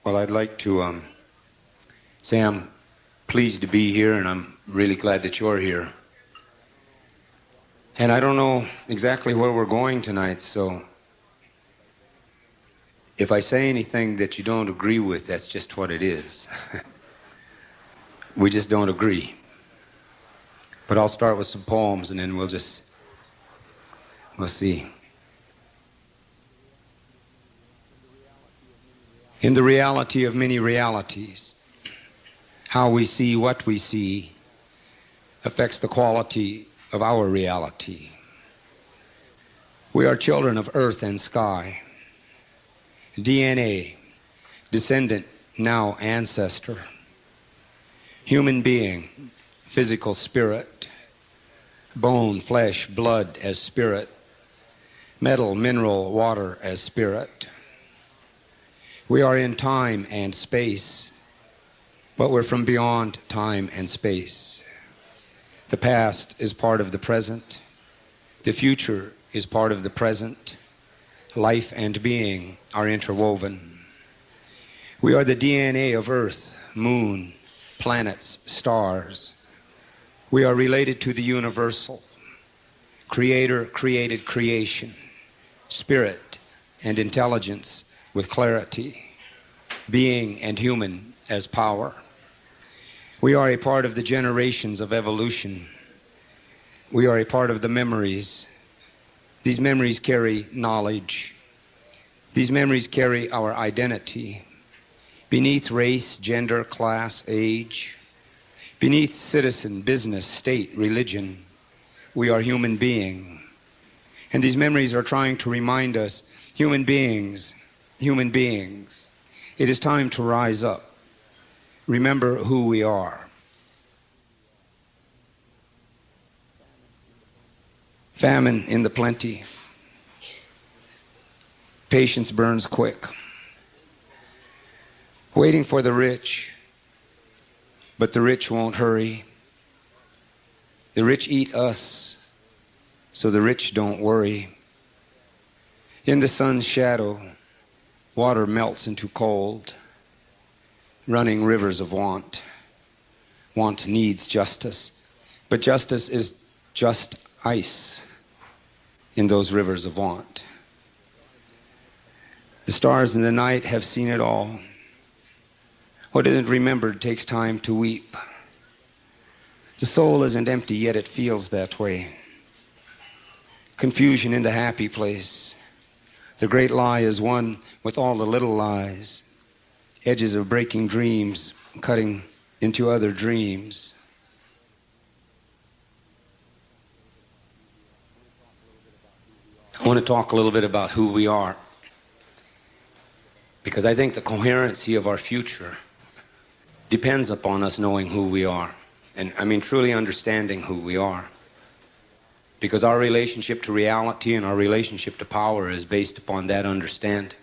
Well, I'd like to say I'm pleased to be here, and I'm really glad that you're here. And I don't know exactly where we're going tonight, so if I say anything that you don't agree with, that's just what it is. We just don't agree. But I'll start with some poems, and then we'll see. In the reality of many realities, how we see what we see affects the quality of our reality. We are children of earth and sky. DNA, descendant, now ancestor. Human being, physical spirit. Bone, flesh, blood as spirit. Metal, mineral, water as spirit. We are in time and space, but we're from beyond time and space. The past is part of the present. The future is part of the present. Life and being are interwoven. We are the DNA of Earth, Moon, planets, stars. We are related to the universal. Creator created creation, spirit and intelligence with clarity, being and human as power. We are a part of the generations of evolution. We are a part of the memories. These memories carry knowledge. These memories carry our identity. Beneath race, gender, class, age, beneath citizen, business, state, religion, we are human beings. And these memories are trying to remind us, human beings, it is time to rise up. Remember who we are. Famine in the plenty. Patience burns quick. Waiting for the rich, but the rich won't hurry. The rich eat us, so the rich don't worry. In the sun's shadow, water melts into cold, running rivers of want. Want needs justice, but justice is just ice in those rivers of want. The stars in the night have seen it all. What isn't remembered takes time to weep. The soul isn't empty, yet it feels that way. Confusion in the happy place. The great lie is one with all the little lies. Edges of breaking dreams cutting into other dreams. I want to talk a little bit about who we are, because I think the coherency of our future depends upon us knowing who we are. And I mean truly understanding who we are. Because our relationship to reality and our relationship to power is based upon that understanding.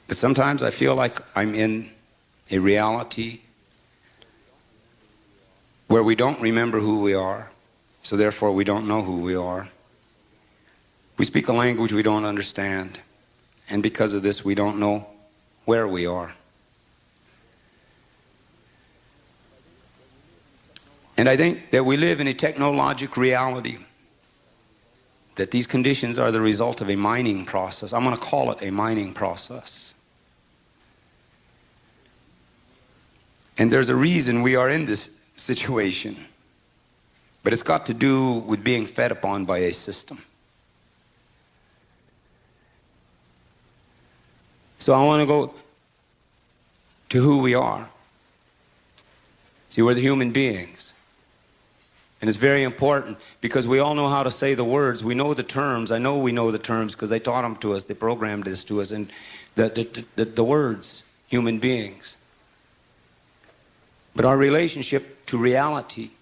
But sometimes I feel like I'm in a reality where we don't remember who we are, so therefore we don't know who we are. We speak a language we don't understand, and because of this we don't know where we are. And I think that we live in a technologic reality, that these conditions are the result of a mining process. I'm going to call it a mining process. And there's a reason we are in this situation, but it's got to do with being fed upon by a system. So I want to go to who we are. See, we're the human beings. And it's very important because we all know how to say the words. We know the terms. I know we know the terms because they taught them to us. They programmed this to us. And the words, human beings. But our relationship to reality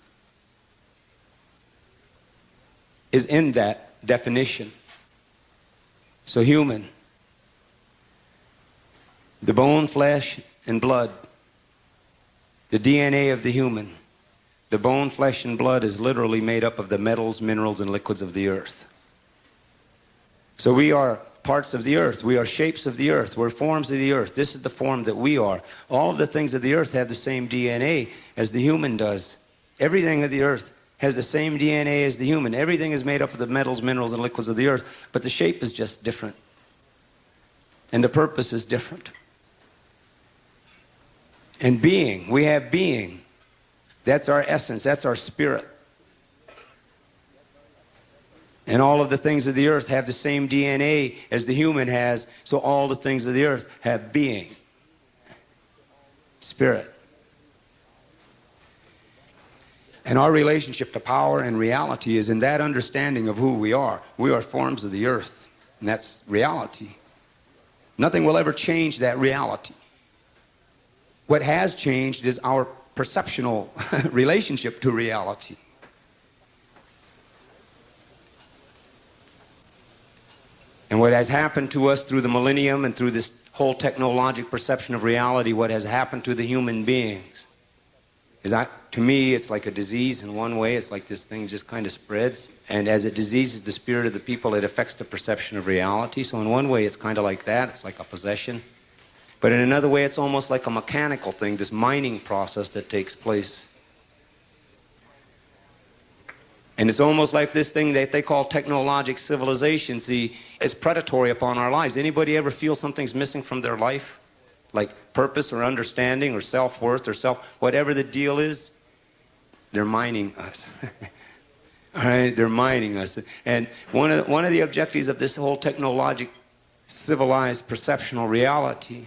is in that definition. So human. The bone, flesh, and blood. The DNA of the human. The bone, flesh, and blood is literally made up of the metals, minerals, and liquids of the earth. So we are parts of the earth. We are shapes of the earth. We're forms of the earth. This is the form that we are. All of the things of the earth have the same DNA as the human does. Everything of the earth has the same DNA as the human. Everything is made up of the metals, minerals, and liquids of the earth, but the shape is just different. And the purpose is different. And being, we have being. That's our essence, that's our spirit. And all of the things of the earth have the same DNA as the human has, so all the things of the earth have being. Spirit. And our relationship to power and reality is in that understanding of who we are. We are forms of the earth, and that's reality. Nothing will ever change that reality. What has changed is our perceptual relationship to reality. And what has happened to us through the millennium and through this whole technologic perception of reality, what has happened to the human beings is, to me, it's like a disease in one way. It's like this thing just kind of spreads. And as it diseases the spirit of the people, it affects the perception of reality. So in one way, it's kind of like that. It's like a possession. But in another way, it's almost like a mechanical thing, this mining process that takes place. And it's almost like this thing that they call technologic civilization. See, it's predatory upon our lives. Anybody ever feel something's missing from their life? Like purpose or understanding or self-worth or whatever the deal is, they're mining us. All right, they're mining us. And one of the objectives of this whole technologic, civilized, perceptional reality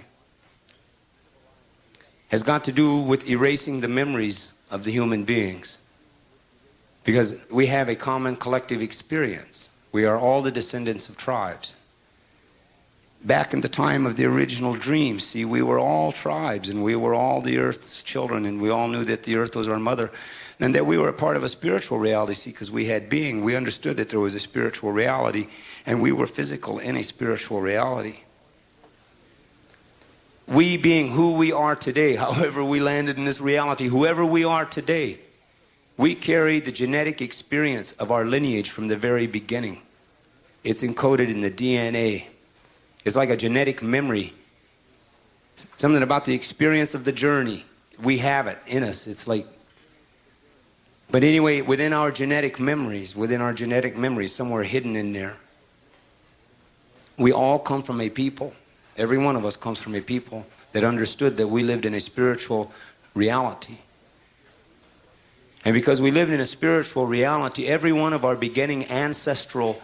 has got to do with erasing the memories of the human beings. Because we have a common collective experience. We are all the descendants of tribes. Back in the time of the original dream, see, we were all tribes, and we were all the earth's children, and we all knew that the earth was our mother, and that we were a part of a spiritual reality, see, because we had being. We understood that there was a spiritual reality, and we were physical in a spiritual reality. We being who we are today, however we landed in this reality, whoever we are today, we carry the genetic experience of our lineage from the very beginning. It's encoded in the DNA. It's like a genetic memory. Something about the experience of the journey. We have it in us. It's like, but anyway, within our genetic memories, somewhere hidden in there, we all come from a people. Every one of us comes from a people that understood that we lived in a spiritual reality. And because we lived in a spiritual reality, every one of our beginning ancestral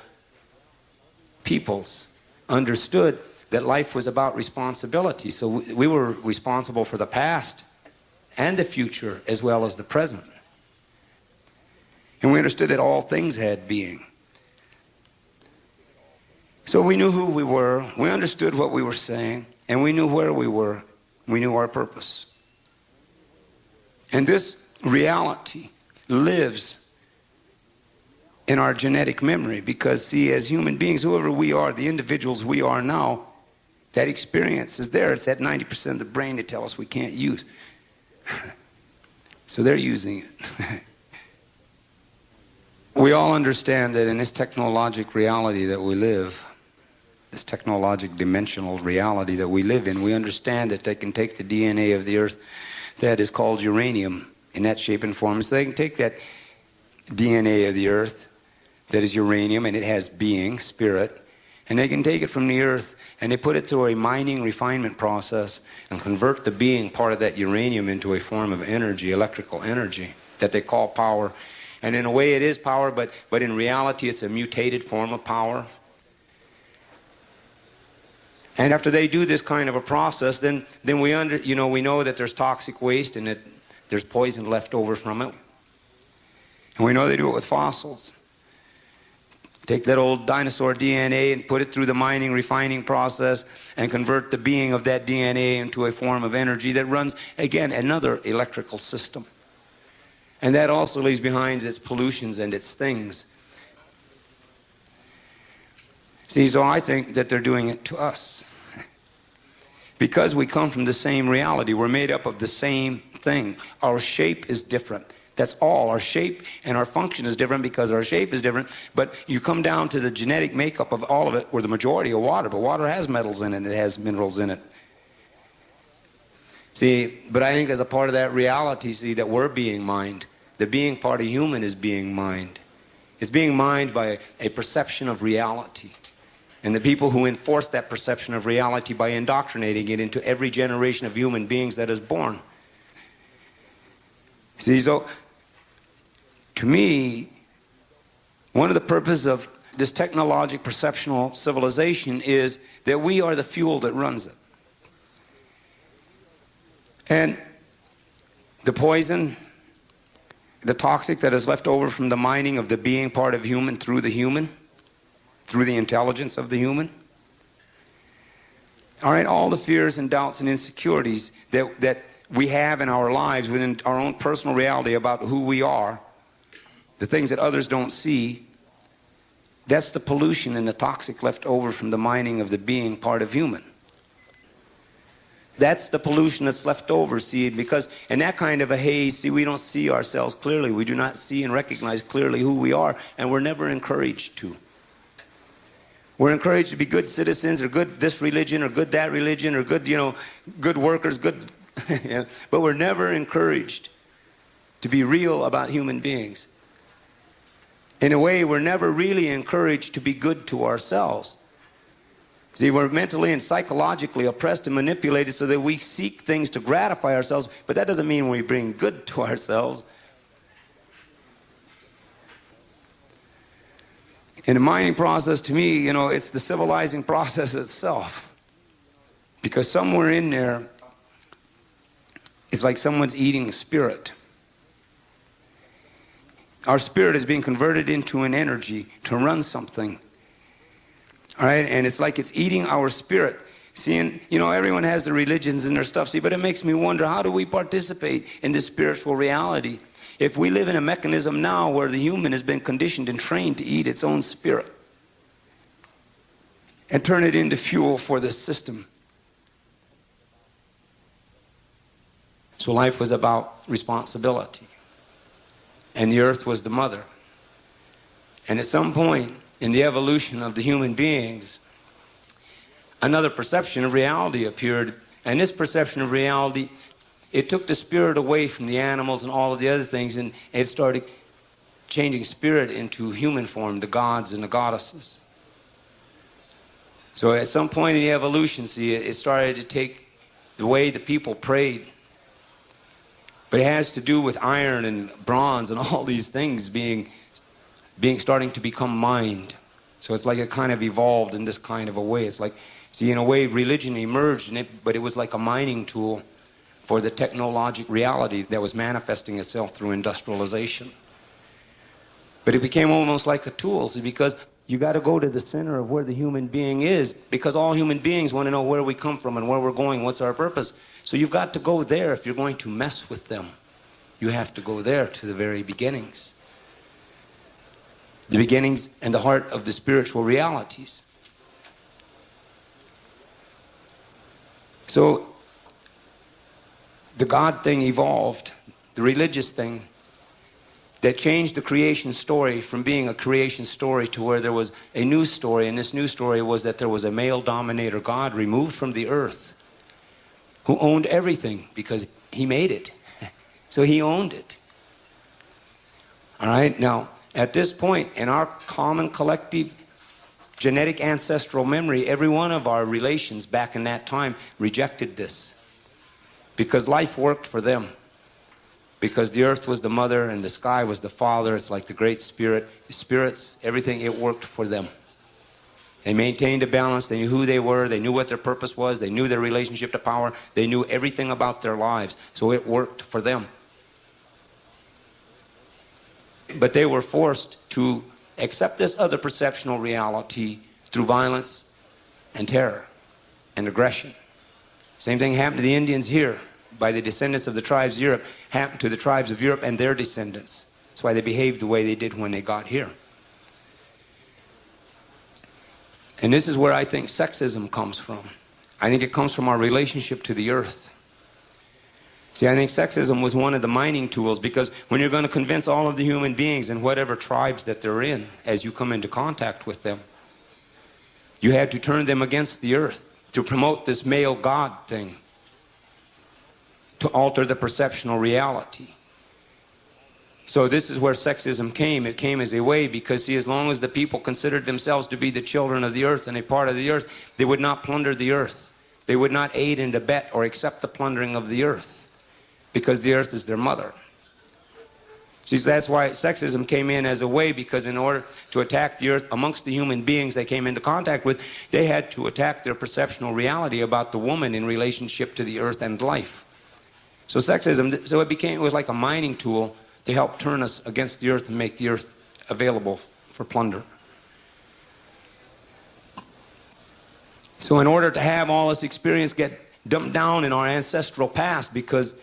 peoples understood that life was about responsibility. So we were responsible for the past and the future as well as the present. And we understood that all things had being. So we knew who we were, we understood what we were saying, and we knew where we were. We knew our purpose. And this reality lives in our genetic memory because, see, as human beings, whoever we are, the individuals we are now, that experience is there. It's that 90% of the brain they tell us we can't use. So they're using it. We all understand that in this technologic reality that we live, this technologic dimensional reality that we live in, we understand that they can take the DNA of the earth that is called uranium in that shape and form. So they can take that DNA of the earth that is uranium, and it has being, spirit, and they can take it from the earth and they put it through a mining refinement process and convert the being part of that uranium into a form of energy, electrical energy, that they call power. And in a way it is power, but in reality it's a mutated form of power. And after they do this kind of a process, then we know that there's toxic waste and that there's poison left over from it. And we know they do it with fossils. Take that old dinosaur DNA and put it through the mining, refining process and convert the being of that DNA into a form of energy that runs, again, another electrical system. And that also leaves behind its pollutions and its things. See, so I think that they're doing it to us. Because we come from the same reality. We're made up of the same thing. Our shape is different. That's all. Our shape and our function is different because our shape is different. But you come down to the genetic makeup of all of it, or the majority of water. But water has metals in it. It has minerals in it. See, but I think as a part of that reality, see, that we're being mined. The being part of human is being mined. It's being mined by a perception of reality. And the people who enforce that perception of reality by indoctrinating it into every generation of human beings that is born. See, so to me, one of the purposes of this technologic perceptual civilization is that we are the fuel that runs it. And the poison, the toxic that is left over from the mining of the being part of human, through the intelligence of the human. All right, all the fears and doubts and insecurities that we have in our lives within our own personal reality about who we are, the things that others don't see, that's the pollution and the toxic left over from the mining of the being part of human. That's the pollution that's left over, see, because in that kind of a haze, see, we don't see ourselves clearly. We do not see and recognize clearly who we are, and we're never encouraged to. We're encouraged to be good citizens, or good this religion, or good that religion, or good, good workers, good, but we're never encouraged to be real about human beings. In a way, we're never really encouraged to be good to ourselves. See, we're mentally and psychologically oppressed and manipulated so that we seek things to gratify ourselves, but that doesn't mean we bring good to ourselves. In the mining process, to me, it's the civilizing process itself. Because somewhere in there, it's like someone's eating spirit. Our spirit is being converted into an energy to run something. All right, and it's like it's eating our spirit. Seeing, everyone has their religions and their stuff, see, but it makes me wonder, how do we participate in this spiritual reality if we live in a mechanism now where the human has been conditioned and trained to eat its own spirit and turn it into fuel for this system? So life was about responsibility, and the earth was the mother. And at some point in the evolution of the human beings, another perception of reality appeared. And this perception of reality, it took the spirit away from the animals and all of the other things, and it started changing spirit into human form, the gods and the goddesses. So at some point in the evolution, see, it started to take the way the people prayed. But it has to do with iron and bronze and all these things starting to become mined. So it's like it kind of evolved in this kind of a way. It's like, see, in a way, religion emerged, but it was like a mining tool for the technologic reality that was manifesting itself through industrialization. But it became almost like a tool, see, because you got to go to the center of where the human being is, because all human beings want to know where we come from and where we're going, what's our purpose. So you've got to go there if you're going to mess with them. You have to go there to the very beginnings. The beginnings and the heart of the spiritual realities. So the God thing evolved, the religious thing, that changed the creation story from being a creation story to where there was a new story, and this new story was that there was a male dominator God removed from the earth who owned everything because he made it. So he owned it. All right, now at this point in our common collective genetic ancestral memory, every one of our relations back in that time rejected this because life worked for them. Because the earth was the mother and the sky was the father. It's like the great spirit. The spirits, everything, it worked for them. They maintained a balance. They knew who they were. They knew what their purpose was. They knew their relationship to power. They knew everything about their lives. So it worked for them. But they were forced to accept this other perceptional reality through violence and terror and aggression. Same thing happened to the Indians here. By the descendants of the tribes of Europe, happened to the tribes of Europe and their descendants. That's why they behaved the way they did when they got here. And this is where I think sexism comes from. I think it comes from our relationship to the earth. See, I think sexism was one of the mining tools, because when you're going to convince all of the human beings in whatever tribes that they're in, as you come into contact with them, you had to turn them against the earth to promote this male God thing, to alter the perceptional reality. So this is where sexism came. It came as a way because, see, as long as the people considered themselves to be the children of the earth and a part of the earth, they would not plunder the earth. They would not aid and abet or accept the plundering of the earth, because the earth is their mother. See, that's why sexism came in as a way, because in order to attack the earth amongst the human beings they came into contact with, they had to attack their perceptional reality about the woman in relationship to the earth and life. So sexism, so it was like a mining tool to help turn us against the earth and make the earth available for plunder. So in order to have all this experience get dumped down in our ancestral past, because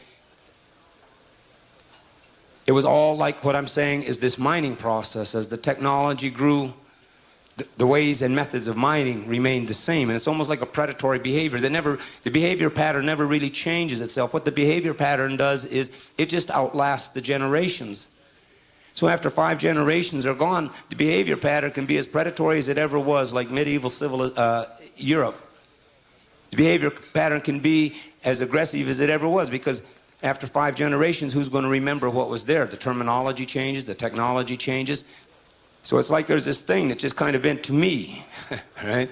it was all like what I'm saying is this mining process. As the technology grew, the ways and methods of mining remained the same. And it's almost like a predatory behavior. The behavior pattern never really changes itself. What the behavior pattern does is it just outlasts the generations. So after 5 generations are gone, the behavior pattern can be as predatory as it ever was, like medieval Europe. The behavior pattern can be as aggressive as it ever was, because after 5 generations, who's going to remember what was there? The terminology changes, the technology changes. So it's like there's this thing that's just kind of been, to me, right,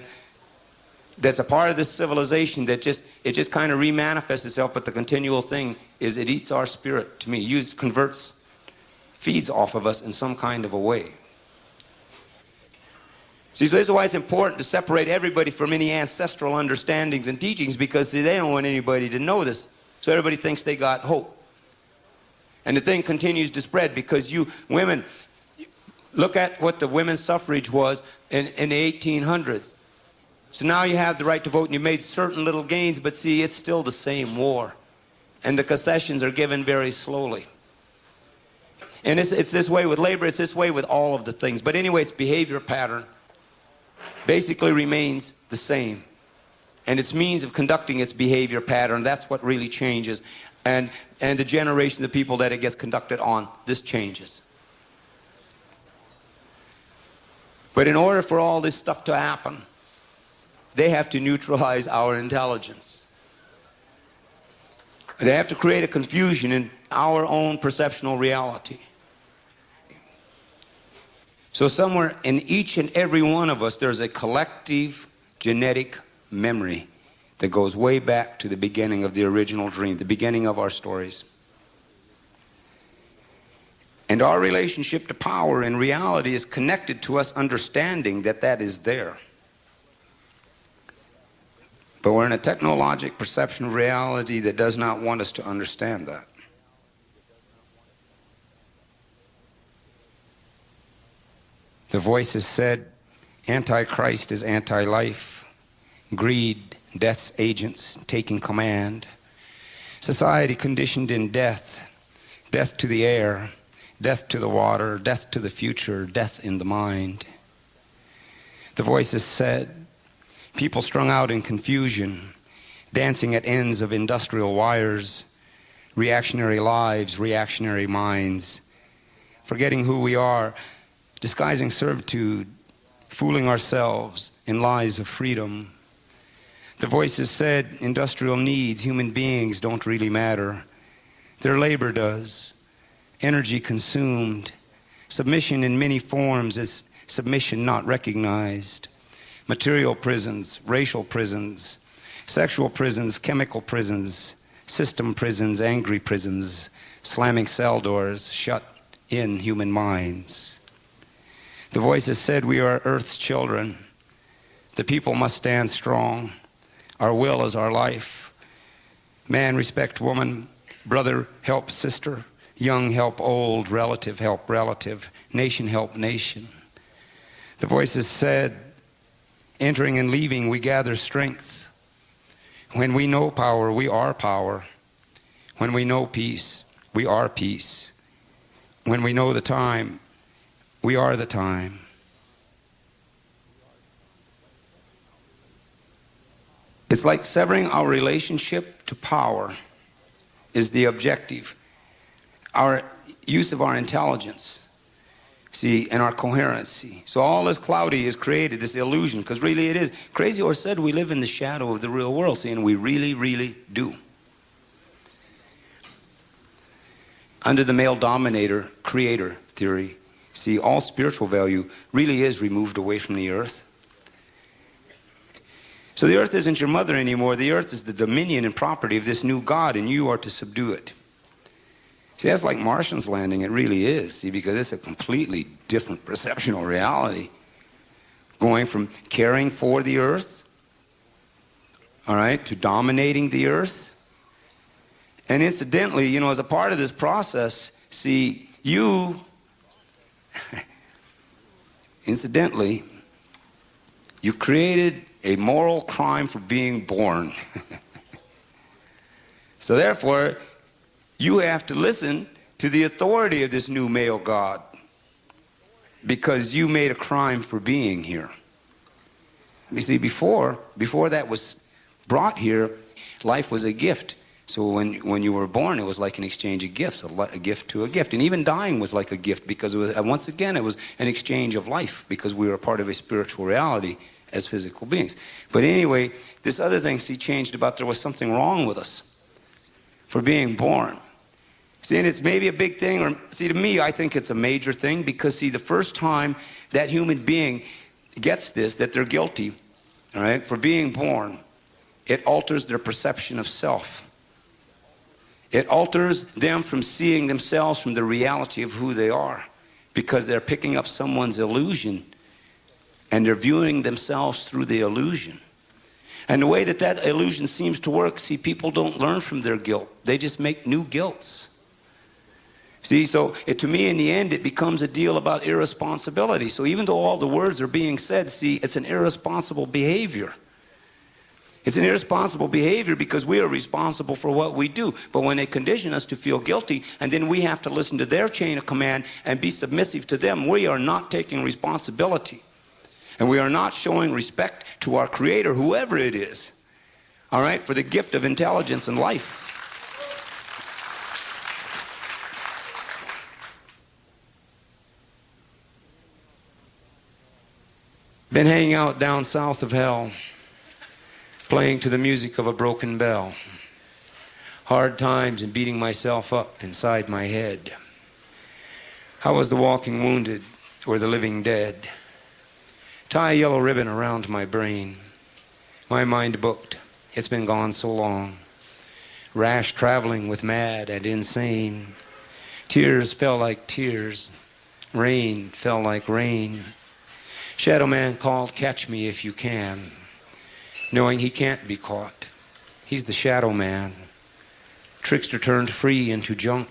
that's a part of this civilization that it just kind of remanifests itself, but the continual thing is it eats our spirit, to me. Feeds off of us in some kind of a way. See, so this is why it's important to separate everybody from any ancestral understandings and teachings, because, see, they don't want anybody to know this. So everybody thinks they got hope. And the thing continues to spread, because you women, look at what the women's suffrage was in the 1800s. So now you have the right to vote, and you made certain little gains, but see, it's still the same war. And the concessions are given very slowly. And it's this way with labor, it's this way with all of the things. But anyway, its behavior pattern basically remains the same. And its means of conducting its behavior pattern, that's what really changes. And the generation of people that it gets conducted on, this changes. But in order for all this stuff to happen, they have to neutralize our intelligence. They have to create a confusion in our own perceptional reality. So somewhere in each and every one of us, there's a collective genetic memory that goes way back to the beginning of the original dream, the beginning of our stories. And our relationship to power in reality is connected to us understanding that that is there. But we're in a technologic perception of reality that does not want us to understand that. The voices said, Antichrist is anti-life, greed, death's agents taking command, society conditioned in death, death to the air, death to the water, death to the future, death in the mind. The voices said, people strung out in confusion, dancing at ends of industrial wires, reactionary lives, reactionary minds, forgetting who we are, disguising servitude, fooling ourselves in lies of freedom. The voices said industrial needs, human beings don't really matter. Their labor does. Energy consumed. Submission in many forms is submission not recognized. Material prisons, racial prisons, sexual prisons, chemical prisons, system prisons, angry prisons, slamming cell doors, shut in human minds. The voices said we are Earth's children. The people must stand strong. Our will is our life. Man respect woman, brother help sister, young help old, relative help relative, nation help nation. The voices said, entering and leaving we gather strength. When we know power, we are power. When we know peace, we are peace. When we know the time, we are the time. It's like severing our relationship to power is the objective. Our use of our intelligence, see, and our coherency. So all this cloudy is created, this illusion, because really it is. Crazy Horse said we live in the shadow of the real world, see, and we really, really do. Under the male dominator creator theory, see, all spiritual value really is removed away from the earth. So the earth isn't your mother anymore. The earth is the dominion and property of this new God, and you are to subdue it. See, that's like Martians landing. It really is, see, because it's a completely different perceptual reality. Going from caring for the earth, all right, to dominating the earth. And incidentally, you know, as a part of this process, see, incidentally, you created a moral crime for being born. So therefore, you have to listen to the authority of this new male God, because you made a crime for being here. You see, before that was brought here, life was a gift. So when you were born, it was like an exchange of gifts, a gift to a gift. And even dying was like a gift, because it was, once again, it was an exchange of life, because we were a part of a spiritual reality as physical beings. But anyway, this other thing, see, changed about there was something wrong with us for being born. See, and it's maybe a big thing, or see, to me, I think it's a major thing, because see, the first time that human being gets this, that they're guilty, all right, for being born, it alters their perception of self. It alters them from seeing themselves from the reality of who they are, because they're picking up someone's illusion and they're viewing themselves through the illusion. And the way that that illusion seems to work, see, people don't learn from their guilt. They just make new guilts. See, so to me, in the end, it becomes a deal about irresponsibility. So even though all the words are being said, see, it's an irresponsible behavior. It's an irresponsible behavior because we are responsible for what we do. But when they condition us to feel guilty, and then we have to listen to their chain of command and be submissive to them, we are not taking responsibility. And we are not showing respect to our Creator, whoever it is, all right, for the gift of intelligence and life. Been hanging out down south of hell, playing to the music of a broken bell. Hard times and beating myself up inside my head. How was the walking wounded or the living dead? Tie a yellow ribbon around my brain. My mind booked. It's been gone so long. Rash traveling with mad and insane. Tears fell like tears. Rain fell like rain. Shadow Man called, catch me if you can. Knowing he can't be caught. He's the Shadow Man. Trickster turned free into junk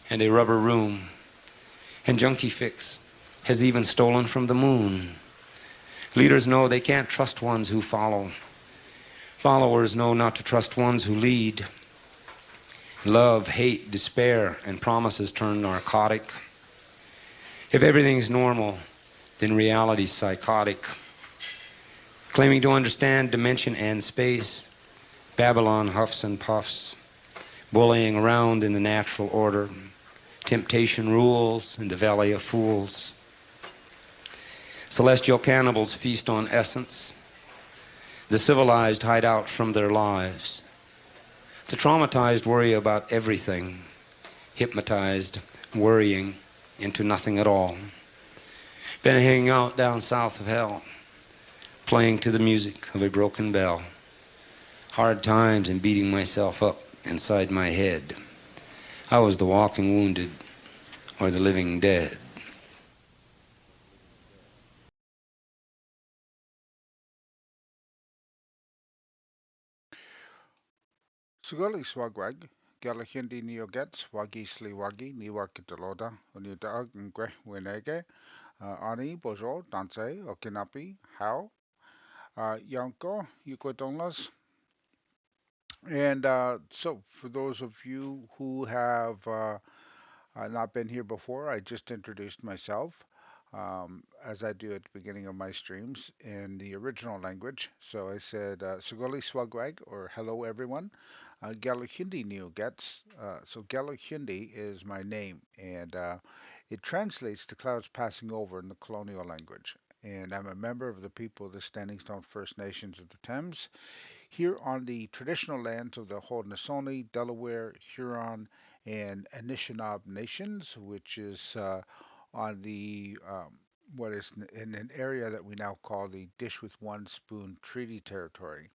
and a rubber room. And Junkie Fix has even stolen from the moon. Leaders know they can't trust ones who follow. Followers know not to trust ones who lead. Love, hate, despair, and promises turn narcotic. If everything's normal, then reality's psychotic. Claiming to understand dimension and space, Babylon huffs and puffs, bullying around in the natural order. Temptation rules in the valley of fools. Celestial cannibals feast on essence. The civilized hide out from their lives. The traumatized worry about everything. Hypnotized, worrying into nothing at all. Been hanging out down south of hell, playing to the music of a broken bell. Hard times and beating myself up inside my head. I was the walking wounded or the living dead. Sugali swagwag, galahindi nioget, swagi sliwagi, niwa kitaloda, unida ngwe winege, ani bojo, danse, okinapi, how, yanko, yukodonlas. And so, for those of you who have not been here before, I just introduced myself. as I do at the beginning of my streams in the original language. So I said, Sugoli Swagwag, or hello everyone. Galahundi New gets. So Galahundi is my name, and it translates to clouds passing over in the colonial language. And I'm a member of the people of the Standing Stone First Nations of the Thames here on the traditional lands of the Haudenosaunee, Delaware, Huron, and Anishinaabe nations, which is on the what is in an area that we now call the Dish with One Spoon Treaty Territory.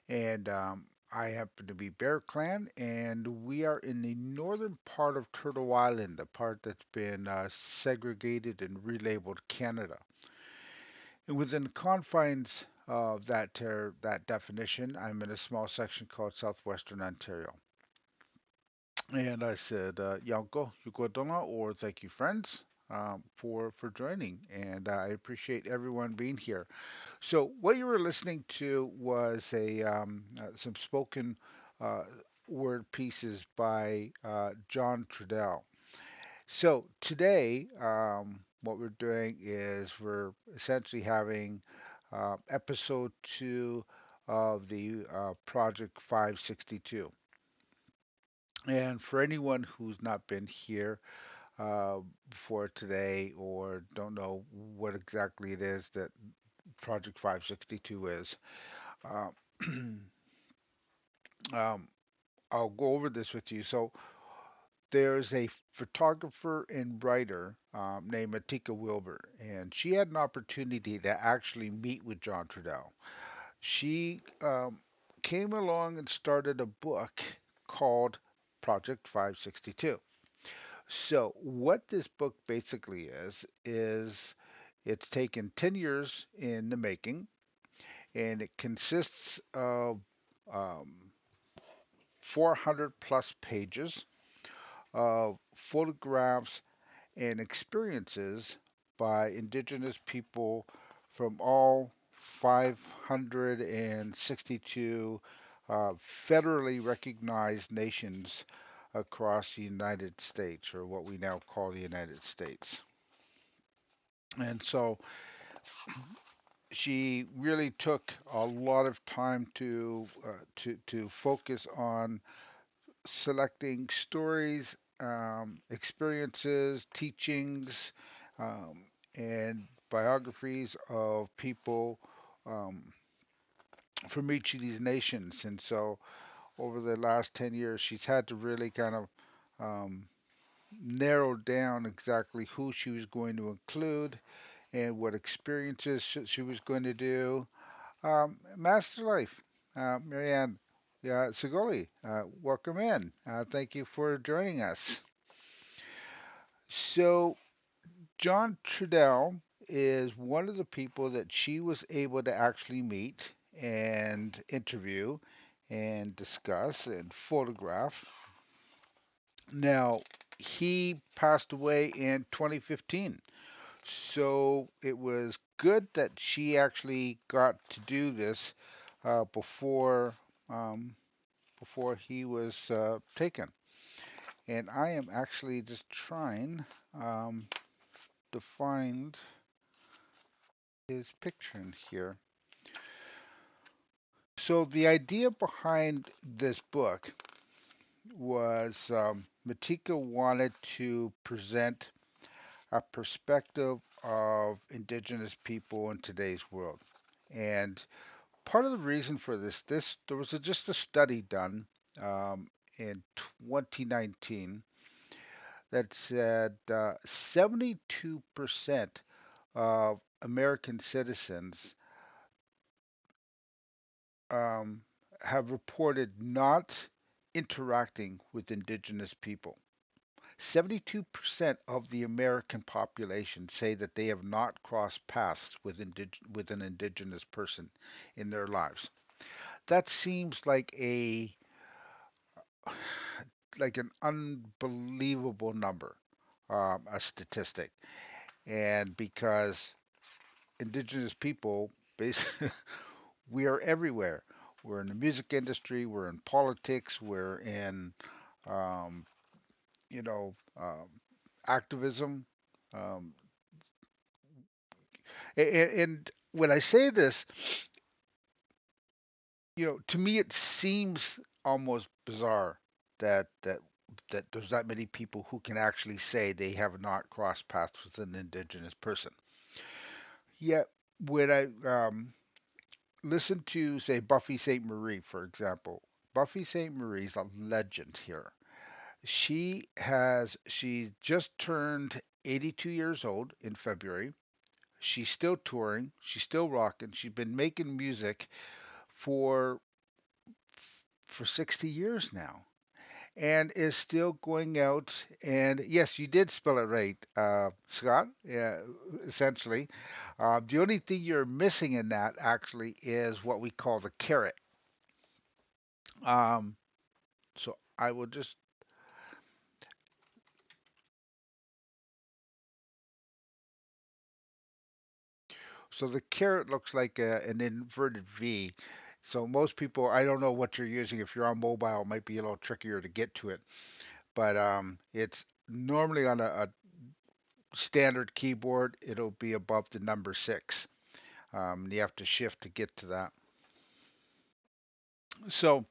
And I happen to be Bear Clan, and we are in the northern part of Turtle Island, the part that's been segregated and relabeled Canada. And within the confines of that definition, I'm in a small section called Southwestern Ontario. And I said, Yanko, Yukodona, or thank you, friends, for joining. And I appreciate everyone being here. So, what you were listening to was some spoken uh, word pieces by John Trudell. So, today, what we're doing is we're essentially having episode two of the Project 562. And for anyone who's not been here before today or don't know what exactly it is that Project 562 is, uh, um, I'll go over this with you. So there's a photographer and writer named Atika Wilbur, and she had an opportunity to actually meet with John Trudell. She came along and started a book called Project 562. So, what this book basically is it's taken 10 years in the making, and it consists of um, 400 plus pages of photographs and experiences by indigenous people from all 562 federally recognized nations across the United States, or what we now call the United States. And so she really took a lot of time to focus on selecting stories, experiences, teachings, um, and biographies of people um, from each of these nations. And so, over the last 10 years, she's had to really kind of um, narrow down exactly who she was going to include and what experiences she was going to do. Master Life, Marianne, yeah, Sigoli, welcome in. Thank you for joining us. So, John Trudell is one of the people that she was able to actually meet and interview and discuss and photograph. Now, he passed away in 2015. So it was good that she actually got to do this before before he was taken. And I am actually just trying um, to find his picture in here. So the idea behind this book was Matika wanted to present a perspective of indigenous people in today's world. And part of the reason for this there was just a study done in 2019 that said 72% of American citizens um, have reported not interacting with indigenous people. 72% of the American population say that they have not crossed paths with an indigenous person in their lives. That seems like an unbelievable number, a statistic. And because indigenous people, basically, we are everywhere. We're in the music industry, we're in politics, we're in, um, you know, activism. Um, And when I say this, to me it seems almost bizarre that there's that many people who can actually say they have not crossed paths with an indigenous person. Yet when I listen to, say, Buffy St. Marie, for example, Buffy St. Marie is a legend here. She just turned 82 years old in February. She's still touring. She's still rocking. She's been making music for 60 years now, and is still going out. And yes, you did spell it right, Scott. Yeah, essentially. The only thing you're missing in that actually is what we call the carrot. Um, so I will just so the carrot looks like an inverted V. So most people, I don't know what you're using. If you're on mobile, it might be a little trickier to get to it. But it's normally on a standard keyboard. It'll be above the number six. You have to shift to get to that. So,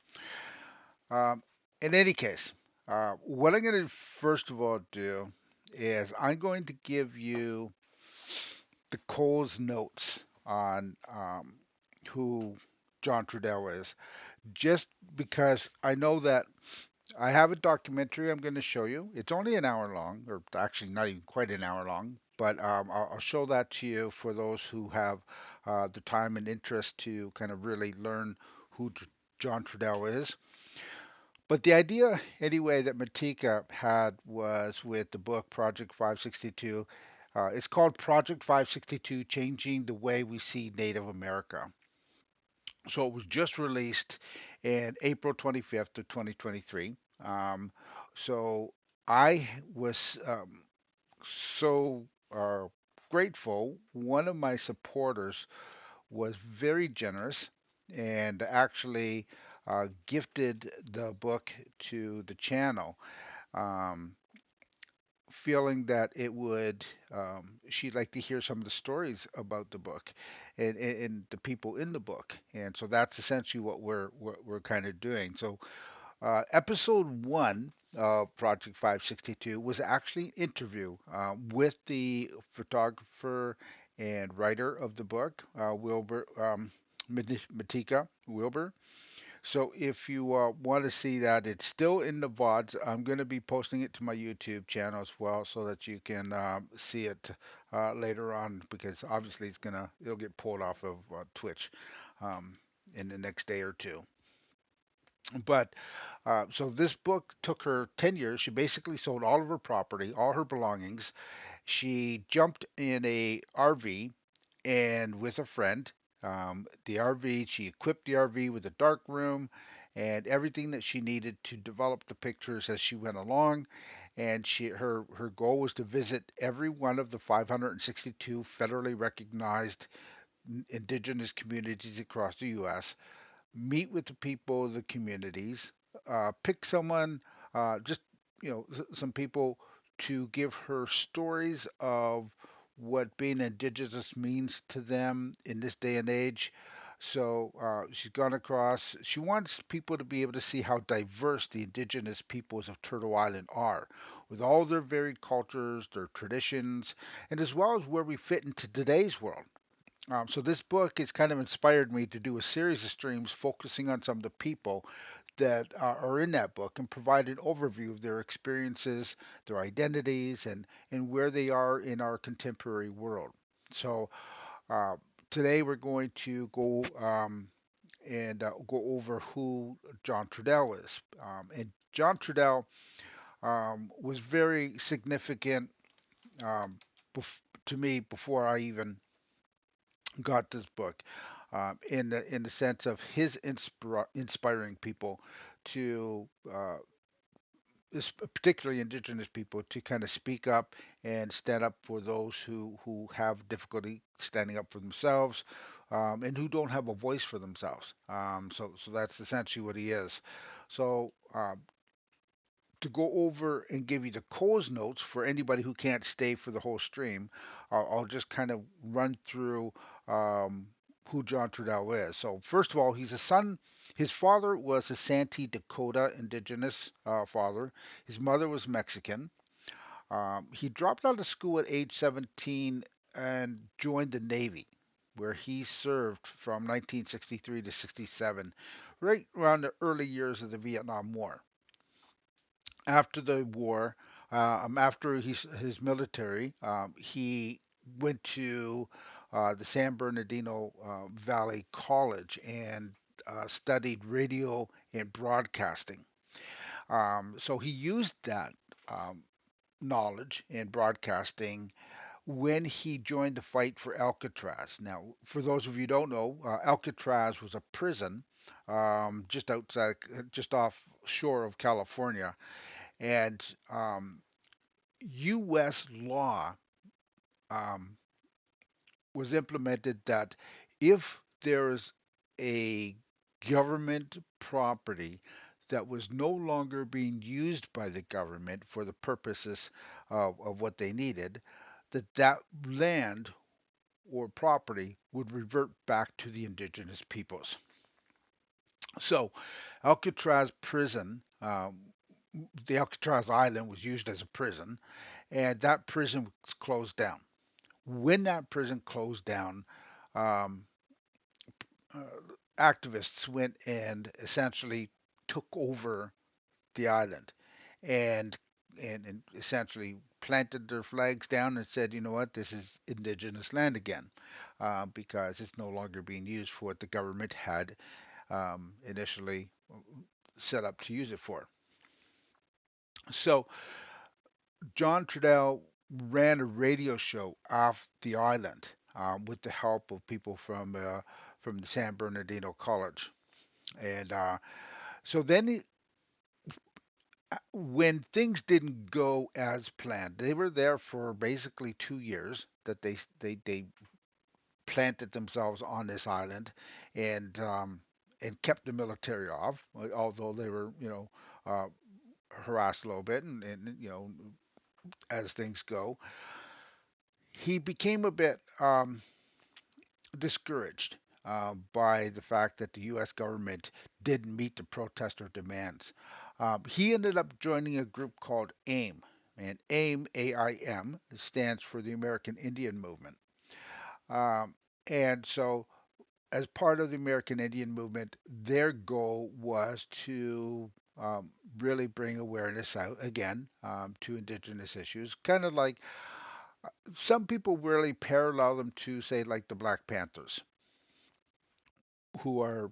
um, in any case, what I'm going to first of all do is I'm going to give you the Cole's notes on who John Trudell is, just because I know that I have a documentary I'm going to show you. It's only an hour long, or actually not even quite an hour long, but I'll show that to you for those who have the time and interest to kind of really learn who John Trudell is. But the idea, anyway, that Matika had was with the book Project 562. It's called Project 562 Changing the Way We See Native America. So it was just released in April 25th of 2023. Um, so I was so grateful. One of my supporters was very generous and actually gifted the book to the channel, um, feeling that it would, she'd like to hear some of the stories about the book and the people in the book. And so that's essentially what we're kind of doing. So episode one of Project 562 was actually an interview with the photographer and writer of the book, Wilbur Matika Wilbur. So if you want to see that, it's still in the VODs. I'm going to be posting it to my YouTube channel as well, so that you can see it later on. Because obviously it'll get pulled off of Twitch um, in the next day or two. But so this book took her 10 years. She basically sold all of her property, all her belongings. She jumped in a RV and with a friend. The RV, she equipped the RV with a dark room and everything that she needed to develop the pictures as she went along. And her goal was to visit every one of the 562 federally recognized indigenous communities across the U.S., meet with the people of the communities, pick someone, just some people to give her stories of what being indigenous means to them in this day and age. So she's gone across. She wants people to be able to see how diverse the indigenous peoples of Turtle Island are, with all their varied cultures, their traditions, and as well as where we fit into today's world. So this book has kind of inspired me to do a series of streams focusing on some of the people that are in that book and provide an overview of their experiences, their identities, and where they are in our contemporary world. So uh, today we're going to go and go over who John Trudell is. And John Trudell was very significant um, to me before I even got this book, in the sense of his inspiring people to, particularly indigenous people, to kind of speak up and stand up for those who have difficulty standing up for themselves, and who don't have a voice for themselves. So that's essentially what he is. So to go over and give you the Coles notes for anybody who can't stay for the whole stream, I'll just kind of run through um, who John Trudell is. So, first of all, he's a son. His father was a Santee Dakota indigenous father. His mother was Mexican. He dropped out of school at age 17 and joined the Navy, where he served from 1963 to 67, right around the early years of the Vietnam War. After the war, after his military, he went to the San Bernardino Valley College and studied radio and broadcasting. So he used that um, knowledge in broadcasting when he joined the fight for Alcatraz. Now, for those of you who don't know, Alcatraz was a prison just outside, just offshore of California, and U.S. law um, was implemented that if there's a government property that was no longer being used by the government for the purposes of what they needed, that land or property would revert back to the indigenous peoples. So, Alcatraz prison, the Alcatraz Island was used as a prison, and that prison was closed down. When that prison closed down, um, uh, activists went and essentially took over the island and and essentially planted their flags down and said, you know what, this is indigenous land again, because it's no longer being used for what the government had initially set up to use it for. So John Trudell ran a radio show off the island with the help of people from the San Bernardino College, and so then when things didn't go as planned, they were there for basically 2 years that they planted themselves on this island and kept the military off, although they were uh, harassed a little bit and as things go. He became a bit discouraged by the fact that the U.S. government didn't meet the protester demands. He ended up joining a group called AIM, and AIM, AIM, stands for the American Indian Movement. Um, and so, as part of the American Indian Movement, their goal was to really bring awareness out again to indigenous issues, kind of like some people really parallel them to, say, like the Black Panthers, who are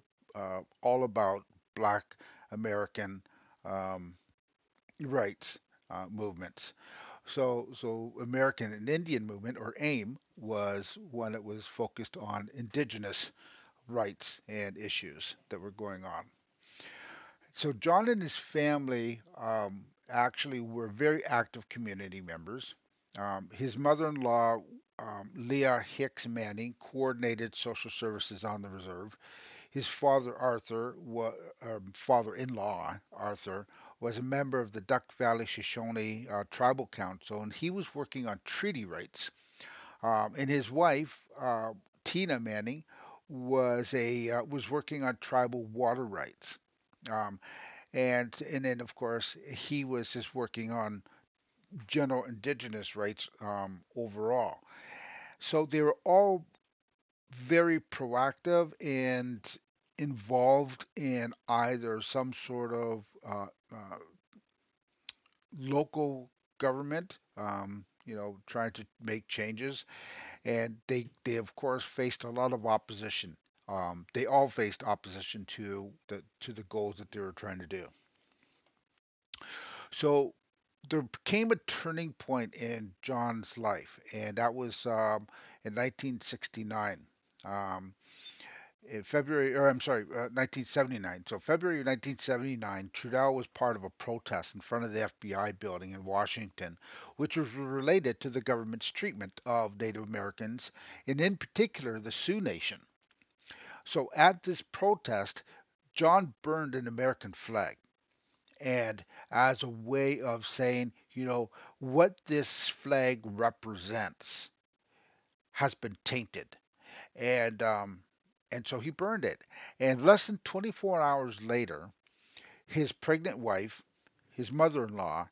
all about Black American um, rights movements. So American and Indian Movement, or AIM, was one that was focused on indigenous rights and issues that were going on. So John and his family actually were very active community members. His mother-in-law, Leah Hicks Manning, coordinated social services on the reserve. His father, father-in-law Arthur, was a member of the Duck Valley Shoshone Tribal Council, and he was working on treaty rights. And his wife, Tina Manning, was working on tribal water rights. Um, and then of course he was just working on general indigenous rights overall. So they were all very proactive and involved in either some sort of local government, trying to make changes, and they of course faced a lot of opposition. They all faced opposition to the goals that they were trying to do. So there came a turning point in John's life, and that was in 1969. Um, in February, or I'm sorry, 1979. So February 1979, Trudell was part of a protest in front of the FBI building in Washington, which was related to the government's treatment of Native Americans, and in particular the Sioux Nation. So at this protest, John burned an American flag, and as a way of saying, what this flag represents has been tainted, and so he burned it. And less than 24 hours later, his pregnant wife, his mother-in-law,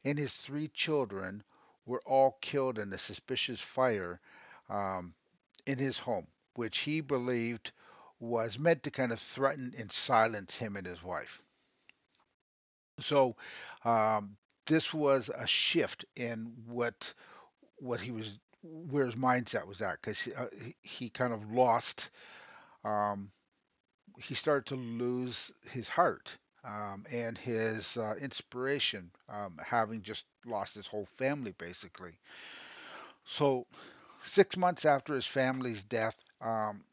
and his three children were all killed in a suspicious fire um, in his home, which he believed was meant to kind of threaten and silence him and his wife. So um, this was a shift in what he was, where his mindset was at, because he kind of lost. Um, he started to lose his heart and his inspiration, having just lost his whole family basically. So 6 months after his family's death,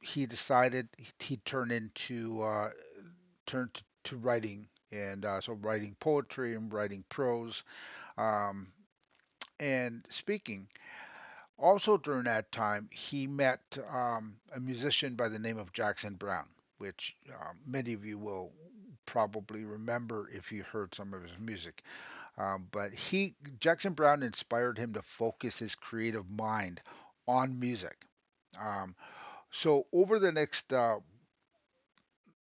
he decided he'd turn to writing, and so writing poetry and writing prose um, and speaking. Also during that time, he met a musician by the name of Jackson Brown, which many of you will probably remember if you heard some of his music. But Jackson Brown inspired him to focus his creative mind on music. Um, so over the next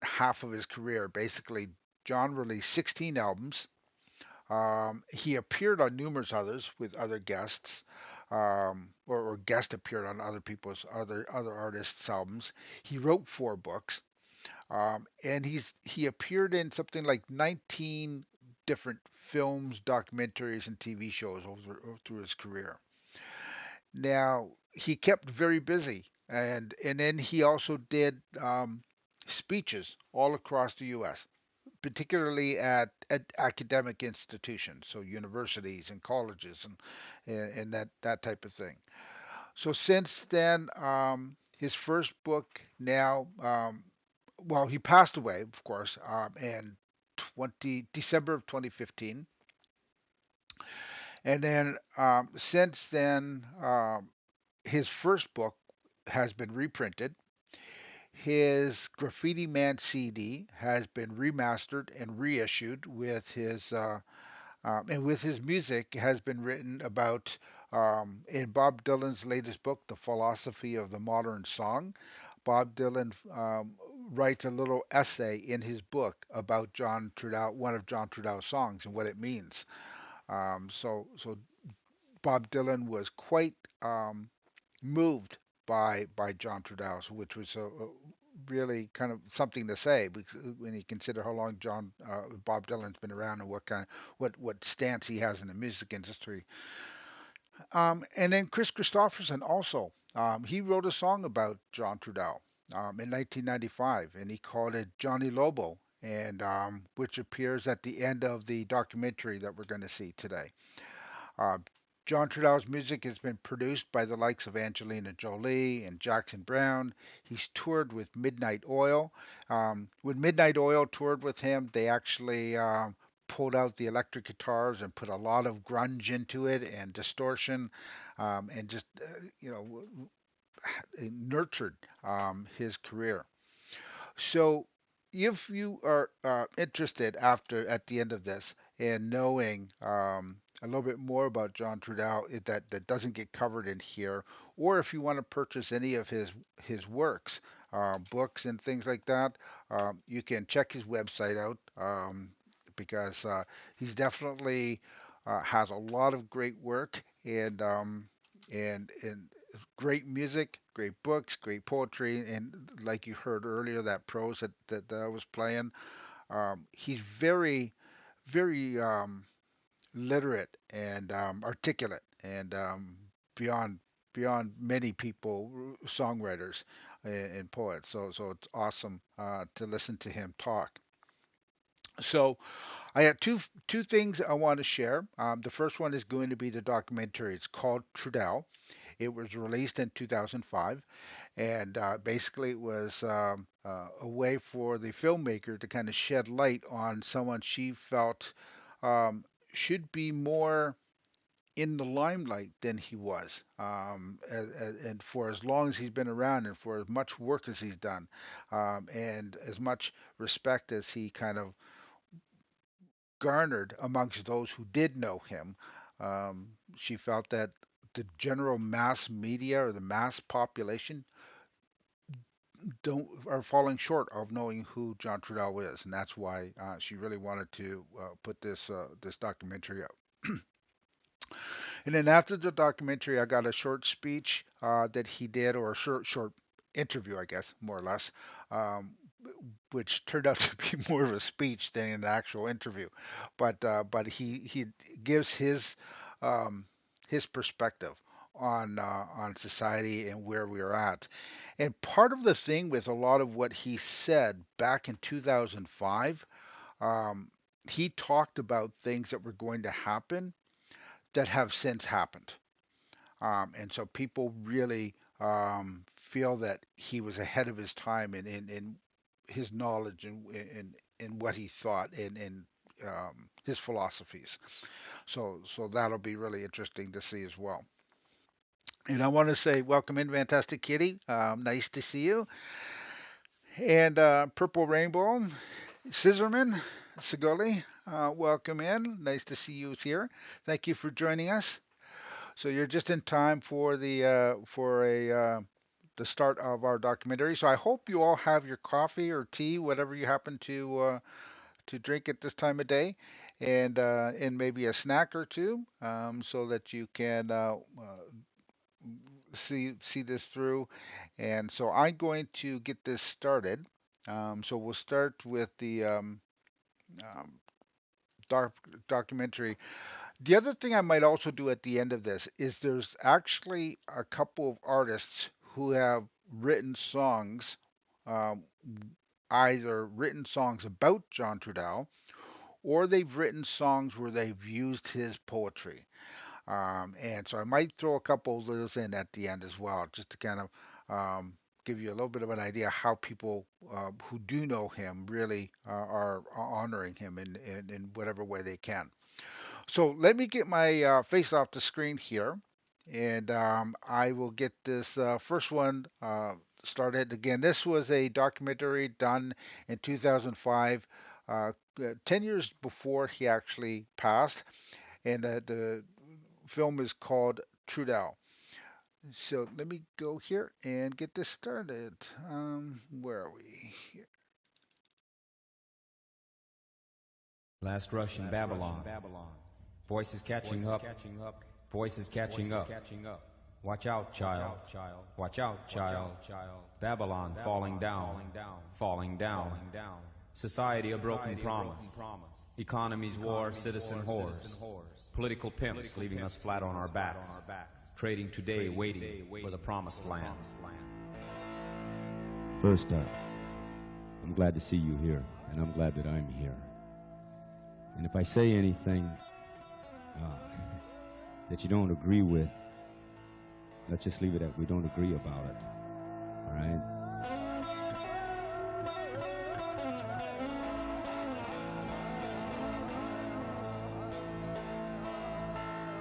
half of his career, basically, John released 16 albums. He appeared on numerous others with other guests, or guest appeared on other people's other artists' albums. He wrote four books, and he appeared in something like 19 different films, documentaries, and TV shows through his career. Now he kept very busy, and then he also did speeches all across the U.S., particularly at academic institutions, so universities and colleges and that type of thing. So since then, his first book now, well, he passed away, of course, in 20 December of 2015, and then since then, his first book has been reprinted. His Graffiti Man CD has been remastered and reissued with his and with his music has been written about in Bob Dylan's latest book, The Philosophy of the Modern Song. Bob Dylan writes a little essay in his book about John Trudell, one of John Trudell's songs, and what it means. So Bob Dylan was quite moved by John Trudell, which was really kind of something to say when you consider how long John Bob Dylan's been around and what stance he has in the music industry. And then Chris Christopherson also, he wrote a song about John Trudell in 1995, and he called it Johnny Lobo, and which appears at the end of the documentary that we're going to see today. Uh, John Trudell's music has been produced by the likes of Angelina Jolie and Jackson Brown. He's toured with Midnight Oil. When Midnight Oil toured with him, they actually pulled out the electric guitars and put a lot of grunge into it and distortion, and just nurtured his career. So, if you are interested after at the end of this in knowing a little bit more about John Trudell that doesn't get covered in here, or if you want to purchase any of his works, books and things like that, you can check his website out because he's definitely has a lot of great work and great music, great books, great poetry, and like you heard earlier, that prose that I was playing. He's very literate and articulate, and beyond many people, songwriters and poets. So it's awesome to listen to him talk. So I have two things I want to share. The first one is going to be the documentary. It's called Trudell. It was released in 2005, and basically it was a way for the filmmaker to kind of shed light on someone she felt um, should be more in the limelight than he was, and for as long as he's been around, and for as much work as he's done, and as much respect as he kind of garnered amongst those who did know him. She felt that the general mass media or the mass population don't are falling short of knowing who John Trudell is, and that's why she really wanted to put this documentary out. And then after the documentary, I got a short speech that he did, or a short interview, I guess, more or less, um, which turned out to be more of a speech than an actual interview. But he gives um, his perspective on society and where we are at. And part of the thing with a lot of what he said back in 2005, um, he talked about things that were going to happen that have since happened. And so people really feel that he was ahead of his time in his knowledge and what he thought and his philosophies. So that'll be really interesting to see as well. And I want to say welcome in, Fantastic Kitty. Nice to see you. And Purple Rainbow, Scissorman, Sigoli, welcome in. Nice to see you here. Thank you for joining us. So you're just in time for the start of our documentary. So I hope you all have your coffee or tea, whatever you happen to drink at this time of day, and maybe a snack or two, so that you can see this through. And so I'm going to get this started. So we'll start with the um, doc documentary. The other thing I might also do at the end of this is there's actually a couple of artists who have written songs, um, either written songs about John Trudell or they've written songs where they've used his poetry. And so I might throw a couple of those in at the end as well, just to kind of give you a little bit of an idea how people who do know him really are honoring him in whatever way they can. So let me get my face off the screen here, and I will get this first one started. Again, this was a documentary done in 2005, 10 years before he actually passed, and the film is called Trudell. So let me go here and get this started. Where are we? Here. Last rush in Babylon. Voices catching up. Voices catching up. Watch out, child. Watch out, child. Babylon falling down. Falling down. Society a broken promise. Economies war, citizen whores. Political pimps leaving us flat on our backs. Trading today, waiting for the promised land. First up, I'm glad to see you here, and I'm glad that I'm here. And if I say anything that you don't agree with, let's just leave it at we don't agree about it. All right?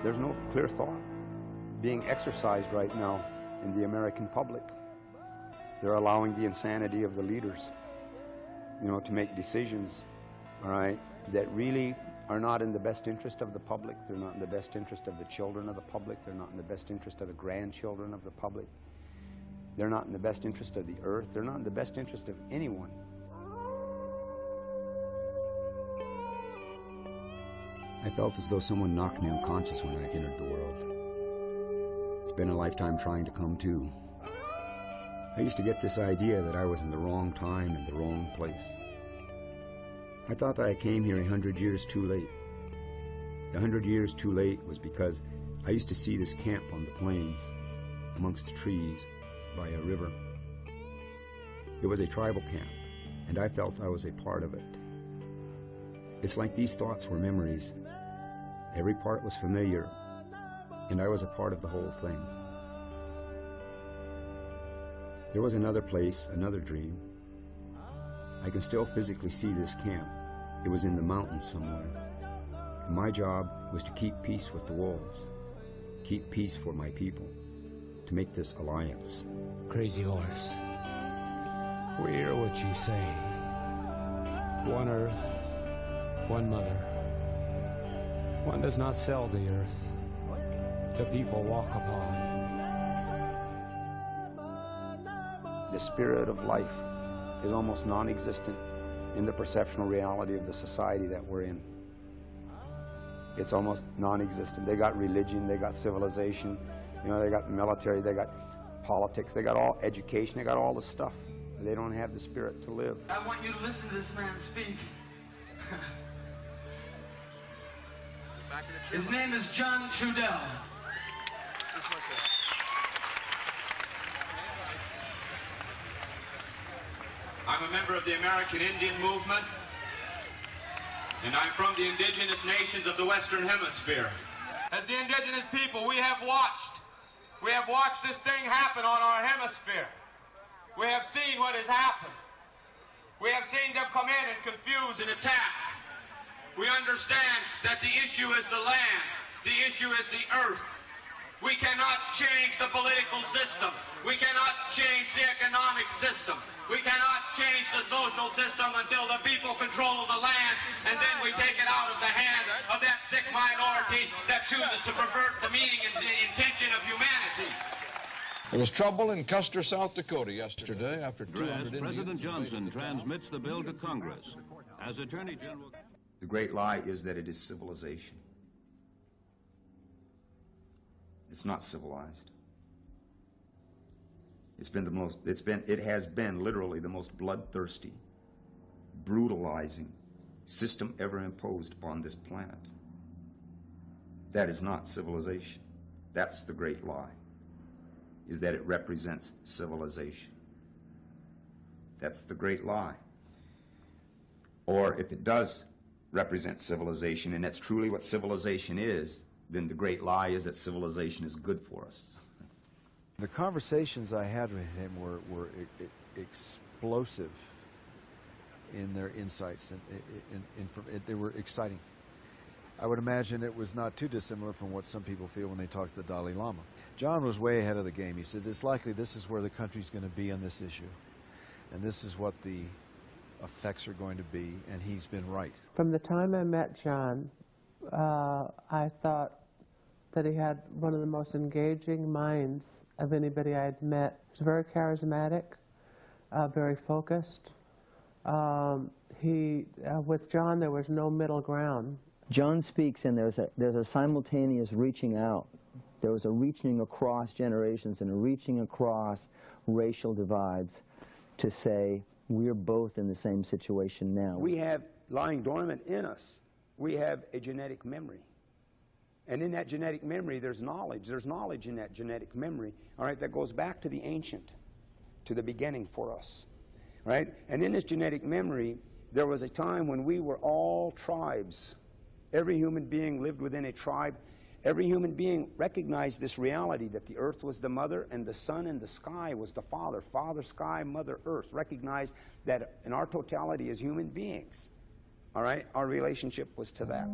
There's no clear thought being exercised right now in the American public. They're allowing the insanity of the leaders, to make decisions, all right, that really are not in the best interest of the public. They're not in the best interest of the children of the public. They're not in the best interest of the grandchildren of the public. They're not in the best interest of the earth. They're not in the best interest of anyone. I felt as though someone knocked me unconscious when I entered the world. It's been a lifetime trying to come to. I used to get this idea that I was in the wrong time and the wrong place. I thought that I came here 100 years too late. The 100 years too late was because I used to see this camp on the plains, amongst the trees, by a river. It was a tribal camp, and I felt I was a part of it. It's like these thoughts were memories. Every part was familiar, and I was a part of the whole thing. There was another place, another dream. I can still physically see this camp. It was in the mountains somewhere. And my job was to keep peace with the wolves, keep peace for my people, to make this alliance. Crazy horse, we hear what you say. One earth, one mother, One does not sell the earth. The people walk upon. The spirit of life is almost non-existent in the perceptual reality of the society that we're in. It's almost non-existent. They got religion, they got civilization, you know, they got military, they got politics, they got all education, they got all the stuff. They don't have the spirit to live. I want you to listen to this man speak. His name is John Trudell. I'm a member of the American Indian movement, and I'm from the indigenous nations of the Western Hemisphere. As the indigenous people, we have watched this thing happen on our hemisphere. We have seen what has happened. We have seen them come in and confuse and attack. We understand that the issue is the land. The issue is the earth. We cannot change the political system. We cannot change the economic system. We cannot change the social system until the people control the land, and then we take it out of the hands of that sick minority that chooses to pervert the meaning and the intention of humanity. There was trouble in Custer, South Dakota yesterday after 200 Indians... President Johnson transmits the bill to Congress. As Attorney General... The great lie is that it is civilization. It's not civilized. It has been literally the most bloodthirsty, brutalizing system ever imposed upon this planet. That is not civilization. That's the great lie, is that it represents civilization. That's the great lie. Or if it does represent civilization, and that's truly what civilization is, then the great lie is that civilization is good for us. The conversations I had with him were explosive in their insights, and they were exciting. I would imagine it was not too dissimilar from what some people feel when they talk to the Dalai Lama. John was way ahead of the game. He said, it's likely this is where the country's going to be on this issue, and this is what the effects are going to be, and he's been right. From the time I met John, I thought that he had one of the most engaging minds of anybody I had met. He was very charismatic, very focused. With John, there was no middle ground. John speaks, and there's a simultaneous reaching out. There was a reaching across generations and a reaching across racial divides to say, we're both in the same situation now. We have lying dormant in us. We have a genetic memory. And in that genetic memory, there's knowledge. There's knowledge in that genetic memory, all right, that goes back to the ancient, to the beginning for us, right? And in this genetic memory, there was a time when we were all tribes. Every human being lived within a tribe. Every human being recognized this reality that the earth was the mother and the sun and the sky was the father. Father, sky, mother, earth. Recognized that in our totality as human beings, all right, our relationship was to that.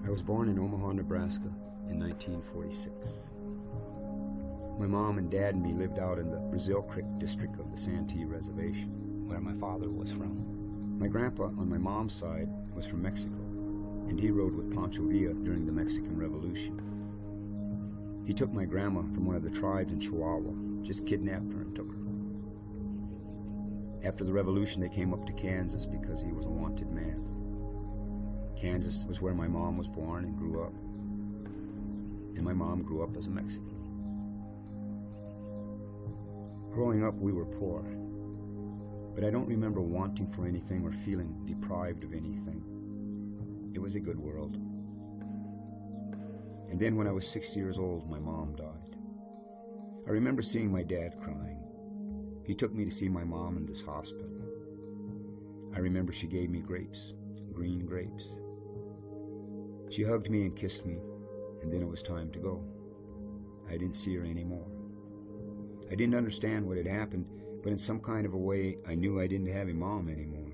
I was born in Omaha, Nebraska in 1946. My mom and dad and me lived out in the Brazil Creek district of the Santee Reservation, where my father was from. My grandpa on my mom's side was from Mexico, and he rode with Pancho Villa during the Mexican Revolution. He took my grandma from one of the tribes in Chihuahua, just kidnapped her and took her. After the revolution, they came up to Kansas because he was a wanted man. Kansas was where my mom was born and grew up. And my mom grew up as a Mexican. Growing up, we were poor. But I don't remember wanting for anything or feeling deprived of anything. It was a good world. And then when I was 6 years old, my mom died. I remember seeing my dad crying. He took me to see my mom in this hospital. I remember she gave me grapes, green grapes. She hugged me and kissed me, and then it was time to go. I didn't see her anymore. I didn't understand what had happened, but in some kind of a way, I knew I didn't have a mom anymore.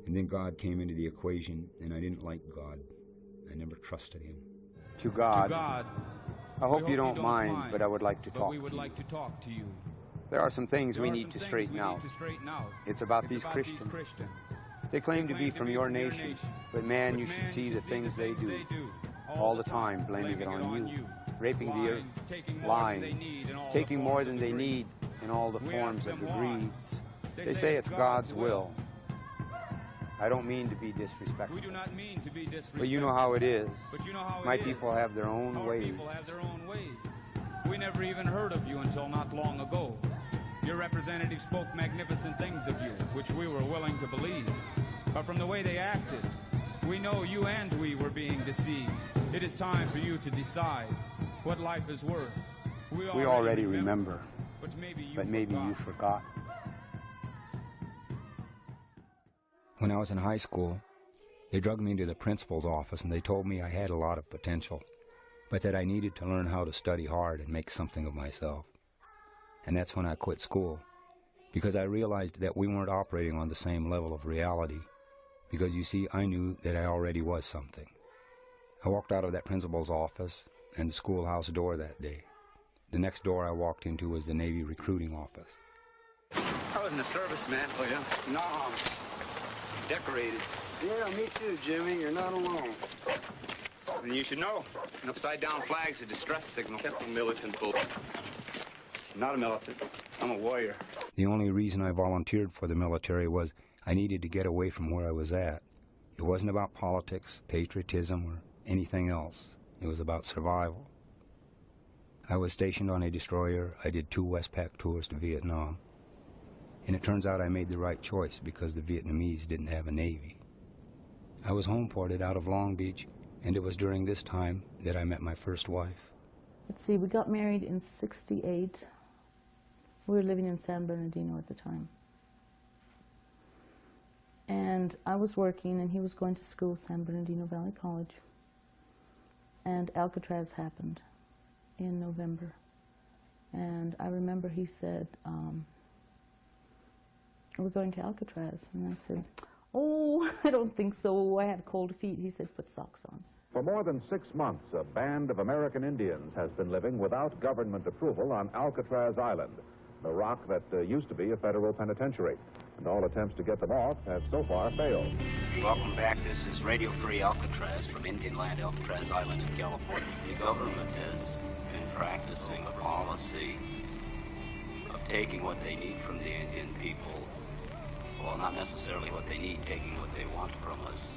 And then God came into the equation, and I didn't like God. I never trusted him. To God, I hope you don't mind, but I would like to talk to you. There are some things we need to straighten out. It's about these Christians. They claim to be from your nation, but man, you should see the things they do all the time, blaming it on you, raping the earth, lying, taking more than they need in all the forms of the greeds. They say it's God's will. I don't mean to be disrespectful. But you know how it is. My people have their own ways. We never even heard of you until not long ago. Your representative spoke magnificent things of you, which we were willing to believe. But from the way they acted, we know you and we were being deceived. It is time for you to decide what life is worth. We already remember, but maybe you forgot. When I was in high school, they drugged me into the principal's office and they told me I had a lot of potential, but that I needed to learn how to study hard and make something of myself. And that's when I quit school, because I realized that we weren't operating on the same level of reality, because you see, I knew that I already was something. I walked out of that principal's office and the schoolhouse door that day. The next door I walked into was the Navy recruiting office. I wasn't a serviceman. Oh, yeah? No, decorated. Yeah, me too, Jimmy. You're not alone. And you should know, an upside-down flag's a distress signal. Kept a militant bull. Not a militant. I'm a warrior. The only reason I volunteered for the military was I needed to get away from where I was at. It wasn't about politics, patriotism, or anything else. It was about survival. I was stationed on a destroyer. I did 2 Westpac tours to Vietnam. And it turns out I made the right choice because the Vietnamese didn't have a Navy. I was home-ported out of Long Beach, and it was during this time that I met my first wife. Let's see, we got married in '68. We were living in San Bernardino at the time. And I was working, and he was going to school, San Bernardino Valley College. And Alcatraz happened in November. And I remember he said, we're going to Alcatraz. And I said, oh, I don't think so. I had cold feet. He said, put socks on. For more than 6 months, a band of American Indians has been living without government approval on Alcatraz Island, the rock that used to be a federal penitentiary. And all attempts to get them off have so far failed. Welcome back. This is Radio Free Alcatraz from Indian Land, Alcatraz Island in California. The government has been practicing a policy of taking what they need from the Indian people. Well, not necessarily what they need, taking what they want from us.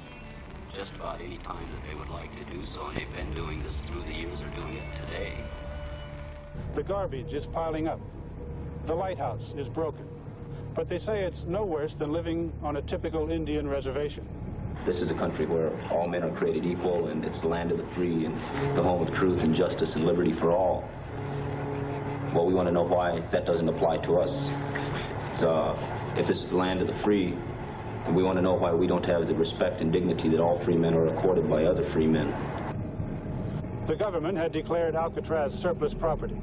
Just about any time that they would like to do so, and they've been doing this through the years, they're doing it today. The garbage is piling up. The lighthouse is broken. But they say it's no worse than living on a typical Indian reservation. This is a country where all men are created equal, and it's the land of the free, and the home of truth and justice and liberty for all. Well, we want to know why that doesn't apply to us. If this is the land of the free, then we want to know why we don't have the respect and dignity that all free men are accorded by other free men. The government had declared Alcatraz surplus property.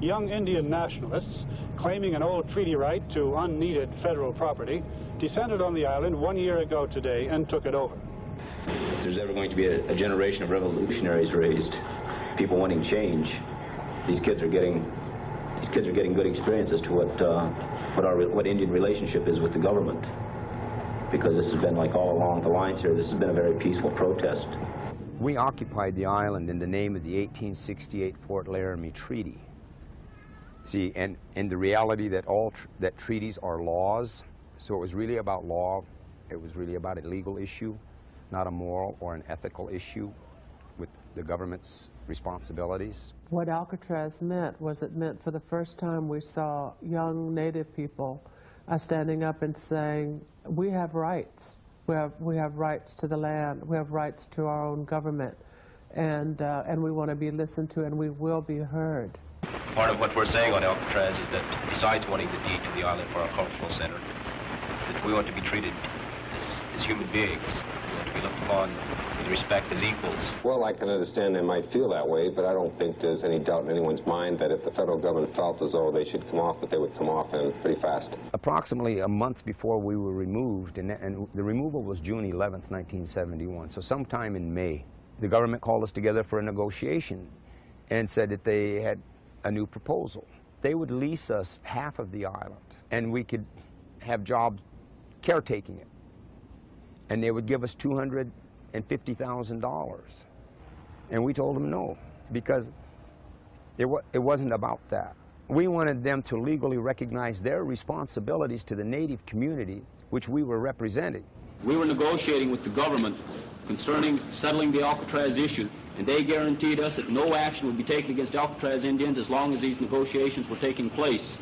Young Indian nationalists, claiming an old treaty right to unneeded federal property, descended on the island 1 year ago today and took it over. If there's ever going to be a generation of revolutionaries raised, people wanting change, these kids are getting good experience as to what Indian relationship is with the government. Because this has been, like all along the lines here, this has been a very peaceful protest. We occupied the island in the name of the 1868 Fort Laramie Treaty. See, and the reality that that treaties are laws, so it was really about law. It was really about a legal issue, not a moral or an ethical issue with the government's responsibilities. What Alcatraz meant was it meant for the first time we saw young Native people standing up and saying, we have rights. We have rights to the land. We have rights to our own government. And we want to be listened to, and we will be heard. Part of what we're saying on Alcatraz is that besides wanting the deed to the island for our cultural center, that we want to be treated as human beings. We want to be looked upon with respect as equals. Well, I can understand they might feel that way, but I don't think there's any doubt in anyone's mind that if the federal government felt as though they should come off, that they would come off and pretty fast. Approximately a month before we were removed, and the removal was June 11th, 1971, so sometime in May, the government called us together for a negotiation and said that they had a new proposal. They would lease us half of the island, and we could have jobs caretaking it. and they would give us $250,000. And we told them no, because it wasn't about that. We wanted them to legally recognize their responsibilities to the Native community, which we were representing. We were negotiating with the government concerning settling the Alcatraz issue, and they guaranteed us that no action would be taken against Alcatraz Indians as long as these negotiations were taking place.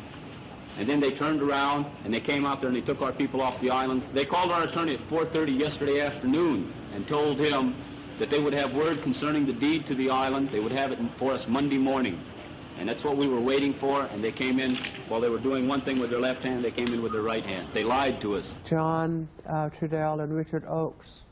And then they turned around and they came out there and they took our people off the island. They called our attorney at 4:30 yesterday afternoon and told him that they would have word concerning the deed to the island. They would have it for us Monday morning. And that's what we were waiting for, and they came in, while they were doing one thing with their left hand, they came in with their right hand. They lied to us. John Trudell and Richard Oakes,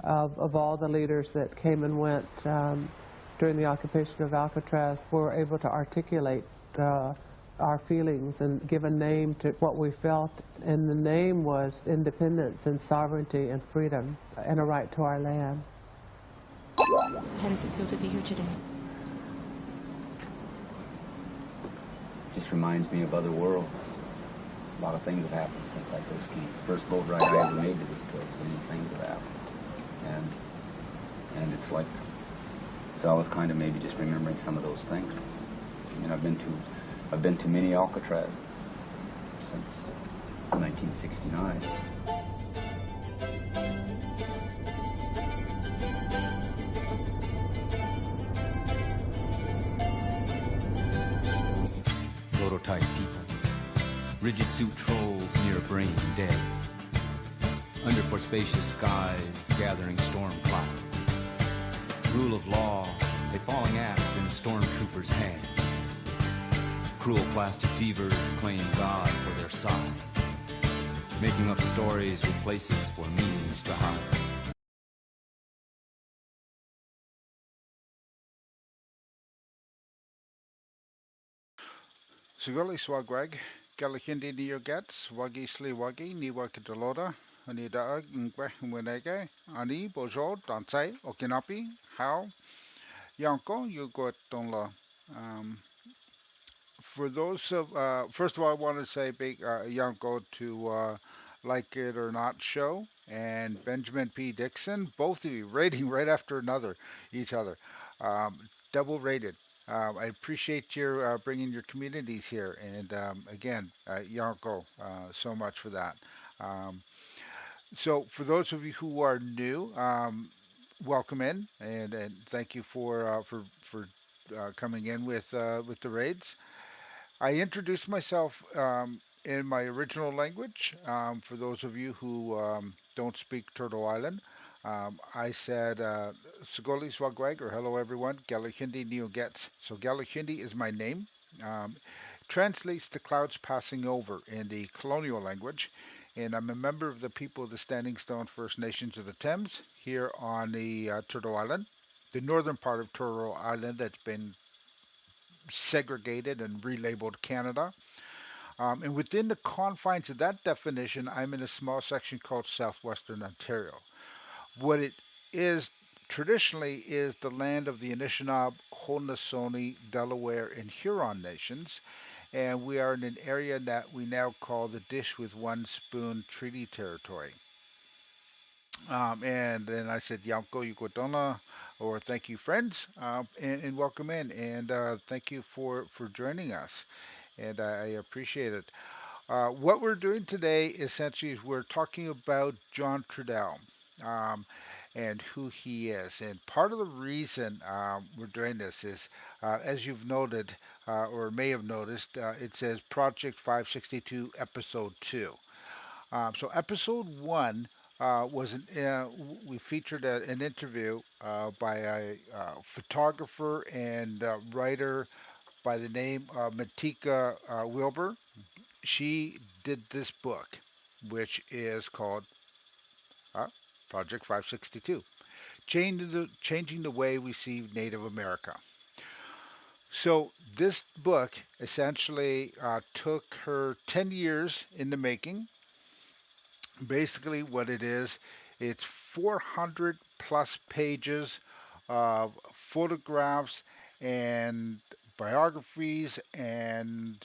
of all the leaders that came and went during the occupation of Alcatraz, were able to articulate our feelings and give a name to what we felt. And the name was independence and sovereignty and freedom and a right to our land. How does it feel to be here today? Just reminds me of other worlds. A lot of things have happened since I first came. First boat ride I ever made to this place, many things have happened. And it's like, it's always kind of maybe just remembering some of those things. I mean, I've been to many Alcatrazes since 1969. Prototype people, rigid suit trolls near brain dead, under for spacious skies gathering storm clouds, rule of law, a falling axe in stormtroopers' hands, cruel plasticivers claim God for their side, making up stories with places for meanings to hide. Siguli swagwag, galahindi niogats, wagi sli wagi, ni wakitaloda, ani daag ngwe mwenege, ani bojo, dansai, okinapi, how, yanko, you got donla. For those of, first of all, I want to say big yanko to Like It or Not show, and Benjamin P. Dixon, both of you rating right after each other. Um, Double rated. I appreciate your bringing your communities here, and again, Yanko, so much for that. Um, so, for those of you who are new, welcome in, and thank you for coming in with the raids. I introduced myself in my original language. For those of you who don't speak Turtle Island, I said Sigoli Swagwag, or hello everyone, Galahindi Neogets. So Galahindi is my name. Um, Translates to clouds passing over in the colonial language. And I'm a member of the people of the Standing Stone First Nations of the Thames here on the Turtle Island, the northern part of Turtle Island that's been segregated and relabeled Canada. And within the confines of that definition, I'm in a small section called Southwestern Ontario. What it is traditionally is the land of the Anishinaabe, Haudenosaunee, Delaware, and Huron nations, and we are in an area that we now call the Dish with One Spoon Treaty Territory. And then I said, Yanko Yukodona, or thank you, friends, and welcome in, and thank you for joining us, and I appreciate it. What we're doing today essentially is we're talking about John Trudell um, and who he is. And part of the reason we're doing this is, as you've noted, or may have noticed, it says Project 562, Episode 2. So Episode 1 we featured an interview by a photographer and writer by the name of Matika Wilbur. She did this book, which is called uh, Project 562, Changing the Way We See Native America. So this book essentially took her 10 years in the making. Basically, what it is, it's 400 plus pages of photographs and biographies and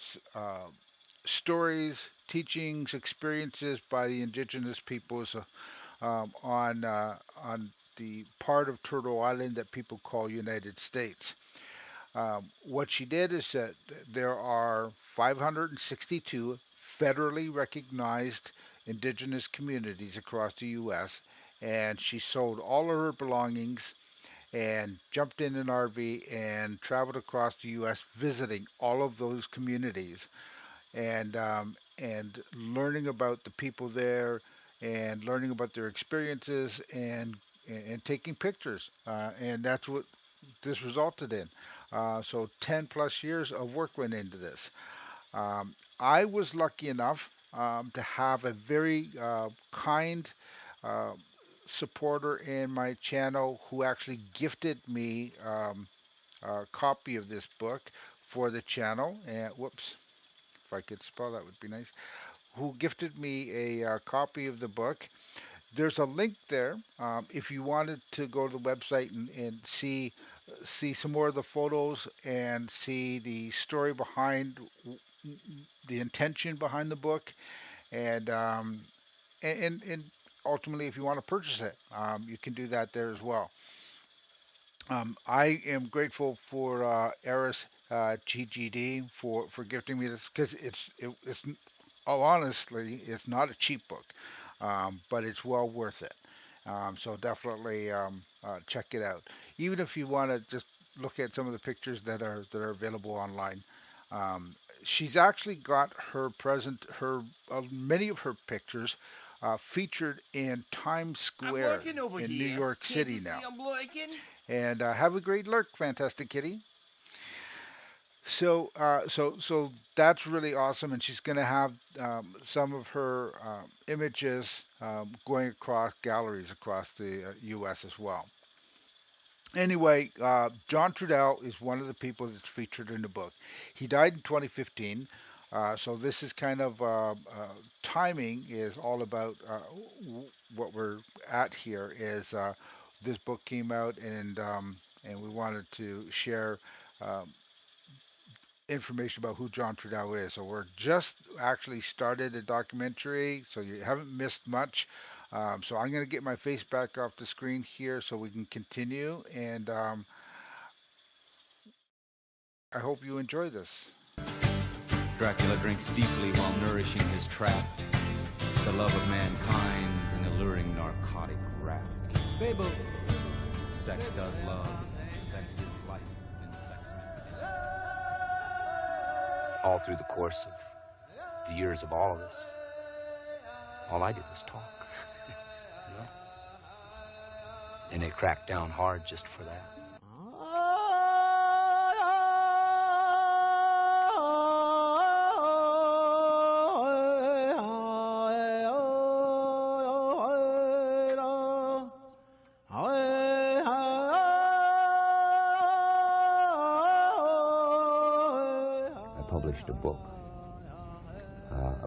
stories, teachings, experiences by the indigenous peoples on the part of Turtle Island that people call United States. What she did is that there are 562 federally recognized indigenous communities across the U.S., and she sold all of her belongings and jumped in an RV and traveled across the U.S. visiting all of those communities and learning about the people there and learning about their experiences and taking pictures. And that's what this resulted in. So 10 plus years of work went into this. I was lucky enough to have a very kind uh, supporter in my channel who actually gifted me a copy of this book for the channel. And whoops, if I could spell that would be nice. Who gifted me a copy of the book. There's a link there if you wanted to go to the website and see some more of the photos and see the story behind the intention behind the book, and and ultimately if you want to purchase it, you can do that there as well. I am grateful for Eris GGD for gifting me this because it's oh, honestly, it's not a cheap book, but it's well worth it. So definitely check it out. Even if you want to just look at some of the pictures that are available online. She's actually got her many of her pictures featured in Times Square in New York City now. And have a great lurk, Fantastic Kitty. So that's really awesome, and she's going to have some of her images going across galleries across the U.S. as well. Anyway, John Trudell is one of the people that's featured in the book. He died in 2015, so this is kind of timing is all about what we're at here. Is this book came out and we wanted to share. Um, Information about who John Trudell is. So we're just actually started a documentary, so you haven't missed much. So I'm going to get my face back off the screen here so we can continue, and I hope you enjoy this. Dracula drinks deeply while nourishing his trap. The love of mankind, an alluring narcotic rap. Babe, sex does love, sex is life, and sex meant. All through the course of the years of all of us, all I did was talk. You know? And they cracked down hard just for that. Published a book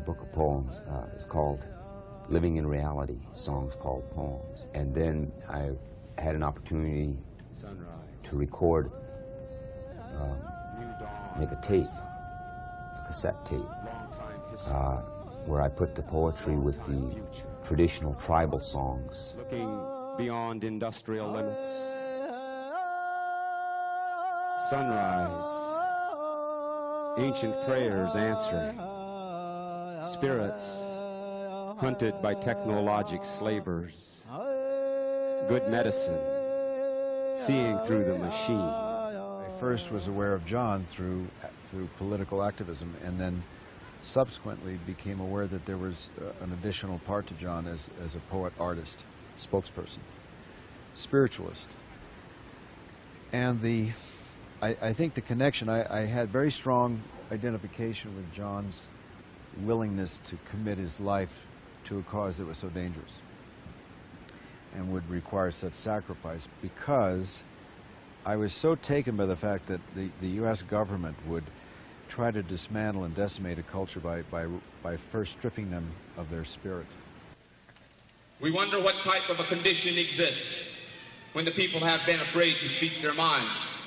of poems. It's called Living in Reality, Songs Called Poems. And then I had an opportunity to record, make a tape, a cassette tape, where I put the poetry with the traditional tribal songs. Looking beyond industrial limits. Sunrise. Ancient prayers answering. Spirits hunted by technologic slavers. Good medicine. Seeing through the machine. I first was aware of John through political activism, and then subsequently became aware that there was an additional part to John as a poet, artist, spokesperson, spiritualist. And I think the connection, I had very strong identification with John's willingness to commit his life to a cause that was so dangerous and would require such sacrifice, because I was so taken by the fact that the U.S. government would try to dismantle and decimate a culture by first stripping them of their spirit. We wonder what type of a condition exists when the people have been afraid to speak their minds.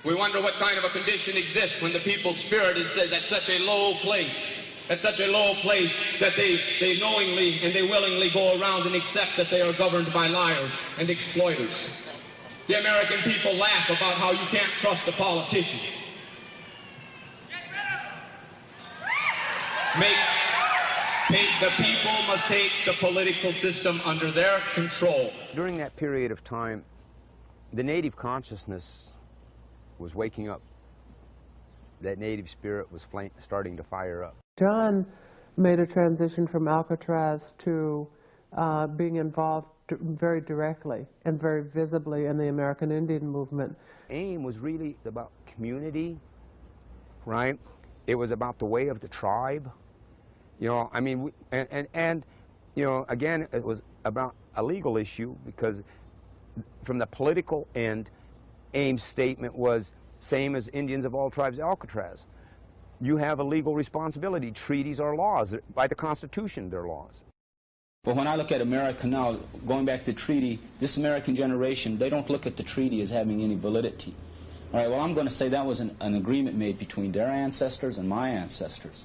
We wonder what kind of a condition exists when the people's spirit is at such a low place at such a low place that they knowingly and they willingly go around and accept that they are governed by liars and exploiters. The American people laugh about how you can't trust a politician. The people must take the political system under their control. During that period of time, the native consciousness was waking up. That native spirit was starting to fire up. John made a transition from Alcatraz to being involved very directly and very visibly in the American Indian movement. AIM was really about community, right? It was about the way of the tribe. You know, I mean, and you know, again, it was about a legal issue, because from the political end, AIM's statement was same as Indians of all tribes, Alcatraz. You have a legal responsibility. Treaties are laws. By the Constitution, they're laws. But when I look at America now, going back to the treaty, this American generation, they don't look at the treaty as having any validity. All right, well, I'm going to say that was an agreement made between their ancestors and my ancestors.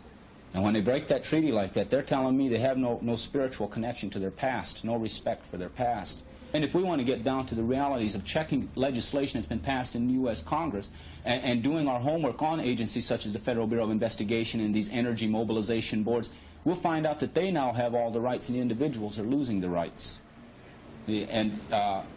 And when they break that treaty like that, they're telling me they have no spiritual connection to their past, no respect for their past. And if we want to get down to the realities of checking legislation that's been passed in the U.S. Congress and doing our homework on agencies such as the Federal Bureau of Investigation and these energy mobilization boards, we'll find out that they now have all the rights and the individuals are losing the rights. And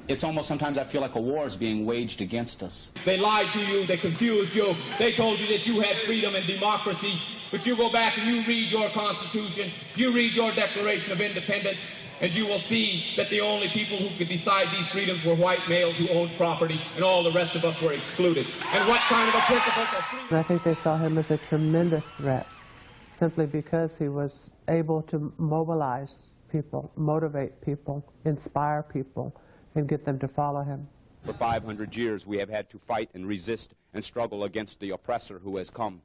it's almost sometimes I feel like a war is being waged against us. They lied to you, they confused you, they told you that you had freedom and democracy, but you go back and you read your Constitution, you read your Declaration of Independence, and you will see that the only people who could decide these freedoms were white males who owned property, and all the rest of us were excluded. And what kind of a principle of freedom? I think they saw him as a tremendous threat, simply because he was able to mobilize people, motivate people, inspire people, and get them to follow him. For 500 years, we have had to fight and resist and struggle against the oppressor who has come.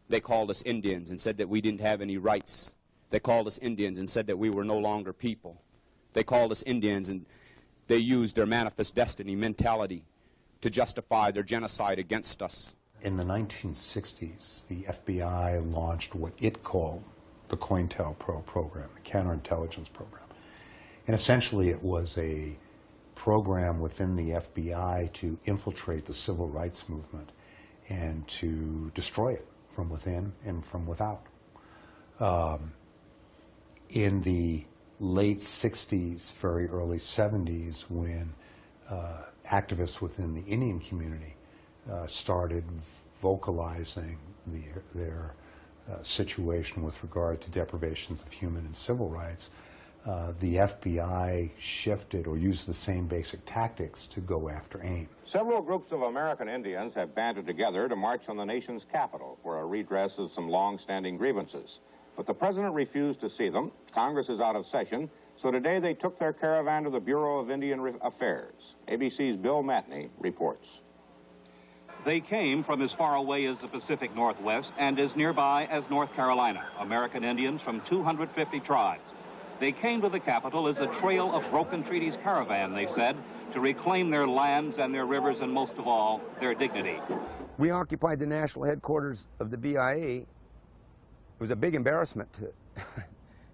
They called us Indians and said that we didn't have any rights. They called us Indians and said that we were no longer people. They called us Indians, and they used their manifest destiny mentality to justify their genocide against us. In the 1960s, the FBI launched what it called the COINTELPRO program, the counterintelligence program. And essentially it was a program within the FBI to infiltrate the civil rights movement and to destroy it from within and from without. In the late 60s, very early 70s, when activists within the Indian community started vocalizing their situation with regard to deprivations of human and civil rights, the FBI shifted or used the same basic tactics to go after AIM. Several groups of American Indians have banded together to march on the nation's capital for a redress of some long-standing grievances. But the president refused to see them. Congress is out of session, so today they took their caravan to the Bureau of Indian Affairs. ABC's Bill Matney reports. They came from as far away as the Pacific Northwest and as nearby as North Carolina, American Indians from 250 tribes. They came to the capital as a trail of broken treaties caravan, they said, to reclaim their lands and their rivers and, most of all, their dignity. We occupied the national headquarters of the BIA. It was a big embarrassment to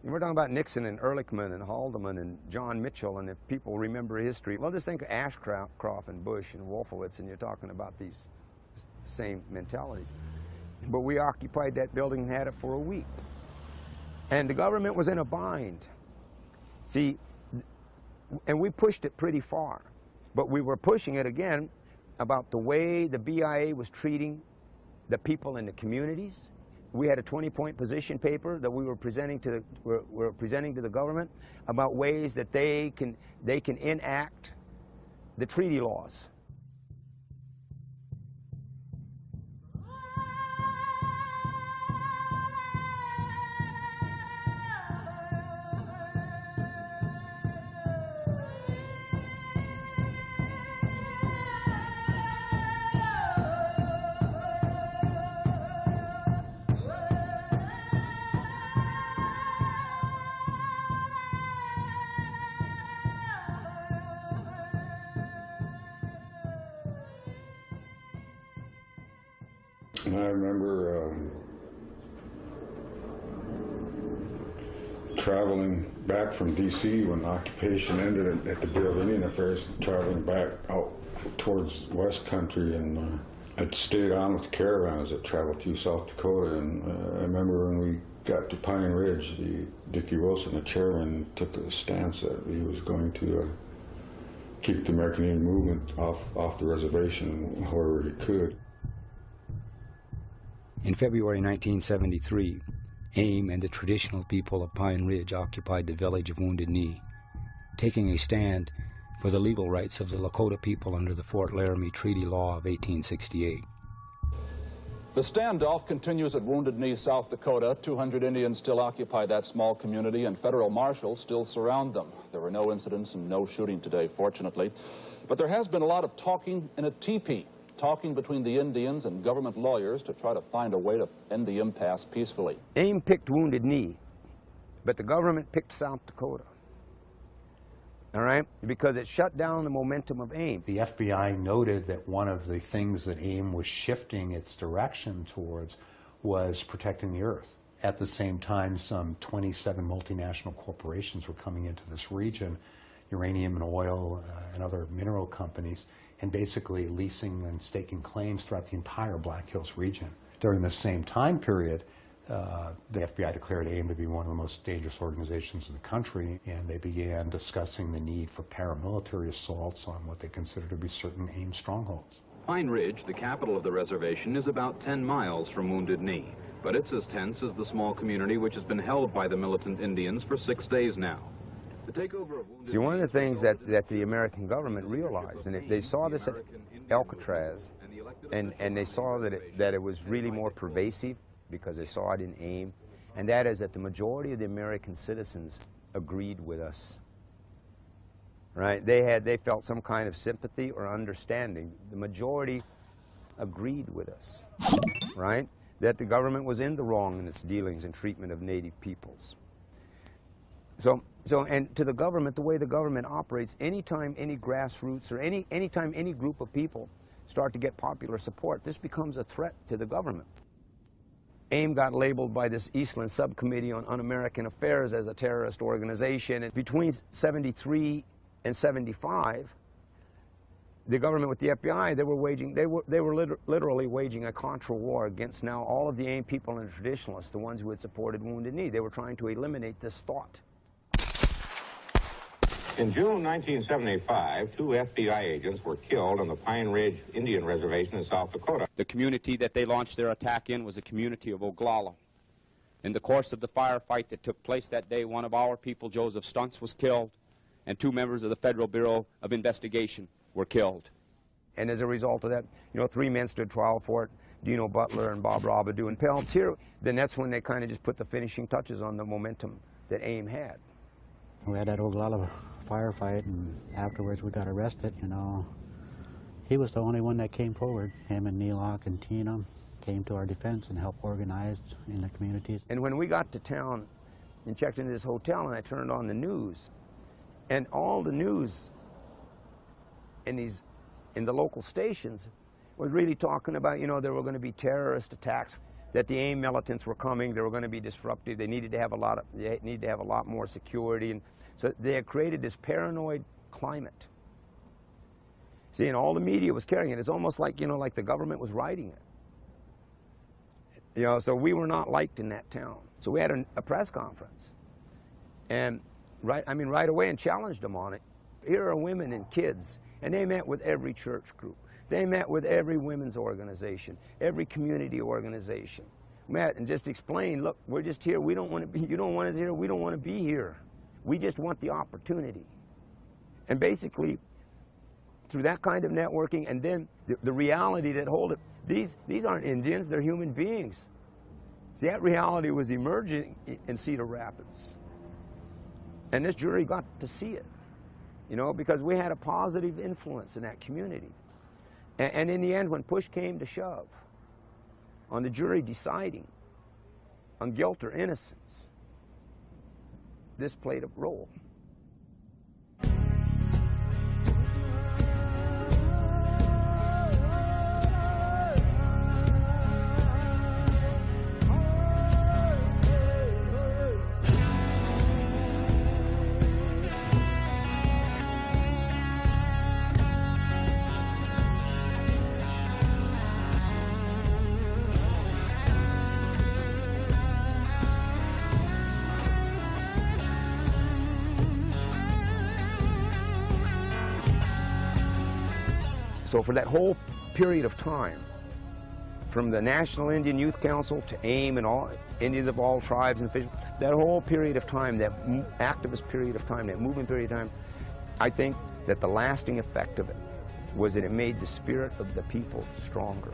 we're talking about Nixon and Ehrlichman and Haldeman and John Mitchell, and if people remember history, well, just think of Ashcroft and Bush and Wolfowitz, and you're talking about these same mentalities. But we occupied that building and had it for a week. And the government was in a bind. See, and we pushed it pretty far. But we were pushing it, again, about the way the BIA was treating the people in the communities. We had a 20-point position paper that we were presenting to the government about ways that they can enact the treaty laws. I remember traveling back from D.C. when the occupation ended at the Bureau of Indian Affairs, traveling back out towards West Country, and I'd stayed on with caravans that traveled through South Dakota, and I remember when we got to Pine Ridge, Dickie Wilson, the chairman, took a stance that he was going to keep the American Indian movement off the reservation however he could. In February 1973, AIM and the traditional people of Pine Ridge occupied the village of Wounded Knee, taking a stand for the legal rights of the Lakota people under the Fort Laramie Treaty Law of 1868. The standoff continues at Wounded Knee, South Dakota. 200 Indians still occupy that small community, and federal marshals still surround them. There were no incidents and no shooting today, fortunately. But there has been a lot of talking in a teepee, talking between the Indians and government lawyers to try to find a way to end the impasse peacefully. AIM picked Wounded Knee, but the government picked South Dakota. All right? Because it shut down the momentum of AIM. The FBI noted that one of the things that AIM was shifting its direction towards was protecting the earth. At the same time, some 27 multinational corporations were coming into this region, uranium and oil and other mineral companies, and basically leasing and staking claims throughout the entire Black Hills region. During the same time period, the FBI declared AIM to be one of the most dangerous organizations in the country, and they began discussing the need for paramilitary assaults on what they considered to be certain AIM strongholds. Pine Ridge, the capital of the reservation, is about 10 miles from Wounded Knee, but it's as tense as the small community which has been held by the militant Indians for 6 days now. The takeover of Wounded See, one of the things that the American government realized, and they saw this at Alcatraz, and they saw that it was really more pervasive, because they saw it in AIM, and that is that the majority of the American citizens agreed with us. Right? They felt some kind of sympathy or understanding. The majority agreed with us, right? That the government was in the wrong in its dealings and treatment of Native peoples. So and to the government, the way the government operates, anytime any grassroots or anytime any group of people start to get popular support, this becomes a threat to the government. AIM got labeled by this Eastland Subcommittee on Un-American Affairs as a terrorist organization. And between 73 and 75, the government with the FBI, they were literally waging a contra war against now all of the AIM people and the traditionalists, the ones who had supported Wounded Knee. They were trying to eliminate this thought. In June 1975, 2 FBI agents were killed on the Pine Ridge Indian Reservation in South Dakota. The community that they launched their attack in was the community of Oglala. In the course of the firefight that took place that day, one of our people, Joseph Stuntz, was killed, and 2 members of the Federal Bureau of Investigation were killed. And as a result of that, 3 men stood trial for it, Dino Butler and Bob Robidoux and Pelletier. Then that's when they kind of just put the finishing touches on the momentum that AIM had. We had that Oglala firefight, and afterwards we got arrested, He was the only one that came forward. Him and Neelock and Tina came to our defense and helped organize in the communities. And when we got to town and checked into this hotel, and I turned on the news, and all the news in the local stations was really talking about, there were going to be terrorist attacks, that the AIM militants were coming, they were going to be disruptive, they needed to have a lot more security, and so they had created this paranoid climate. See, and all the media was carrying it. It's almost like, like the government was writing it. So we were not liked in that town. So we had a press conference, and right away, and challenged them on it. Here are women and kids, and they met with every church group. They met with every women's organization, every community organization. Met and just explained, look, we're just here. We don't want to be, you don't want us here. We don't want to be here. We just want the opportunity. And basically, through that kind of networking, and then the reality that hold it, these aren't Indians, they're human beings. See, that reality was emerging in Cedar Rapids. And this jury got to see it, because we had a positive influence in that community. And in the end, when push came to shove, on the jury deciding on guilt or innocence, this played a role. So for that whole period of time, from the National Indian Youth Council to AIM and all Indians of all tribes and fishes, that whole period of time, that activist period of time, that movement period of time, I think that the lasting effect of it was that it made the spirit of the people stronger.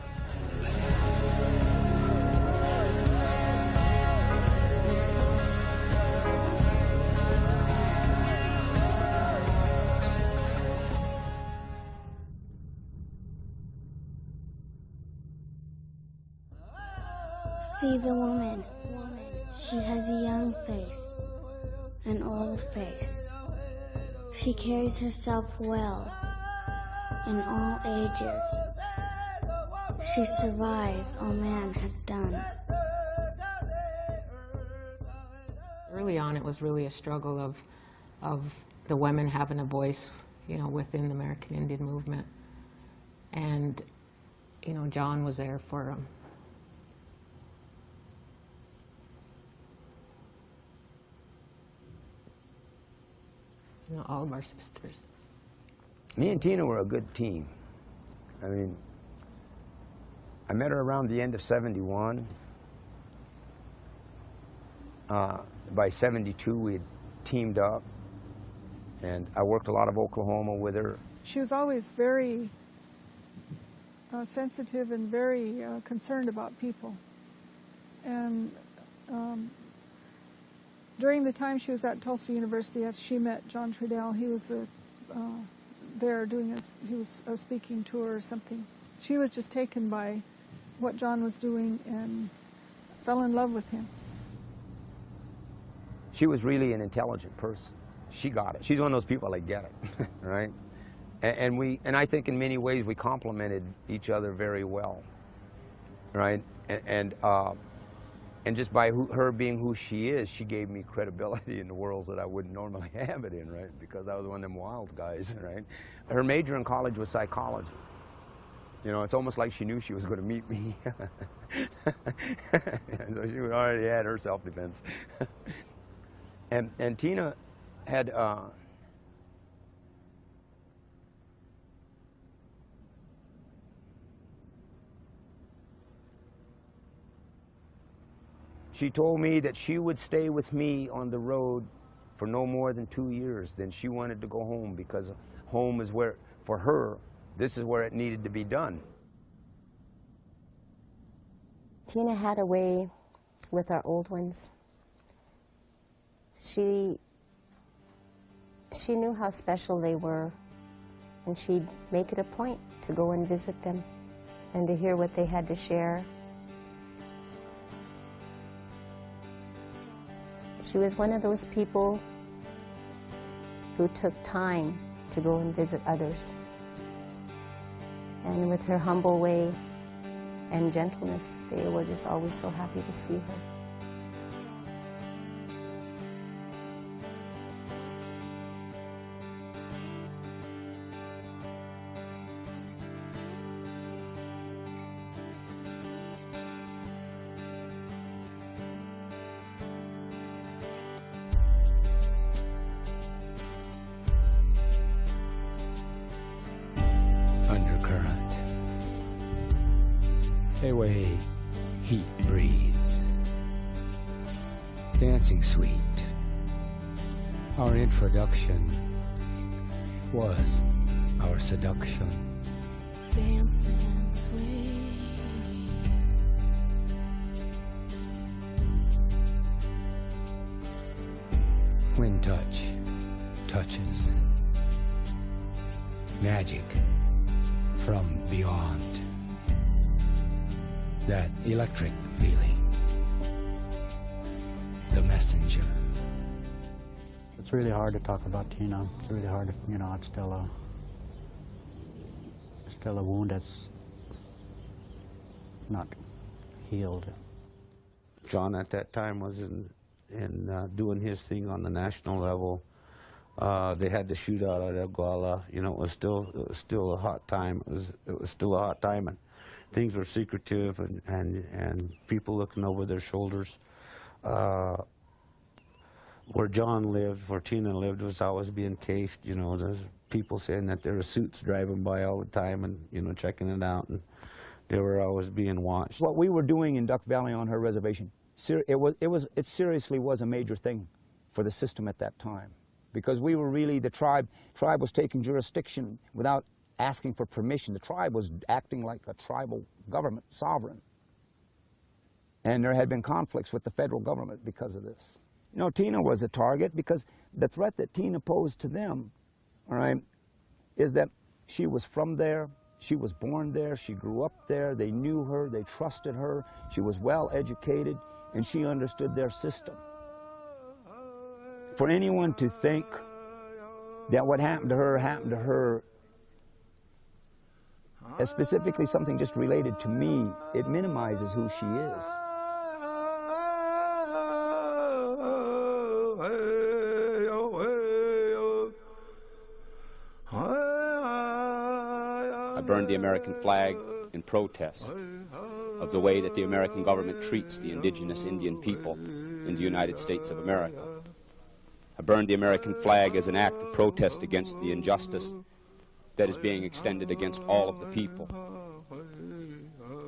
See the woman. She has a young face, an old face. She carries herself well in all ages. She survives all man has done. Early on, it was really a struggle of the women having a voice, you know, within the American Indian movement. And, you know, John was there for them. You know, all of our sisters. Me and Tina were a good team. I mean, I met her around the end of '71. By '72, we had teamed up, and I worked a lot of Oklahoma with her. She was always very sensitive and very concerned about people. And during the time she was at Tulsa University, she met John Trudell. He was there doing he was a speaking tour or something. She was just taken by what John was doing and fell in love with him. She was really an intelligent person. She got it. She's one of those people that get it, right? And I think in many ways we complemented each other very well, right? And just by her being who she is, she gave me credibility in the worlds that I wouldn't normally have it in, right? Because I was one of them wild guys, right? Her major in college was psychology. You know, it's almost like she knew she was going to meet me. So she already had her self-defense. And Tina had she told me that she would stay with me on the road for no more than 2 years. Then she wanted to go home because home is where, for her, this is where it needed to be done. Tina had a way with our old ones. She knew how special they were, and she'd make it a point to go and visit them and to hear what they had to share. She was one of those people who took time to go and visit others. And with her humble way and gentleness, they were just always so happy to see her. Undercurrent. A way heat breathes. Dancing sweet. Our introduction was our seduction. Dancing sweet. When touch touches. Magic from beyond. That electric feeling. The messenger. It's really hard to talk about Tina. It's really hard to, you know, it's still a wound that's not healed. John at that time was in doing his thing on the national level. They had the shootout at Oglala. You know, it was still a hot time. It was still a hot time, and things were secretive, and people looking over their shoulders. Where John lived, where Tina lived, was always being cased. You know, there's people saying that there were suits driving by all the time and, you know, checking it out, and they were always being watched. What we were doing in Duck Valley on her reservation, it seriously was a major thing for the system at that time, because we were really, the tribe was taking jurisdiction without asking for permission. The tribe was acting like a tribal government, sovereign. And there had been conflicts with the federal government because of this. You know, Tina was a target because the threat that Tina posed to them, all right, is that she was from there, she was born there, she grew up there, they knew her, they trusted her, she was well educated, and she understood their system. For anyone to think that what happened to her, as specifically something just related to me, it minimizes who she is. I burned the American flag in protest of the way that the American government treats the indigenous Indian people in the United States of America. I burned the American flag as an act of protest against the injustice that is being extended against all of the people.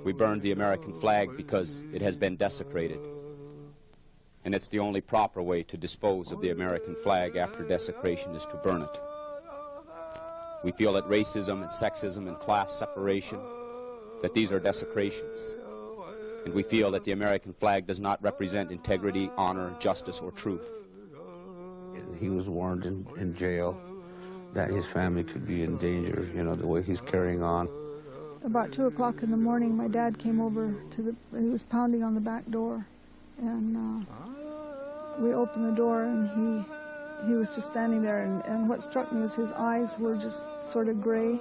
We burned the American flag because it has been desecrated, and it's the only proper way to dispose of the American flag after desecration is to burn it. We feel that racism and sexism and class separation, that these are desecrations. And we feel that the American flag does not represent integrity, honor, justice, or truth. He was warned in jail that his family could be in danger, you know, the way he's carrying on. About 2 o'clock in the morning, my dad came over to he was pounding on the back door. And we opened the door, and he was just standing there, and what struck me was his eyes were just sort of gray,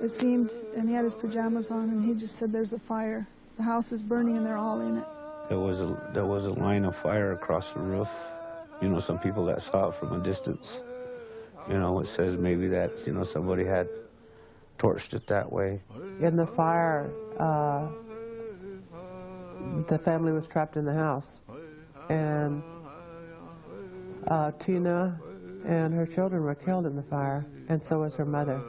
it seemed, and he had his pajamas on, and he just said, "There's a fire. The house is burning and they're all in it." There was a line of fire across the roof. You know, some people that saw it from a distance, you know, it says maybe that, you know, somebody had torched it that way. In the fire, the family was trapped in the house, and Tina and her children were killed in the fire, and so was her mother.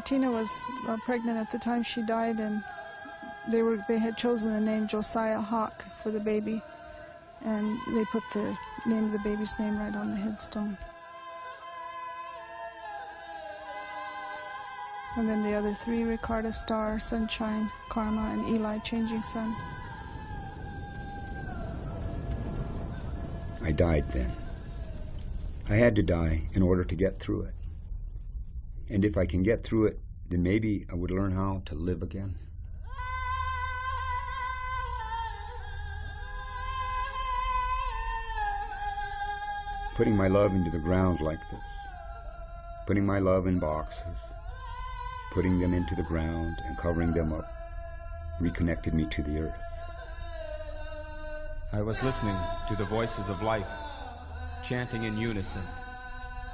Tina was pregnant at the time she died, and they had chosen the name Josiah Hawk for the baby, and they put the name of the baby's name right on the headstone. And then the other three, Ricardo, Star, Sunshine, Karma, and Eli, Changing Sun. I died then. I had to die in order to get through it. And if I can get through it, then maybe I would learn how to live again. Putting my love into the ground like this, putting my love in boxes, putting them into the ground and covering them up, reconnected me to the earth. I was listening to the voices of life, chanting in unison.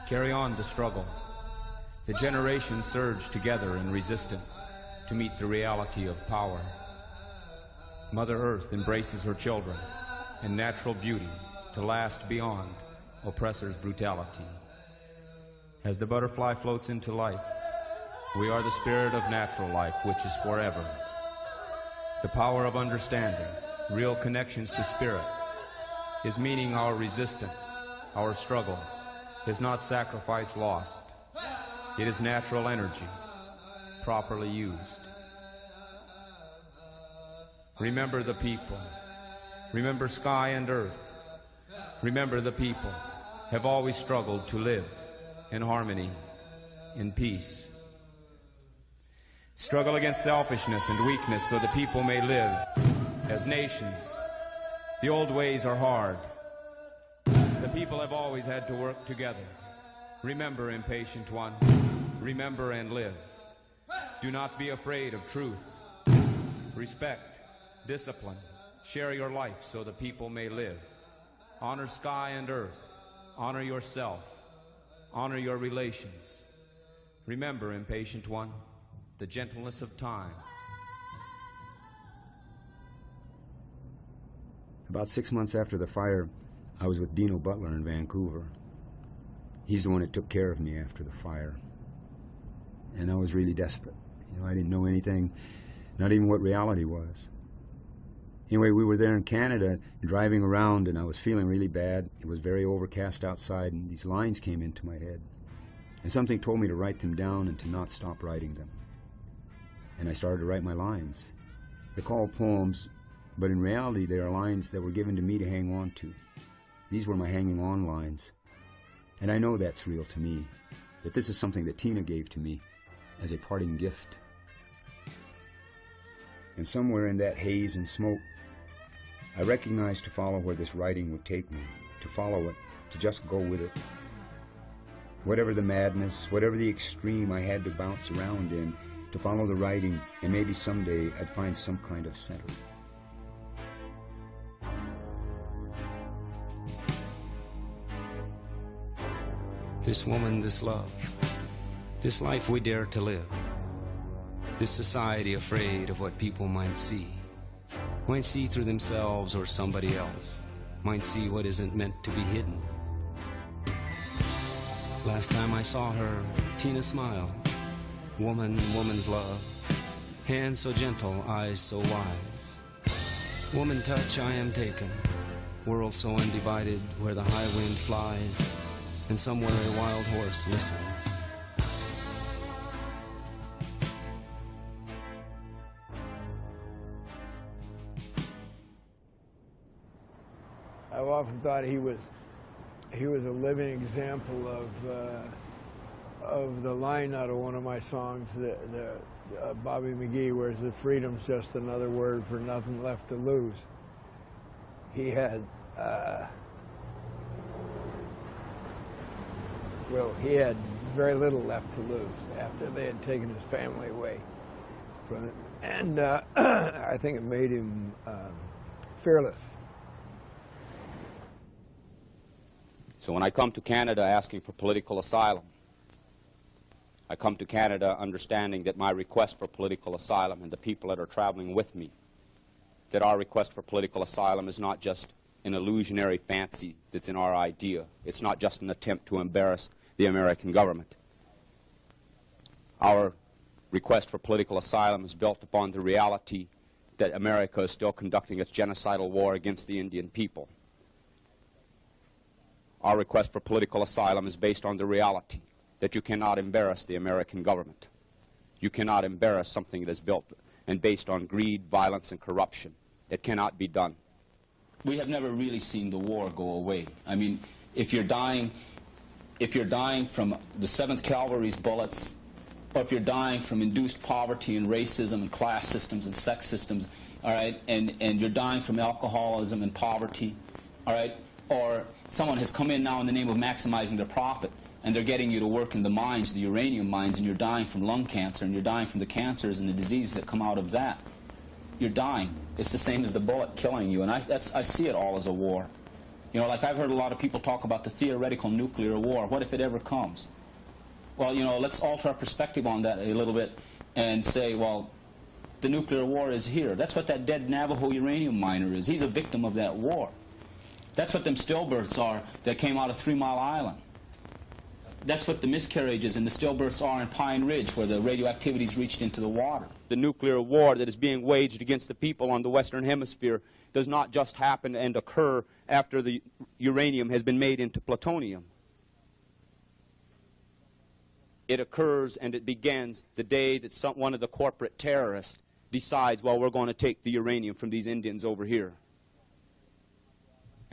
Carry on the struggle. The generations surge together in resistance to meet the reality of power. Mother Earth embraces her children and natural beauty to last beyond oppressors' brutality. As the butterfly floats into life, we are the spirit of natural life, which is forever. The power of understanding, real connections to spirit, is meaning our resistance, our struggle, is not sacrifice lost. It is natural energy, properly used. Remember the people. Remember sky and earth. Remember the people have always struggled to live, in harmony, in peace. Struggle against selfishness and weakness so the people may live as nations. The old ways are hard. The people have always had to work together. Remember, impatient one, remember and live. Do not be afraid of truth. Respect, discipline, share your life so the people may live. Honor sky and earth. Honor yourself. Honor your relations. Remember, impatient one, the gentleness of time. About 6 months after the fire, I was with Dino Butler in Vancouver. He's the one that took care of me after the fire. And I was really desperate. You know, I didn't know anything, not even what reality was. Anyway, we were there in Canada, driving around, and I was feeling really bad. It was very overcast outside, and these lines came into my head. And something told me to write them down and to not stop writing them. And I started to write my lines. They're called poems, but in reality, they are lines that were given to me to hang on to. These were my hanging on lines. And I know that's real to me, that this is something that Tina gave to me as a parting gift. And somewhere in that haze and smoke, I recognized to follow where this writing would take me, to follow it, to just go with it. Whatever the madness, whatever the extreme I had to bounce around in, to follow the writing, and maybe someday I'd find some kind of center. This woman, this love, this life we dare to live, this society afraid of what people might see through themselves or somebody else, might see what isn't meant to be hidden. Last time I saw her, Tina smiled. Woman, woman's love, hands so gentle, eyes so wise. Woman touch, I am taken, world so undivided, where the high wind flies, and somewhere a wild horse listens. I've often thought he was a living example of the line out of one of my songs, Bobby McGee, where the freedom's just another word for nothing left to lose. He had he had very little left to lose after they had taken his family away from him, and I think it made him fearless. So when I come to Canada asking for political asylum, I come to Canada understanding that my request for political asylum and the people that are traveling with me, that our request for political asylum is not just an illusionary fancy that's in our idea. It's not just an attempt to embarrass the American government. Our request for political asylum is built upon the reality that America is still conducting its genocidal war against the Indian people. Our request for political asylum is based on the reality that you cannot embarrass the American government. You cannot embarrass something that is built and based on greed, violence, and corruption. It cannot be done. We have never really seen the war go away. I mean, if you're dying from the 7th Cavalry's bullets, or if you're dying from induced poverty and racism and class systems and sex systems, all right, and you're dying from alcoholism and poverty, all right, or someone has come in now in the name of maximizing their profit, and they're getting you to work in the mines, the uranium mines, and you're dying from lung cancer, and you're dying from the cancers and the diseases that come out of that. You're dying. It's the same as the bullet killing you, and I see it all as a war. You know, like I've heard a lot of people talk about the theoretical nuclear war. What if it ever comes? Well, you know, let's alter our perspective on that a little bit and say, well, the nuclear war is here. That's what that dead Navajo uranium miner is. He's a victim of that war. That's what them stillbirths are that came out of 3 Mile Island. That's what the miscarriages and the stillbirths are in Pine Ridge, where the radioactivity's reached into the water. The nuclear war that is being waged against the people on the Western Hemisphere does not just happen and occur after the uranium has been made into plutonium. It occurs and it begins the day that one of the corporate terrorists decides, well, we're going to take the uranium from these Indians over here.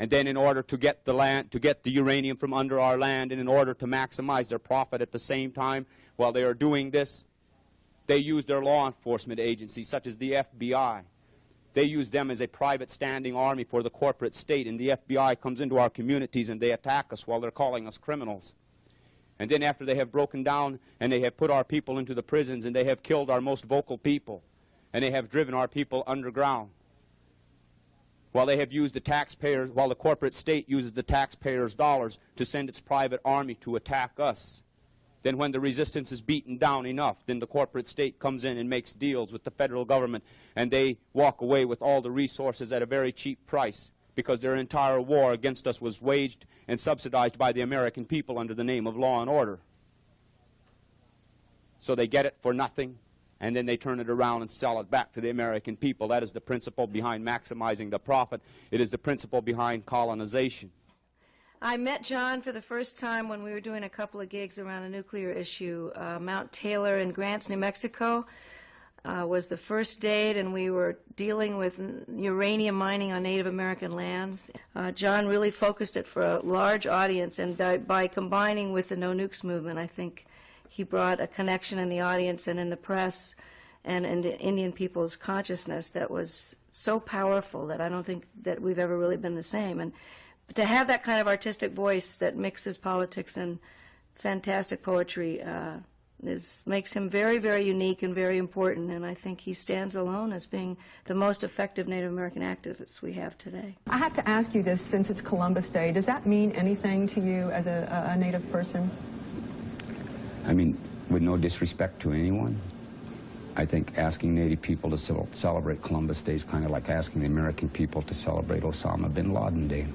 And then in order to get the land, to get the uranium from under our land, and in order to maximize their profit at the same time, while they are doing this, they use their law enforcement agencies, such as the FBI. They use them as a private standing army for the corporate state, and the FBI comes into our communities and they attack us while they're calling us criminals. And then after they have broken down and they have put our people into the prisons and they have killed our most vocal people and they have driven our people underground, while they have used the taxpayers, while the corporate state uses the taxpayers' dollars to send its private army to attack us, then when the resistance is beaten down enough, then the corporate state comes in and makes deals with the federal government, and they walk away with all the resources at a very cheap price, because their entire war against us was waged and subsidized by the American people under the name of law and order. So they get it for nothing, and then they turn it around and sell it back to the American people. That is the principle behind maximizing the profit. It is the principle behind colonization. I met John for the first time when we were doing a couple of gigs around a nuclear issue. Mount Taylor in Grants, New Mexico was the first date, and we were dealing with uranium mining on Native American lands. John really focused it for a large audience, and by combining with the No Nukes movement, I think he brought a connection in the audience and in the press and in the Indian people's consciousness that was so powerful that I don't think that we've ever really been the same. And to have that kind of artistic voice that mixes politics and fantastic poetry makes him very, very unique and very important, and I think he stands alone as being the most effective Native American activist we have today. I have to ask you this, since it's Columbus Day, does that mean anything to you as a Native person? I mean, with no disrespect to anyone, I think asking Native people to celebrate Columbus Day is kind of like asking the American people to celebrate Osama bin Laden Day.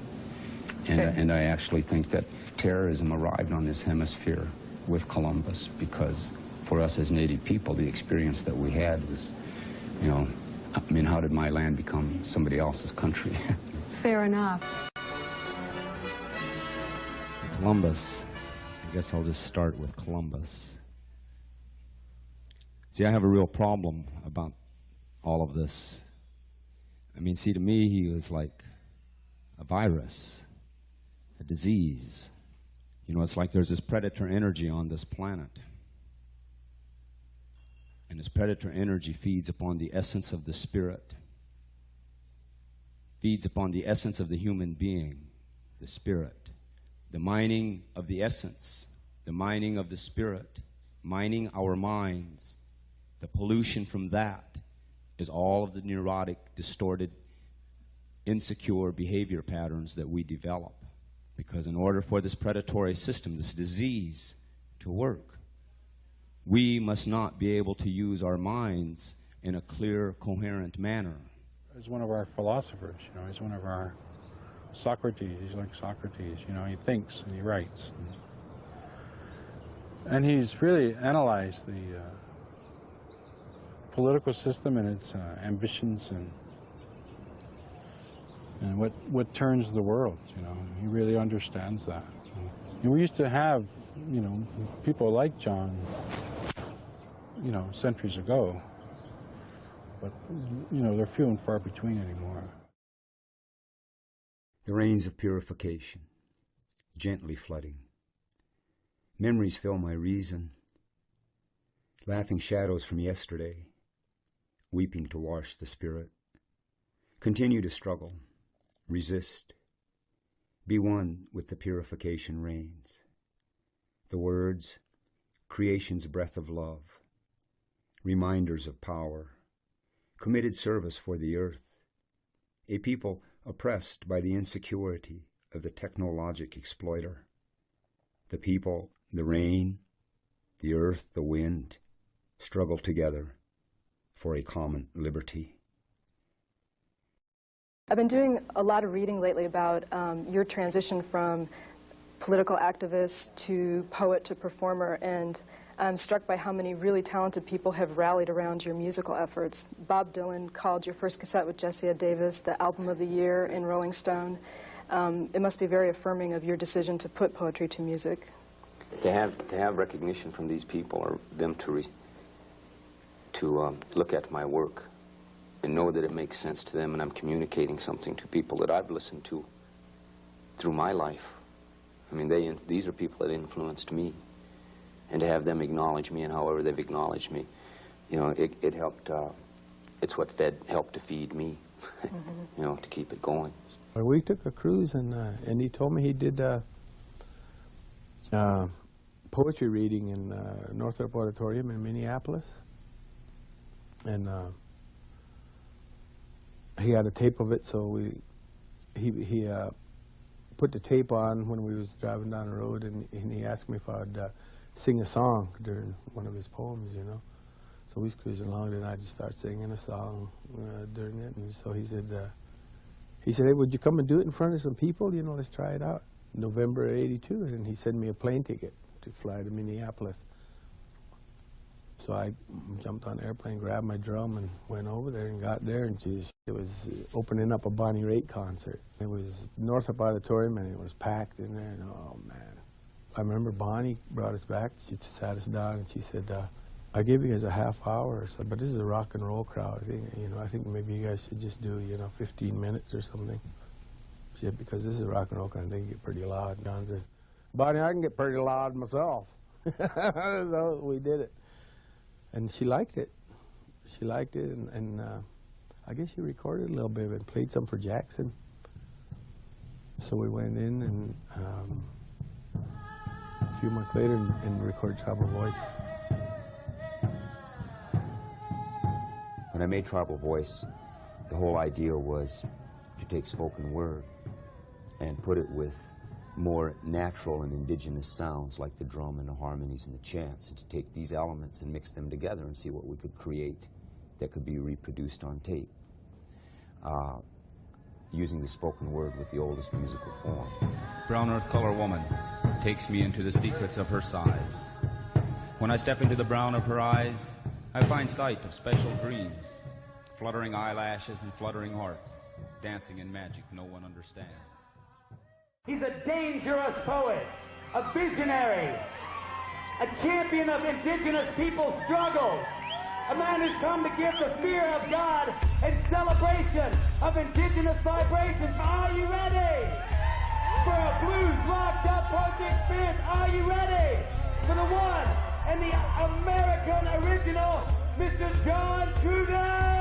And I actually think that terrorism arrived on this hemisphere with Columbus, because for us as Native people, the experience that we had was, you know, I mean, how did my land become somebody else's country? Fair enough. Columbus. I guess I'll just start with Columbus. See, I have a real problem about all of this. I mean, see, to me, he was like a virus, a disease. You know, it's like there's this predator energy on this planet. And this predator energy feeds upon the essence of the spirit, feeds upon the essence of the human being, the spirit. The mining of the essence, the mining of the spirit, mining our minds, the pollution from that is all of the neurotic, distorted, insecure behavior patterns that we develop. Because in order for this predatory system, this disease, to work, we must not be able to use our minds in a clear, coherent manner. He's one of our philosophers, you know, he's one of our Socrates. He's like Socrates, you know, he thinks and he writes. And he's really analyzed the political system and its ambitions and what turns the world, you know. He really understands that. And we used to have, you know, people like John, you know, centuries ago, but, you know, they're few and far between anymore. The rains of purification, gently flooding. Memories fill my reason, laughing shadows from yesterday, weeping to wash the spirit. Continue to struggle, resist, be one with the purification rains. The words, creation's breath of love, reminders of power, committed service for the earth, a people oppressed by the insecurity of the technologic exploiter. The people, the rain, the earth, the wind, struggle together for a common liberty. I've been doing a lot of reading lately about your transition from political activist to poet to performer, and I'm struck by how many really talented people have rallied around your musical efforts. Bob Dylan called your first cassette with Jessia Davis the album of the year in Rolling Stone. It must be very affirming of your decision to put poetry to music. To have recognition from these people, or them to look at my work and know that it makes sense to them and I'm communicating something to people that I've listened to through my life. I mean, these are people that influenced me. And to have them acknowledge me, and however they've acknowledged me, you know, it helped, it's what helped to feed me, you know, to keep it going. We took a cruise, and he told me he did poetry reading in Northrop Auditorium in Minneapolis. And he had a tape of it, so he put the tape on when we was driving down the road, and he asked me if I would sing a song during one of his poems, you know. So we was cruising along, and I just started singing a song during it. And so he said, hey, would you come and do it in front of some people? You know, let's try it out. November of '82, and he sent me a plane ticket to fly to Minneapolis. So I jumped on an airplane, grabbed my drum, and went over there and got there, and geez, it was opening up a Bonnie Raitt concert. It was Northrop Auditorium, and it was packed in there, and oh, man. I remember Bonnie brought us back. She sat us down, and she said, I gave you guys a half hour or so, but this is a rock and roll crowd. I think maybe you guys should just do, 15 minutes or something. She said, because this is a rock and roll crowd, they can get pretty loud. Don said, Bonnie, I can get pretty loud myself. So we did it. And she liked it. She liked it, and I guess she recorded a little bit of it and played some for Jackson. So we went in, and a few months later, and recorded Tribal Voice. When I made Tribal Voice, the whole idea was to take spoken word and put it with more natural and indigenous sounds like the drum and the harmonies and the chants, and to take these elements and mix them together and see what we could create that could be reproduced on tape, using the spoken word with the oldest musical form. Brown earth color woman takes me into the secrets of her size. When I step into the brown of her eyes, I find sight of special dreams, fluttering eyelashes and fluttering hearts, dancing in magic no one understands. He's a dangerous poet, a visionary, a champion of indigenous people's struggles, a man who's come to give the fear of God and celebration of indigenous vibrations. Are you ready for a blues locked up poetry experience? Are you ready for the one and the American original, Mr. John Trudell?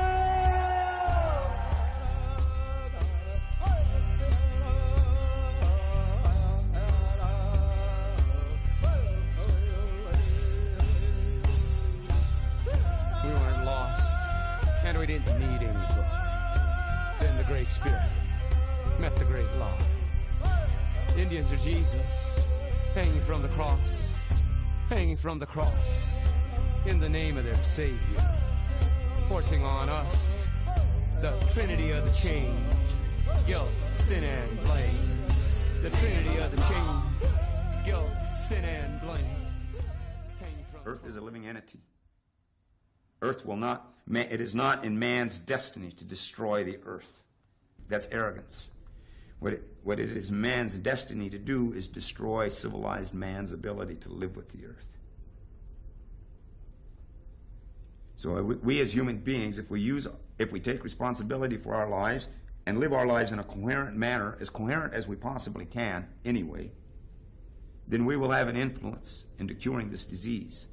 We weren't lost, and we didn't need any book. Then the Great Spirit met the Great Law. Indians are Jesus, hanging from the cross, hanging from the cross, in the name of their Savior, forcing on us the Trinity of the change, guilt, sin, and blame. The Trinity of the change, guilt, sin, and blame. Earth is a living entity. Earth will not, it is not in man's destiny to destroy the earth. That's arrogance. What it is man's destiny to do is destroy civilized man's ability to live with the earth. So we as human beings, if we take responsibility for our lives and live our lives in a coherent manner, as coherent as we possibly can anyway, then we will have an influence into curing this disease.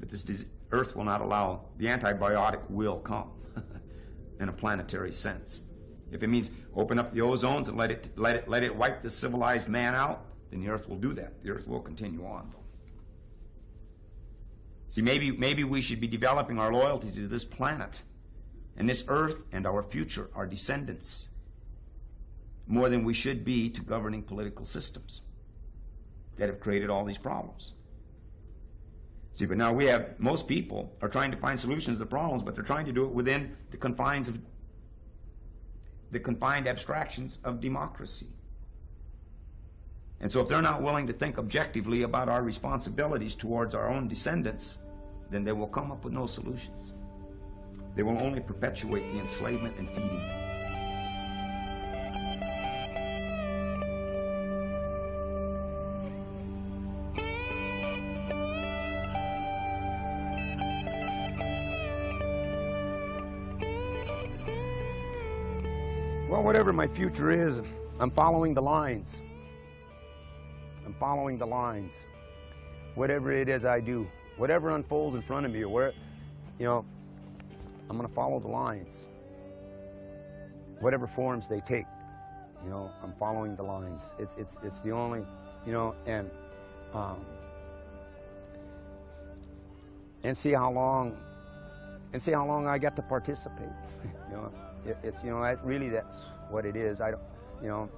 But this earth will not allow, the antibiotic will come in a planetary sense. If it means open up the ozones and let it wipe the civilized man out, then the earth will do that. The earth will continue on, though. See, maybe we should be developing our loyalty to this planet and this earth and our future, our descendants, more than we should be to governing political systems that have created all these problems. See, but now most people are trying to find solutions to the problems, but they're trying to do it within the confines of the confined abstractions of democracy. And so if they're not willing to think objectively about our responsibilities towards our own descendants, then they will come up with no solutions. They will only perpetuate the enslavement and feeding. Well, whatever my future is, I'm following the lines. I'm following the lines. Whatever it is I do, whatever unfolds in front of me, or where, you know, I'm going to follow the lines. Whatever forms they take, you know, I'm following the lines. It's the only, you know, um, and see how long I get to participate. You know, it's, you know, really that's what it is. I don't, you know,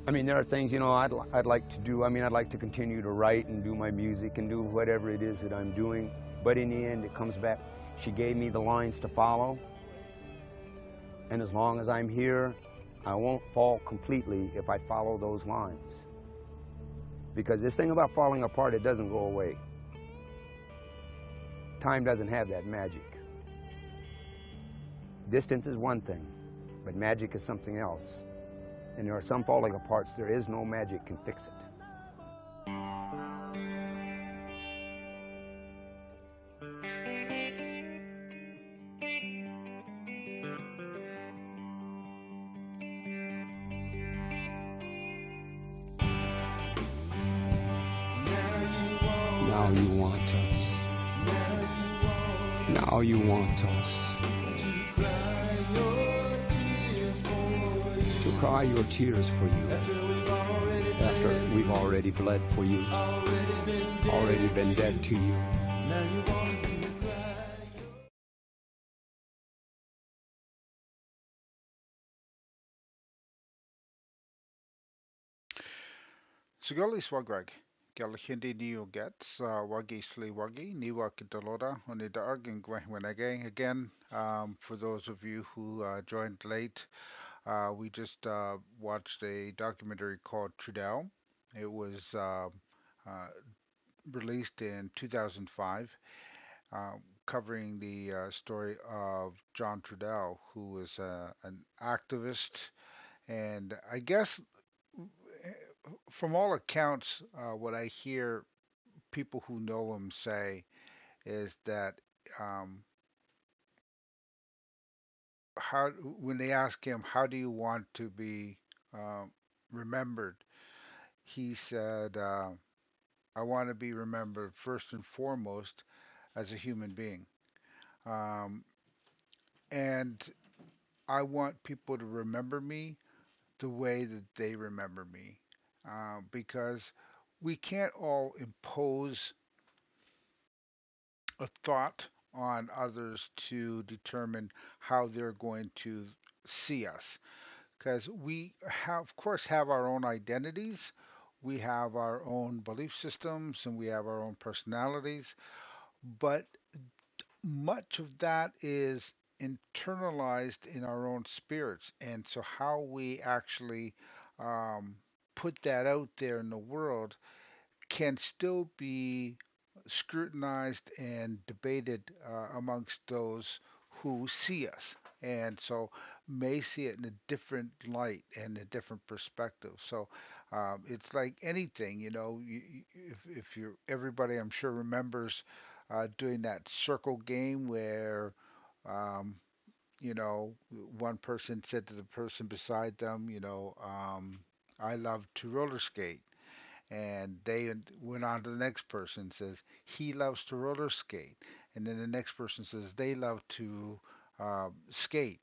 I mean, there are things, you know, I'd like to do. I mean, I'd like to continue to write and do my music and do whatever it is that I'm doing. But in the end, it comes back. She gave me the lines to follow. And as long as I'm here, I won't fall completely if I follow those lines. Because this thing about falling apart, it doesn't go away. Time doesn't have that magic. Distance is one thing, but magic is something else. And there are some falling aparts, there is no magic can fix it. Now you want us. Now you want us. To cry your tears for you. After we've already bled for you. Already been dead to you. Sigoli swagwag. Galahindi niyo gets wagi sli wagi niwa kitaloda onida arging gwenagay. Again, for those of you who joined late, we just watched a documentary called Trudell. It was uh, released in 2005, covering the story of John Trudell, who was an activist. And I guess from all accounts, what I hear people who know him say is that um, how when they ask him how do you want to be uh, remembered, he said, "I want to be remembered first and foremost as a human being, um, and I want people to remember me the way that they remember me, because we can't all impose a thought on others to determine how they're going to see us, because we have, of course, have our own identities, we have our own belief systems, and we have our own personalities, but much of that is internalized in our own spirits. And so how we actually um, put that out there in the world can still be scrutinized and debated amongst those who see us, and so may see it in a different light and a different perspective. So it's like anything, you know, if you're everybody, I'm sure remembers doing that circle game where um, you know, one person said to the person beside them, you know, I love to roller skate, and they went on to the next person, says he loves to roller skate, and then the next person says they love to skate,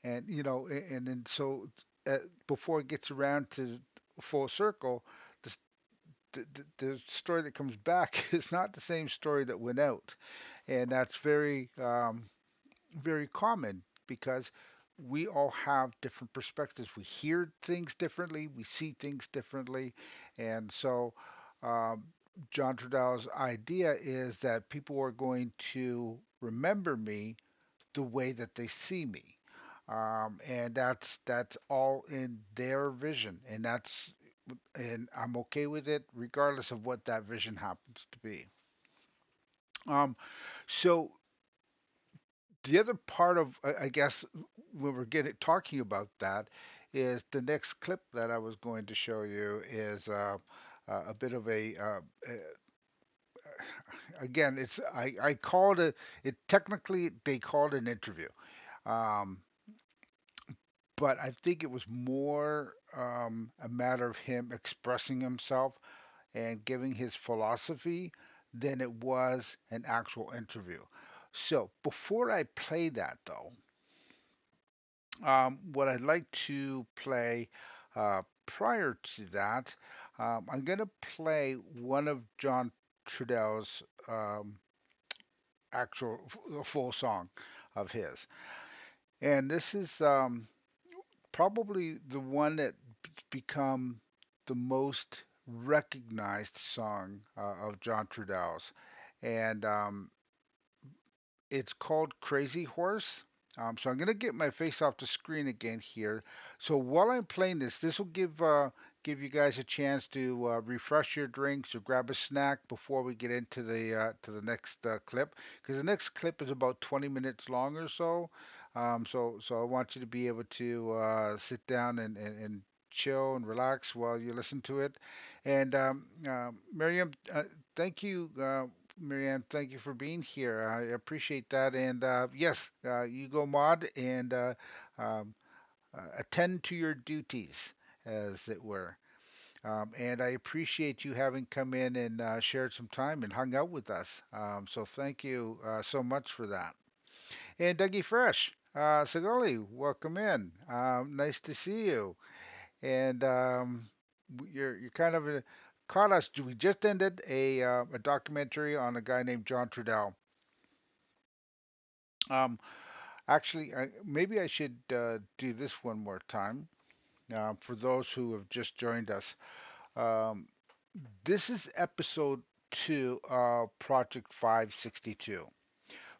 and you know, and then so uh, before it gets around to full circle, the, the story that comes back is not the same story that went out, and that's very common because we all have different perspectives. We hear things differently, we see things differently, and so um, John Trudell's idea is that people are going to remember me the way that they see me, and that's all in their vision, and I'm okay with it regardless of what that vision happens to be. Um, so the other part of I guess when we're getting talking about that is the next clip that I was going to show you is a bit of again it's I called it technically they called it an interview, um, but I think it was more a matter of him expressing himself and giving his philosophy than it was an actual interview. So before I play that, though, what I'd like to play prior to that, I'm going to play one of John Trudell's actual full song of his. And this is probably the one that become the most recognized song of John Trudell's. And it's called Crazy Horse. So I'm gonna get my face off the screen again here. So while I'm playing this, this will give you guys a chance to refresh your drinks or grab a snack before we get into the next clip. Because the next clip is about 20 minutes long or so. So I want you to be able to sit down and chill and relax while you listen to it. And Miriam, thank you. Marianne, thank you for being here. I appreciate that. And yes, you go mod and um, attend to your duties, as it were. And I appreciate you having come in and shared some time and hung out with us. So thank you so much for that. And Dougie Fresh, Sagoli, welcome in. Nice to see you. And you're kind of caught us. We just ended a documentary on a guy named John Trudell. Um, Actually, maybe I should do this one more time for those who have just joined us. Um, this is episode 2 of Project 562.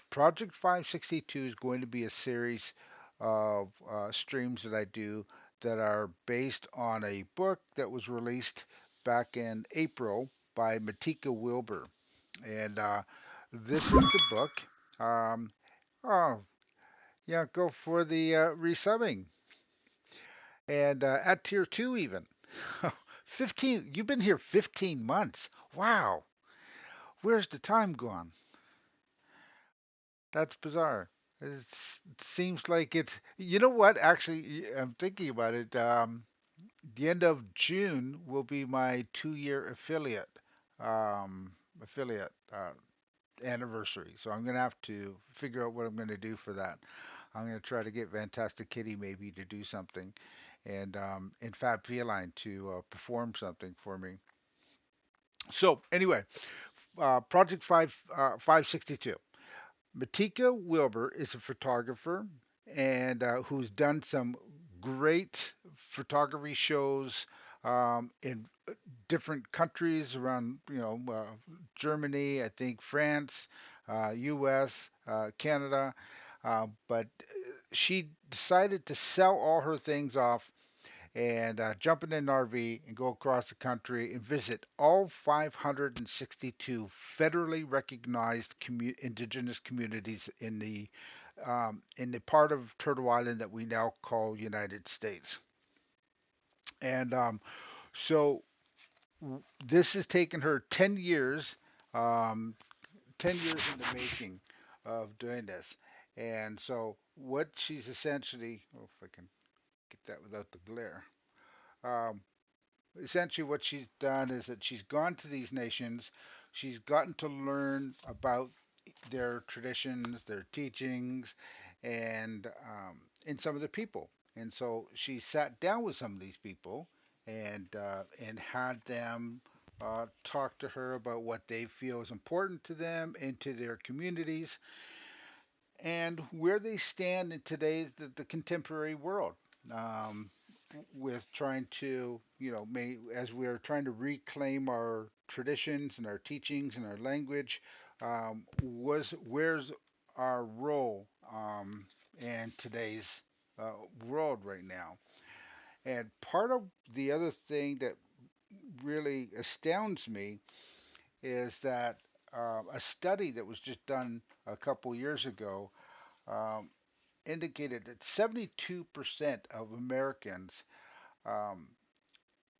Project 562 is going to be a series of streams that I do that are based on a book that was released back in April by Matika Wilbur. And this is the book. Um, oh, yeah, go for the resubbing. And at tier 2 even. 15, you've been here 15 months. Wow. Where's the time gone? That's bizarre. It seems like it's, you know what? Actually, I'm thinking about it. The end of June will be my 2-year affiliate anniversary. So I'm going to have to figure out what I'm going to do for that. I'm going to try to get Fantastic Kitty maybe to do something, and Fab Feline to perform something for me. So anyway, Project 562. Matika Wilbur is a photographer and who's done some great photography shows in different countries around, Germany, I think France, U.S., Canada. But she decided to sell all her things off and jump in an RV and go across the country and visit all 562 federally recognized indigenous communities in the part of Turtle Island that we now call United States. And so this has taken her 10 years, um, 10 years in the making of doing this. And so what she's essentially, oh, if I can get that without the glare. Um, Essentially what she's done is that she's gone to these nations, she's gotten to learn about their traditions, their teachings, and some of the people. And so she sat down with some of these people and had them talk to her about what they feel is important to them and to their communities and where they stand in today's the contemporary world. Um, with trying to, as we're trying to reclaim our traditions and our teachings and our language, where's our role in today's world right now? And part of the other thing that really astounds me is that a study that was just done a couple years ago um, indicated that 72% of Americans um,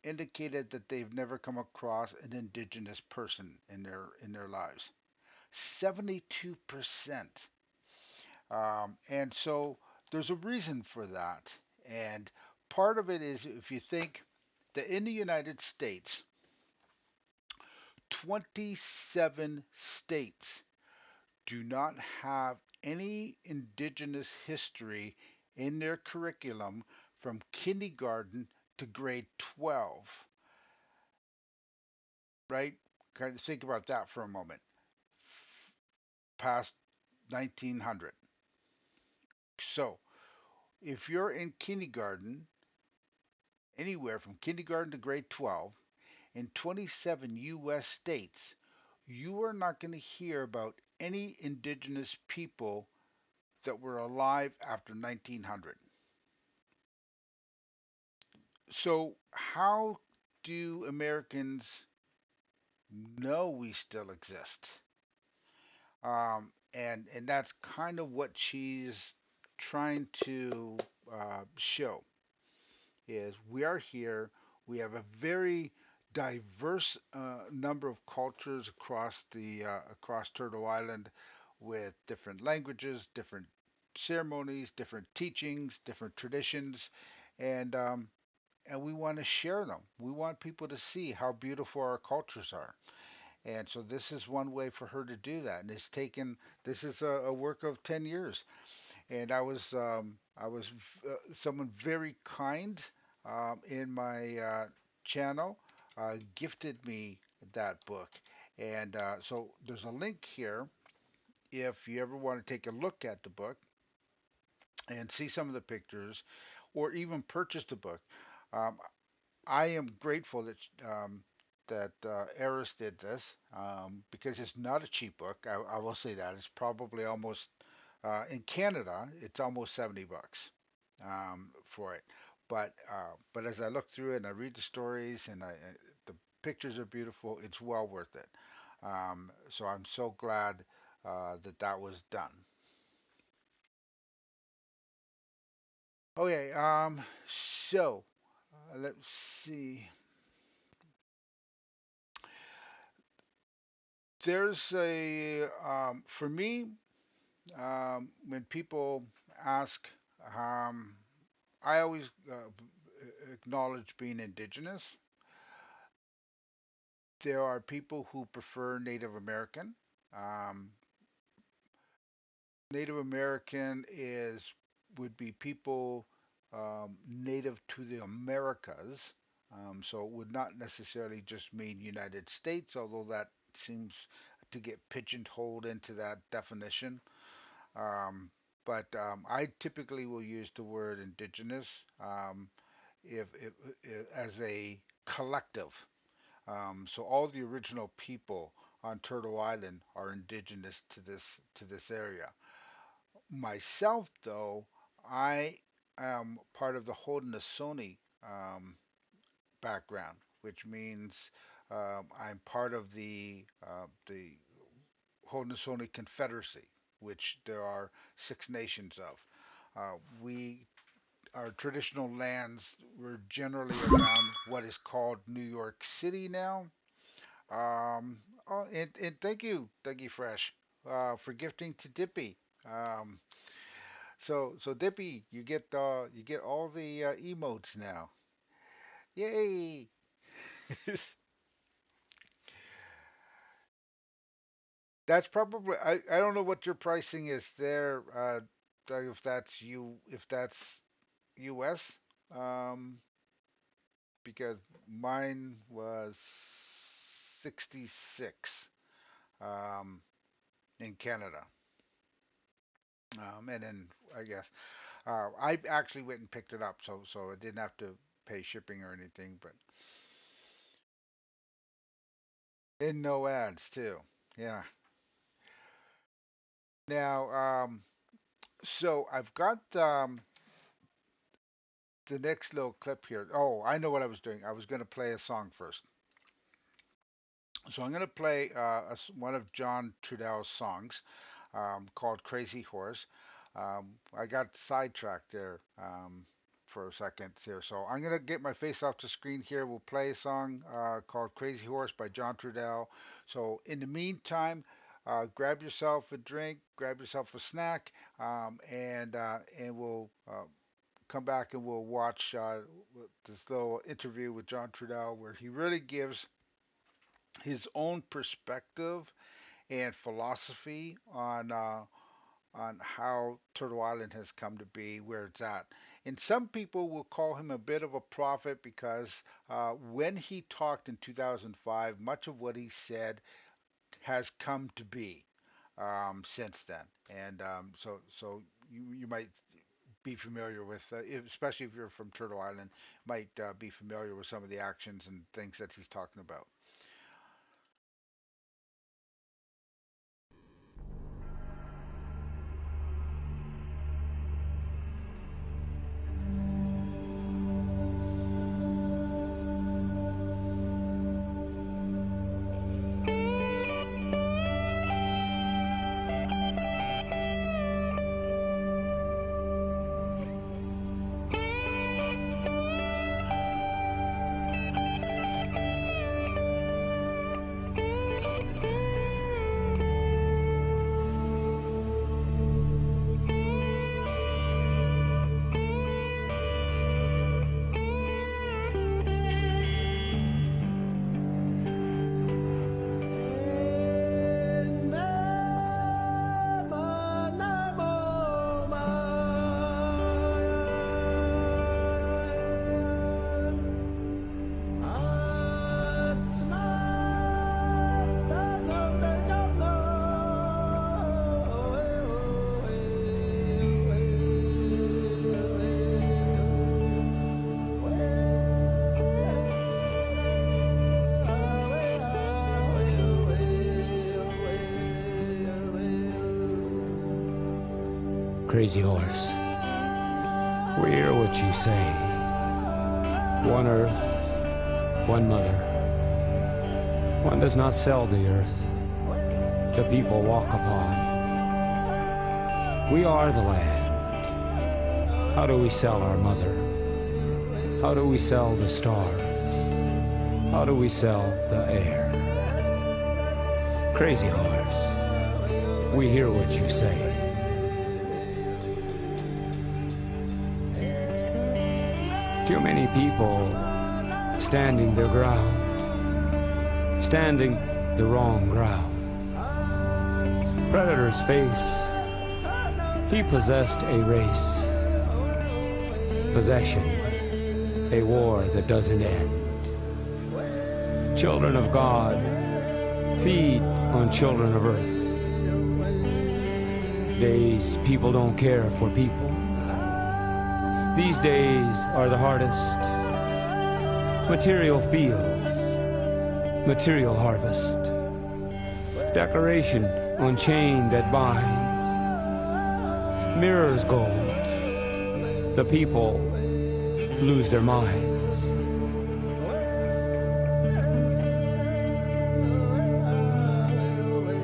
indicated that they've never come across an indigenous person in their lives. 72%. And so there's a reason for that. And part of it is if you think that in the United States, 27 states do not have any indigenous history in their curriculum from kindergarten to grade 12, right? Kind of think about that for a moment. Past 1900. So, if you're in kindergarten, anywhere from kindergarten to grade 12, in 27 U.S. states, you are not going to hear about any indigenous people that were alive after 1900. So, how do Americans know we still exist? And that's kind of what she's trying to show is we are here. We have a very diverse number of cultures across Turtle Island, with different languages, different ceremonies, different teachings, different traditions, and um, and we want to share them. We want people to see how beautiful our cultures are. And so this is one way for her to do that. And this is a work of 10 years. And I was someone very kind in my channel gifted me that book. And so there's a link here if you ever want to take a look at the book and see some of the pictures or even purchase the book. Um, I am grateful that Eris did this because it's not a cheap book. I will say that it's probably almost in Canada it's almost $70 for it. But as I look through it and I read the stories and the pictures are beautiful, it's well worth it. So I'm so glad that was done. Okay, so let's see. There's for me, when people ask, um, I always acknowledge being indigenous. There are people who prefer Native American. Um, Native American is would be people native to the Americas. So it would not necessarily just mean United States, although that seems to get pigeonholed into that definition. Um, but I typically will use the word indigenous if as a collective. So all the original people on Turtle Island are indigenous to this area. Myself, though, I am part of the Haudenosaunee background, which means I'm part of the Haudenosaunee Confederacy, which there are 6 nations of. We Our traditional lands were generally around what is called New York City now. And thank you, Fresh, for gifting to Dippy. Um, so Dippy, you get all the emotes now. Yay! That's probably I don't know what your pricing is there. If that's US, um, because mine was 66 um, in Canada. And then I guess I actually went and picked it up, so I didn't have to pay shipping or anything. But and no ads too. Yeah. Now, so I've got the next little clip here. Oh, I know what I was doing. I was going to play a song first. So I'm going to play one of John Trudell's songs called Crazy Horse. I got sidetracked there for a second here. So I'm going to get my face off the screen here. We'll play a song called Crazy Horse by John Trudell. So in the meantime, grab yourself a drink, grab yourself a snack, and we'll come back and we'll watch this little interview with John Trudell where he really gives his own perspective and philosophy on how Turtle Island has come to be where it's at. And some people will call him a bit of a prophet because when he talked in 2005, much of what he said has come to be since then. And so you might be familiar with, especially if you're from Turtle Island, might be familiar with some of the actions and things that he's talking about. Crazy horse, we hear what you say. One earth, one mother. One does not sell the earth the people walk upon. We are the land. How do we sell our mother? How do we sell the stars? How do we sell the air? Crazy horse, we hear what you say. Too many people standing their ground, standing the wrong ground. Predator's face, he possessed a race. Possession, a war that doesn't end. Children of God, feed on children of earth. Days people don't care for people. These days are the hardest. Material fields, material harvest. Decoration on chain that binds. Mirrors gold. The people lose their minds.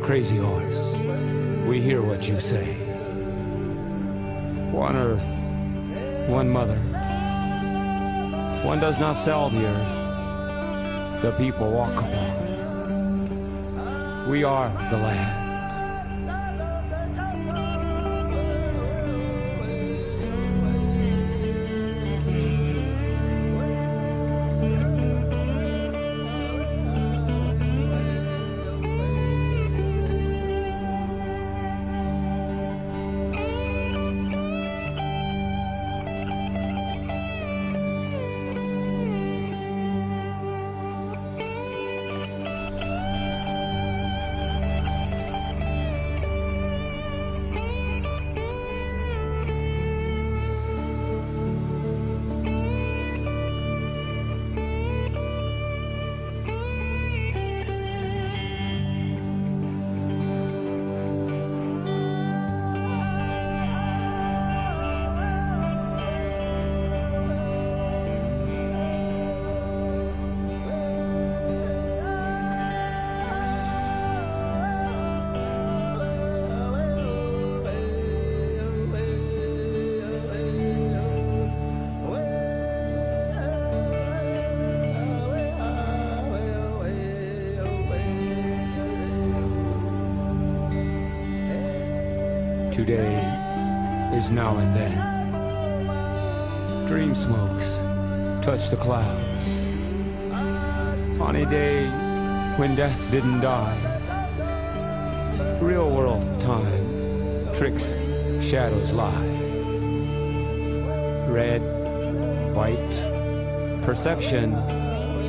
Crazy horse, we hear what you say. One earth, one mother. One does not sell the earth the people walk upon. We are the land. Today is now and then. Dream smokes touch the clouds. Funny day when death didn't die. Real world time, tricks, shadows lie. Red, white, perception,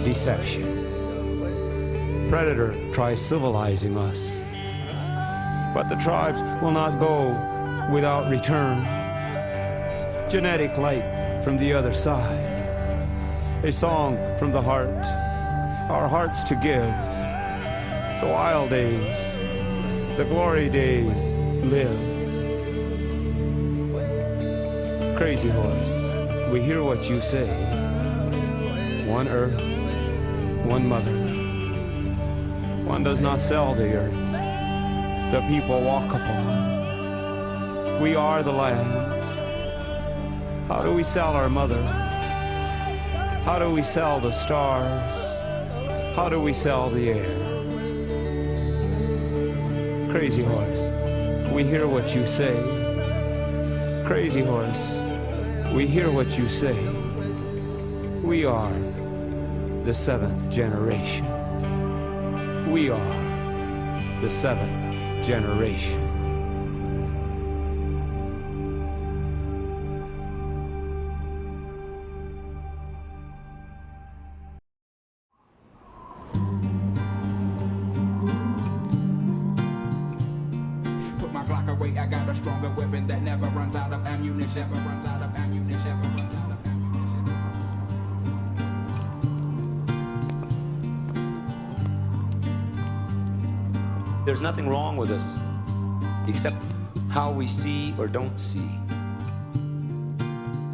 deception. Predator tries civilizing us, but the tribes will not go without return. Genetic light from the other side, a song from the heart, our hearts to give. The wild days, the glory days live. Crazy horse, we hear what you say. One earth, one mother. One does not sell the earth, the people walk upon. We are the land. How do we sell our mother? How do we sell the stars? How do we sell the air? Crazy horse, we hear what you say. Crazy horse, we hear what you say. We are the seventh generation. We are the seventh generation. Put my Glock away, I got a stronger weapon that never runs out of ammunition. Never runs out of ammunition. Never runs out of ammunition. There's nothing wrong with us except how we see or don't see.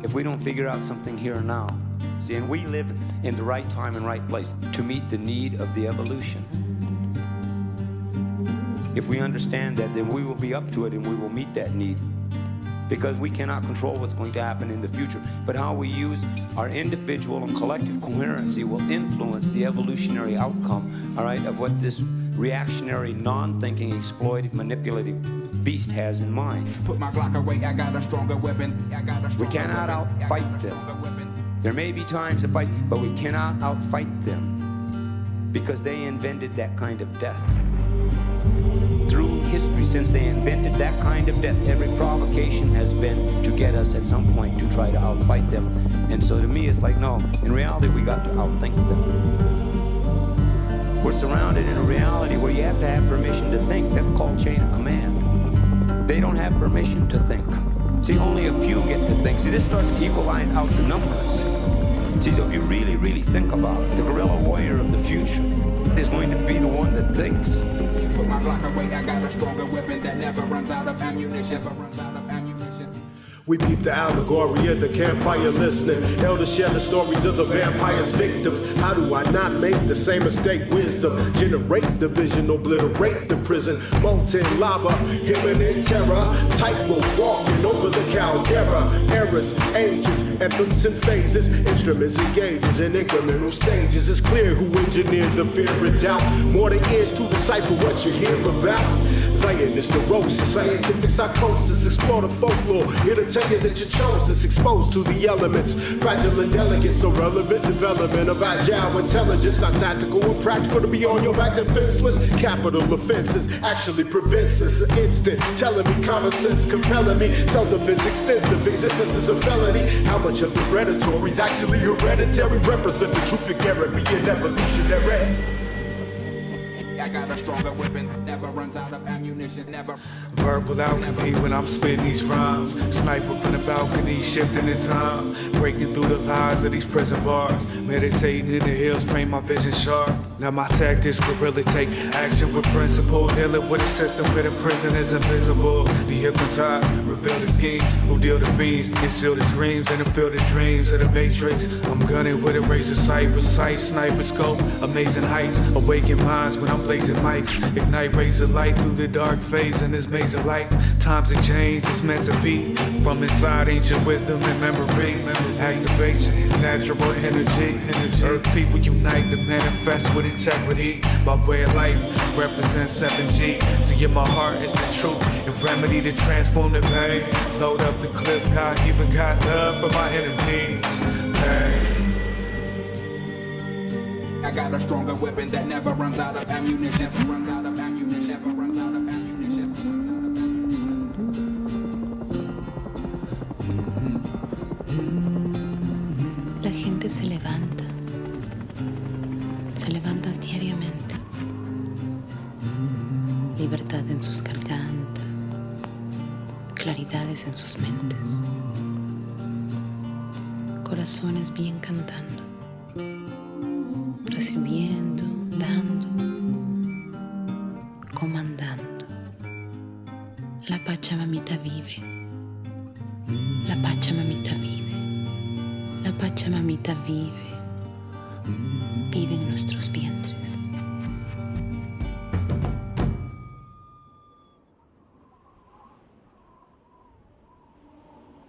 If we don't figure out something here and now, see, and we live in the right time and right place to meet the need of the evolution. If we understand that, then we will be up to it and we will meet that need, because we cannot control what's going to happen in the future. But how we use our individual and collective coherency will influence the evolutionary outcome, all right, of what this reactionary, non-thinking, exploitive, manipulative beast has in mind. Put my Glock away, I got a stronger weapon. We cannot outfight them. There may be times to fight, but we cannot outfight them because they invented that kind of death. Through history, since they invented that kind of death, every provocation has been to get us at some point to try to outfight them. And so to me, it's like, no, in reality, we got to outthink them. We're surrounded in a reality where you have to have permission to think. That's called chain of command. They don't have permission to think. See, only a few get to think. See, this starts to equalize out the numbers. See, so if you really, really think about it, the guerrilla warrior of the future is going to be the one that thinks. Put my Glock away, I got a stronger weapon that never runs out of ammunition. Never runs out of ammunition. We peep the allegory at the campfire listening. Elders share the stories of the vampire's victims. How do I not make the same mistake? Wisdom, generate division, obliterate the prison. Molten lava, imminent terror. Tightrope walking over the caldera. Eras, ages, epochs and phases. Instruments and gauges in incremental stages. It's clear who engineered the fear and doubt. More than ears to decipher what you hear about. Zionist neurosis, scientific psychosis. Explore the folklore. It'll tell you that you chose this, exposed to the elements. Fragile and delicate, so relevant development of agile intelligence. Not tactical and practical to be on your back defenseless. Capital offenses actually prevents this. An instant telling me common sense, compelling me. Self-defense extensive, existence is a felony. How much of the predatory is actually hereditary? Represent the truth you carry, be an evolutionary. I got a stronger weapon, never runs out of ammunition, never. Verbal alchemy when I'm spitting these rhymes. Sniper from the balcony, shifting in time. Breaking through the lies of these prison bars. Meditating in the hills, train my vision sharp. Now my tactics guerrilla take action with principle. Dealing with a system where the prison is invisible. Dehypnotized, reveal the schemes. Who deal the fiends, conceal the screams and fill the dreams of the matrix. I'm gunning with a razor sight, precise sniper scope. Amazing heights, awaken minds when I'm blazing mics. Ignite razor light through the dark phase in this maze of life. Times have changed, it's meant to be. From inside ancient wisdom and memory. Activation, natural energy. Earth people unite to manifest with integrity. My way of life represents 7G. See, in my heart is the truth, the remedy to transform the pain. Load up the clip, God even got love for my enemies. Hey. I got a stronger weapon that never runs out of ammunition. Never runs out of ammunition. Never runs out of ammunition. La gente se levanta diariamente. Libertad en sus gargantas, claridades en sus mentes, corazones bien cantando, recibiendo, dando, comandando. La Pachamamita vive, la Pachamamita vive, la Pachamamita vive, vive en nuestros vientres.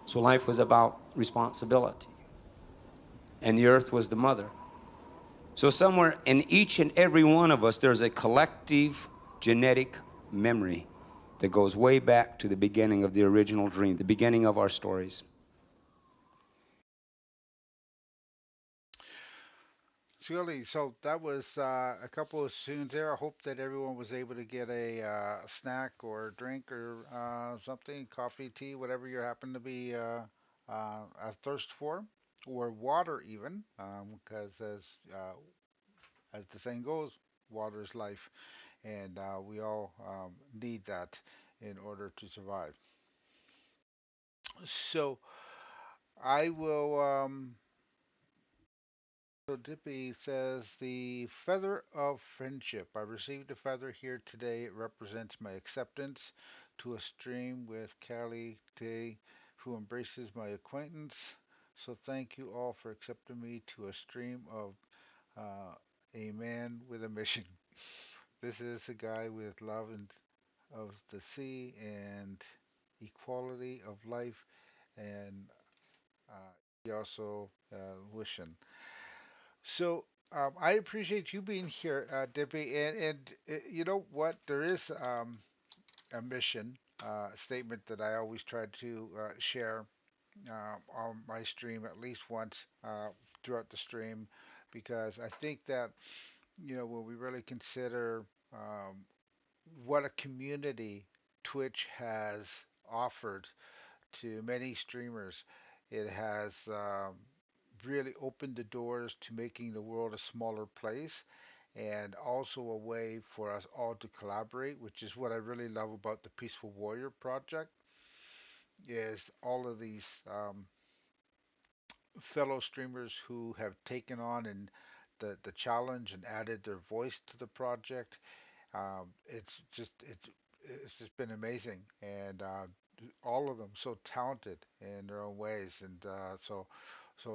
So life was about responsibility. And the earth was the mother. So somewhere in each and every one of us, there's a collective genetic memory that goes way back to the beginning of the original dream, the beginning of our stories. Surely, so that was a couple of tunes there. I hope that everyone was able to get a snack or drink or something, coffee, tea, whatever you happen to be thirst for, or water even, because as the saying goes, water is life, and we all need that in order to survive. So I will. So Dippy says, the feather of friendship. I received a feather here today. It represents my acceptance to a stream with Callie Day, who embraces my acquaintance. So thank you all for accepting me to a stream of a man with a mission. This is a guy with love and of the sea and equality of life, and he also wishing. So I appreciate you being here, Debbie. And you know what? There is a mission statement that I always try to share on my stream at least once throughout the stream, because I think that when we really consider what a community Twitch has offered to many streamers, it has really opened the doors to making the world a smaller place, and also a way for us all to collaborate, which is what I really love about the Peaceful Warrior Project, is all of these fellow streamers who have taken on and the challenge and added their voice to the project. It's just been amazing, and all of them so talented in their own ways, and so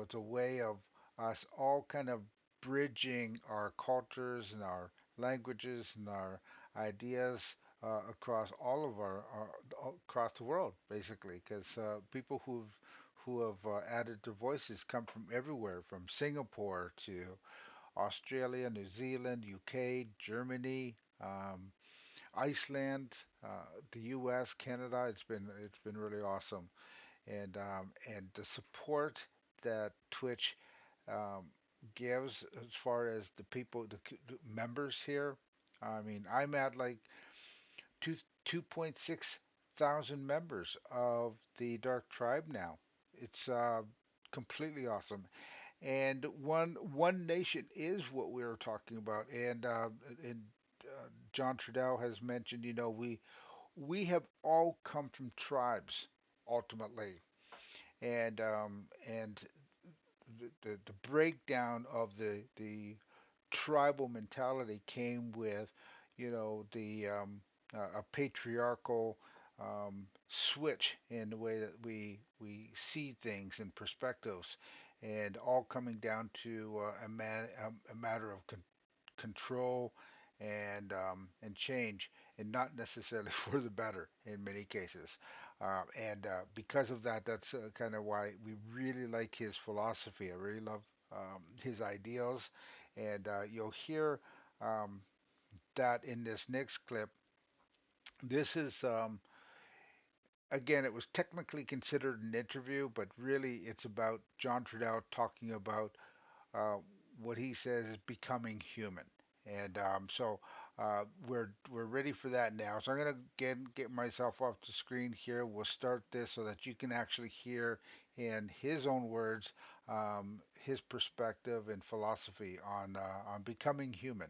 it's a way of us all kind of bridging our cultures and our languages and our ideas across all of across the world, basically, because people who have added their voices come from everywhere, from Singapore to Australia, New Zealand, UK, Germany, Iceland, the U.S., Canada. It's been really awesome, and the support that Twitch um, gives as far as the people, the members here. I mean, I'm at like two 2.6 thousand members of the Dark Tribe now. It's completely awesome. And one nation is what we are talking about. And John Trudell has mentioned, we have all come from tribes ultimately, and the breakdown of the tribal mentality came with, the a patriarchal switch in the way that we see things and perspectives, and all coming down to a matter of control and change, and not necessarily for the better in many cases. And because of that, that's kind of why we really like his philosophy. I really love his ideals, and you'll hear um, that in this next clip. This is again, it was technically considered an interview, but really it's about John Trudell talking about uh, what he says is becoming human. And we're ready for that now. So I'm gonna get myself off the screen here. We'll start this so that you can actually hear in his own words his perspective and philosophy on becoming human.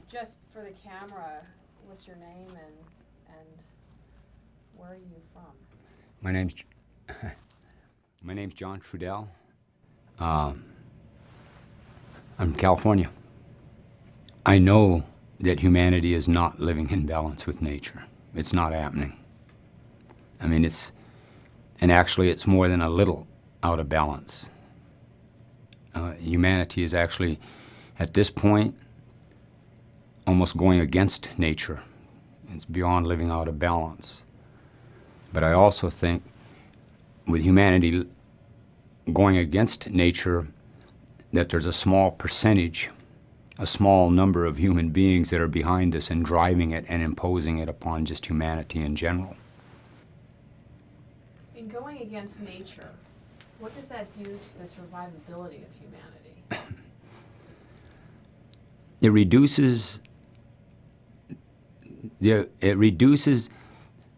Just for the camera, what's your name and where are you from? My name's my name's John Trudell. I'm from California. I know that humanity is not living in balance with nature. It's not happening. I mean, and actually it's more than a little out of balance. Humanity is actually, at this point, almost going against nature. It's beyond living out of balance. But I also think with humanity going against nature, that there's a small percentage, a small number of human beings that are behind this and driving it and imposing it upon just humanity in general. In going against nature, what does that do to the survivability of humanity? It reduces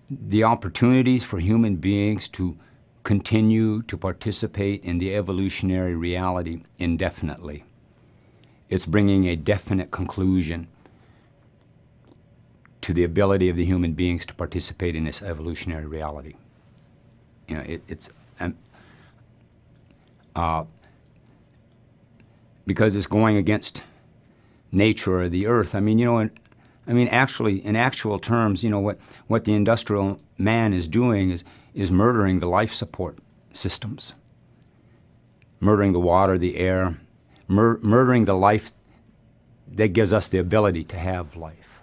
the opportunities for human beings to continue to participate in the evolutionary reality indefinitely. It's bringing a definite conclusion to the ability of the human beings to participate in this evolutionary reality. You know, because it's going against nature or the earth. I mean, you know, actually, in actual terms, you know, what the industrial man is doing is murdering the life support systems, murdering the water, the air, murdering the life that gives us the ability to have life.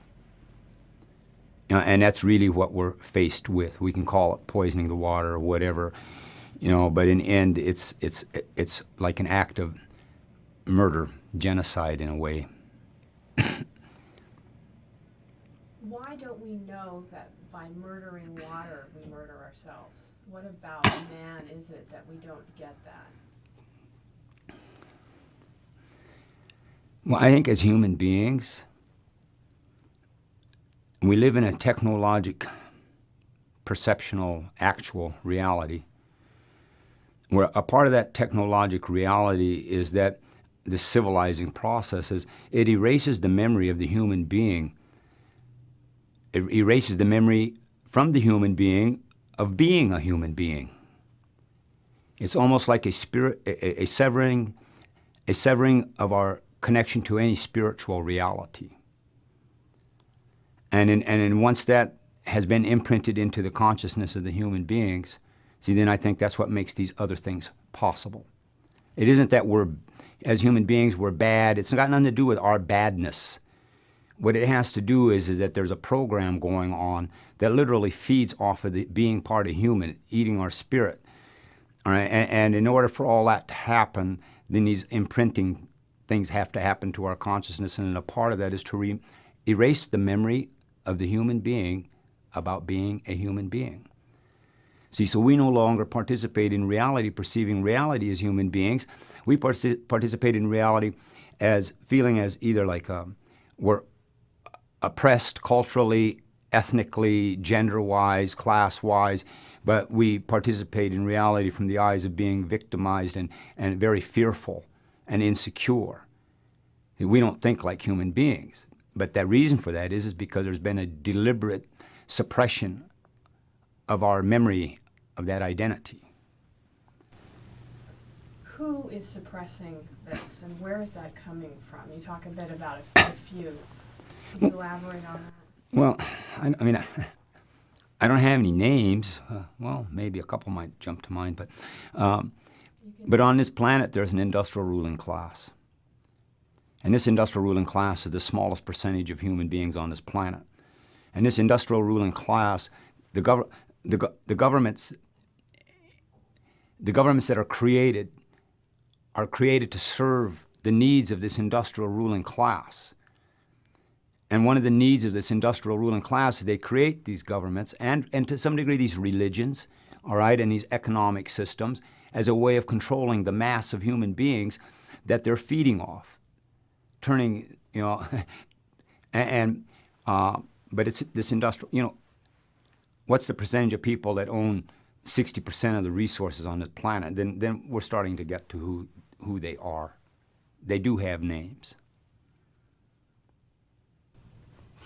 You know, and that's really what we're faced with. We can call it poisoning the water or whatever, you know, but in the end, it's like an act of murder, genocide in a way. Why don't we know that by murdering water we murder ourselves? What about man is it that we don't get that? Well, I think as human beings, we live in a technologic, perceptional, actual reality, where a part of that technologic reality is that the civilizing processes, it erases the memory of the human being. It erases the memory from the human being of being a human being. It's almost like a severing of our connection to any spiritual reality. And once that has been imprinted into the consciousness of the human beings, see, then I think that's what makes these other things possible. It isn't that as human beings, we're bad. It's got nothing to do with our badness. What it has to do is that there's a program going on that literally feeds off of the being part of human, eating our spirit. All right? And in order for all that to happen, then these imprinting things have to happen to our consciousness, and a part of that is to erase the memory of the human being about being a human being. See, so we no longer participate in reality, perceiving reality as human beings. We participate in reality as feeling as either like we're oppressed culturally ethnically, gender-wise, class-wise, but we participate in reality from the eyes of being victimized and very fearful and insecure. We don't think like human beings. But the reason for that is because there's been a deliberate suppression of our memory of that identity. Who is suppressing this, and where is that coming from? You talk a bit about a few. Can you elaborate on that? Well, I mean, I don't have any names. Well, maybe a couple might jump to mind, but on this planet there's an industrial ruling class. And this industrial ruling class is the smallest percentage of human beings on this planet. And this industrial ruling class, the governments that are created to serve the needs of this industrial ruling class. And one of the needs of this industrial ruling class is they create these governments and to some degree these religions, all right, and these economic systems as a way of controlling the mass of human beings that they're feeding off. Turning, you know, but it's this industrial, you know, what's the percentage of people that own 60% of the resources on this planet? Then we're starting to get to who they are. They do have names.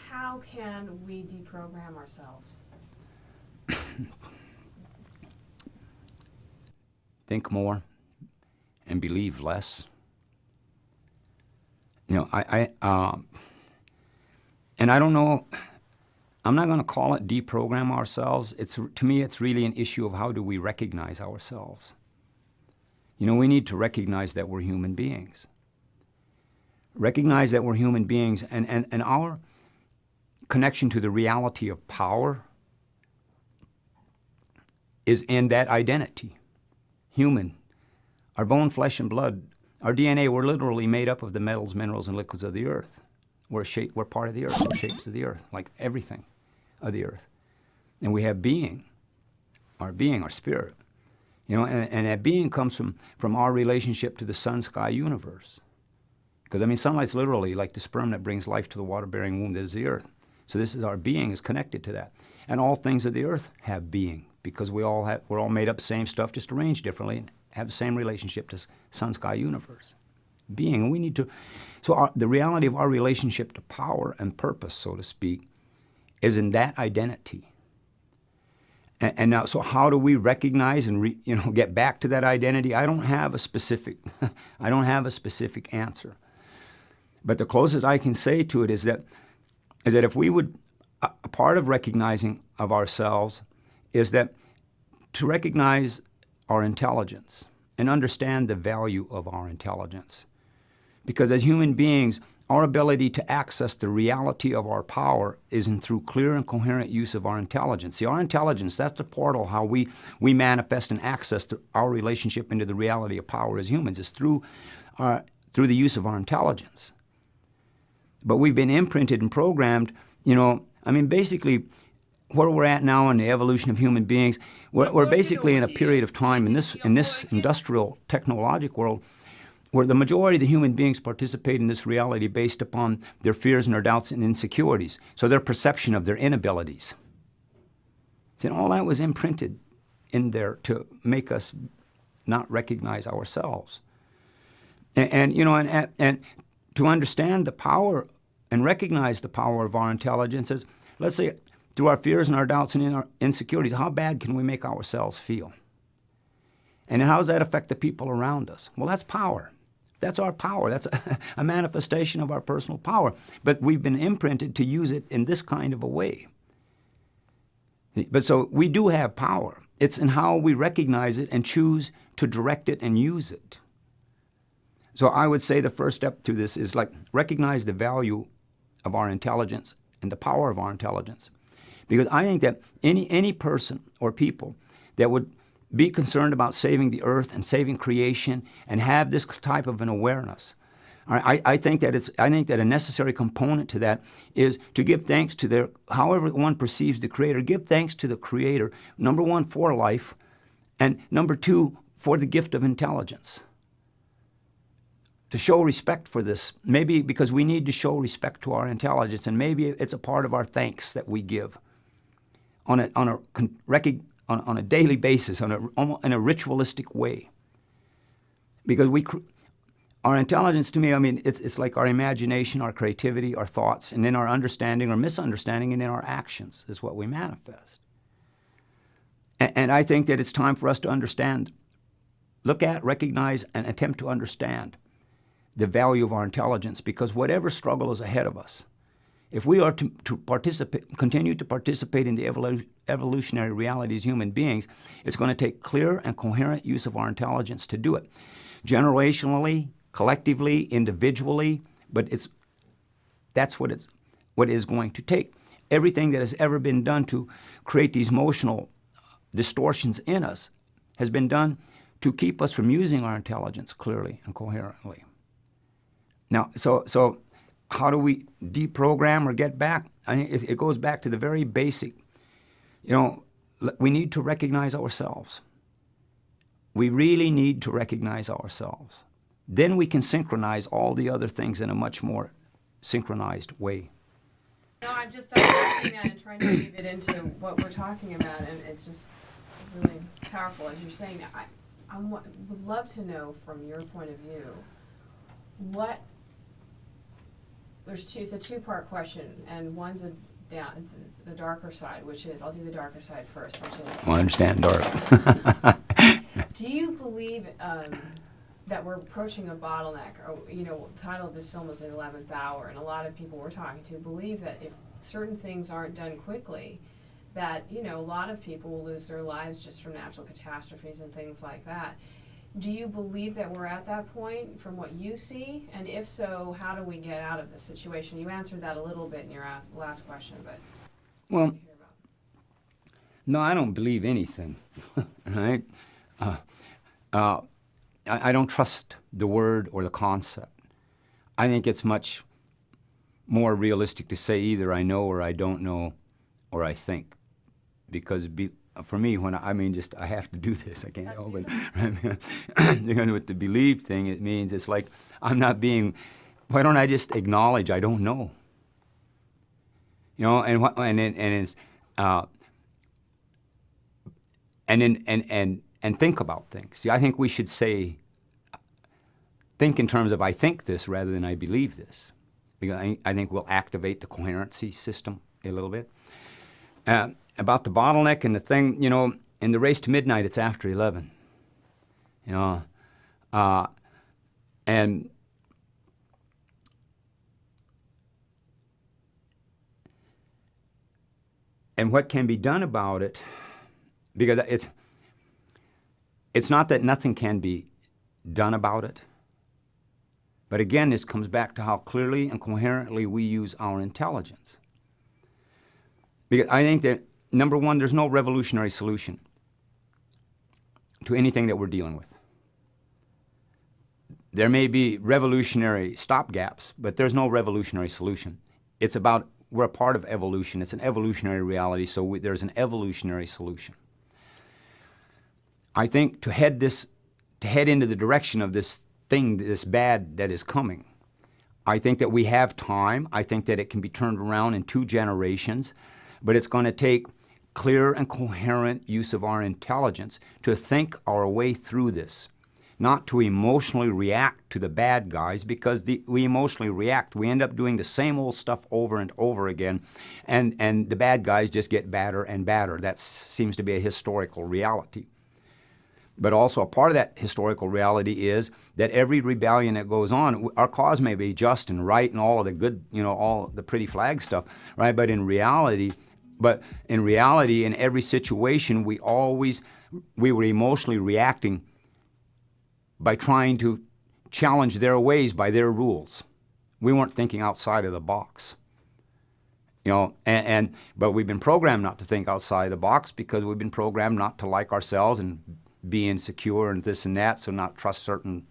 How can we deprogram ourselves? Think more and believe less. You know, and I don't know, I'm not going to call it deprogram ourselves. To me, it's really an issue of how do we recognize ourselves. You know, we need to recognize that we're human beings. Recognize that we're human beings, and our connection to the reality of power is in that identity. Human, our bone, flesh, and blood. Our DNA, we're literally made up of the metals, minerals, and liquids of the earth. We're part of the earth. We're shapes of the earth, like everything of the earth. And we have being, our spirit. You know, and that being comes from our relationship to the sun, sky, universe. Because, I mean, sunlight's literally like the sperm that brings life to the water-bearing womb that is the earth. So this is our being is connected to that. And all things of the earth have being, because we're all made up the same stuff, just arranged differently, and have the same relationship to sun, sky, universe. Being, and we need to, so the reality of our relationship to power and purpose, so to speak, is in that identity. And now, so how do we recognize and get back to that identity? I don't have a specific answer. But the closest I can say to it is that if we would, a part of recognizing of ourselves is that to recognize our intelligence and understand the value of our intelligence. Because as human beings, our ability to access the reality of our power is through clear and coherent use of our intelligence. See, our intelligence, that's the portal how we manifest and access our relationship into the reality of power as humans, is through the use of our intelligence. But we've been imprinted and programmed, basically where we're at now in the evolution of human beings, we're basically in a period of time in this industrial technological world where the majority of the human beings participate in this reality based upon their fears and their doubts and insecurities, so their perception of their inabilities. See, and all that was imprinted in there to make us not recognize ourselves. And to understand the power and recognize the power of our intelligence is, let's say, through our fears and our doubts and our insecurities, how bad can we make ourselves feel? And how does that affect the people around us? Well, that's power. That's our power. That's a manifestation of our personal power. But we've been imprinted to use it in this kind of a way. But so we do have power. It's in how we recognize it and choose to direct it and use it. So I would say the first step to this is like recognize the value of our intelligence and the power of our intelligence. Because I think that any person or people that would be concerned about saving the earth and saving creation and have this type of an awareness, I think that a necessary component to that is to give thanks to however one perceives the Creator, give thanks to the Creator, number one, for life, and number two, for the gift of intelligence. to show respect for this, maybe because we need to show respect to our intelligence, and maybe it's a part of our thanks that we give on a daily basis, in a ritualistic way. Because our intelligence, to me, I mean, it's like our imagination, our creativity, our thoughts, and then our understanding or misunderstanding, and then our actions is what we manifest. And I think that it's time for us to understand, look at, recognize, and attempt to understand the value of our intelligence, because whatever struggle is ahead of us, if we are to continue to participate in the evolutionary reality as human beings, it's going to take clear and coherent use of our intelligence to do it. Generationally, collectively, individually, but that's what it is going to take. Everything that has ever been done to create these emotional distortions in us has been done to keep us from using our intelligence clearly and coherently. Now, so how do we deprogram or get back? I think it goes back to the very basic. We need to recognize ourselves. We really need to recognize ourselves. Then we can synchronize all the other things in a much more synchronized way. No, I'm looking at it and trying to weave it into what we're talking about, and it's just really powerful. As you're saying, I would love to know from your point of view it's a two-part question, and one's the darker side, which is, I'll do the darker side first, which is... Well, I understand dark. Do you believe that we're approaching a bottleneck? Or, the title of this film is The 11th Hour, and a lot of people we're talking to believe that if certain things aren't done quickly, that, a lot of people will lose their lives just from natural catastrophes and things like that. Do you believe that we're at that point from what you see? And if so, how do we get out of this situation? You answered that a little bit in your last question, but... Well, no, I don't believe anything, right? I don't trust the word or the concept. I think it's much more realistic to say either I know or I don't know or I think. Because for me, I have to do this. I can't help it. Right? With the believe thing, it means it's like I'm not being. Why don't I just acknowledge I don't know? And think about things. See, I think we should think in terms of I think this rather than I believe this, because I think we'll activate the coherency system a little bit. About the bottleneck and the thing, in the race to midnight, it's after 11. And what can be done about it, because it's not that nothing can be done about it, but again, this comes back to how clearly and coherently we use our intelligence. Because I think that, number one, there's no revolutionary solution to anything that we're dealing with. There may be revolutionary stopgaps, but there's no revolutionary solution. It's about, we're a part of evolution. It's an evolutionary reality, so there's an evolutionary solution. I think to head into the direction of this thing, this bad that is coming, I think that we have time. I think that it can be turned around in 2 generations, but it's going to take clear and coherent use of our intelligence to think our way through this, not to emotionally react to the bad guys, because we emotionally react. We end up doing the same old stuff over and over again, and the bad guys just get badder and badder. That seems to be a historical reality. But also a part of that historical reality is that every rebellion that goes on, our cause may be just and right and all of the good, all the pretty flag stuff, right? But in reality, in every situation, we were emotionally reacting by trying to challenge their ways by their rules. We weren't thinking outside of the box. But we've been programmed not to think outside the box because we've been programmed not to like ourselves and be insecure and this and that, so not trust certain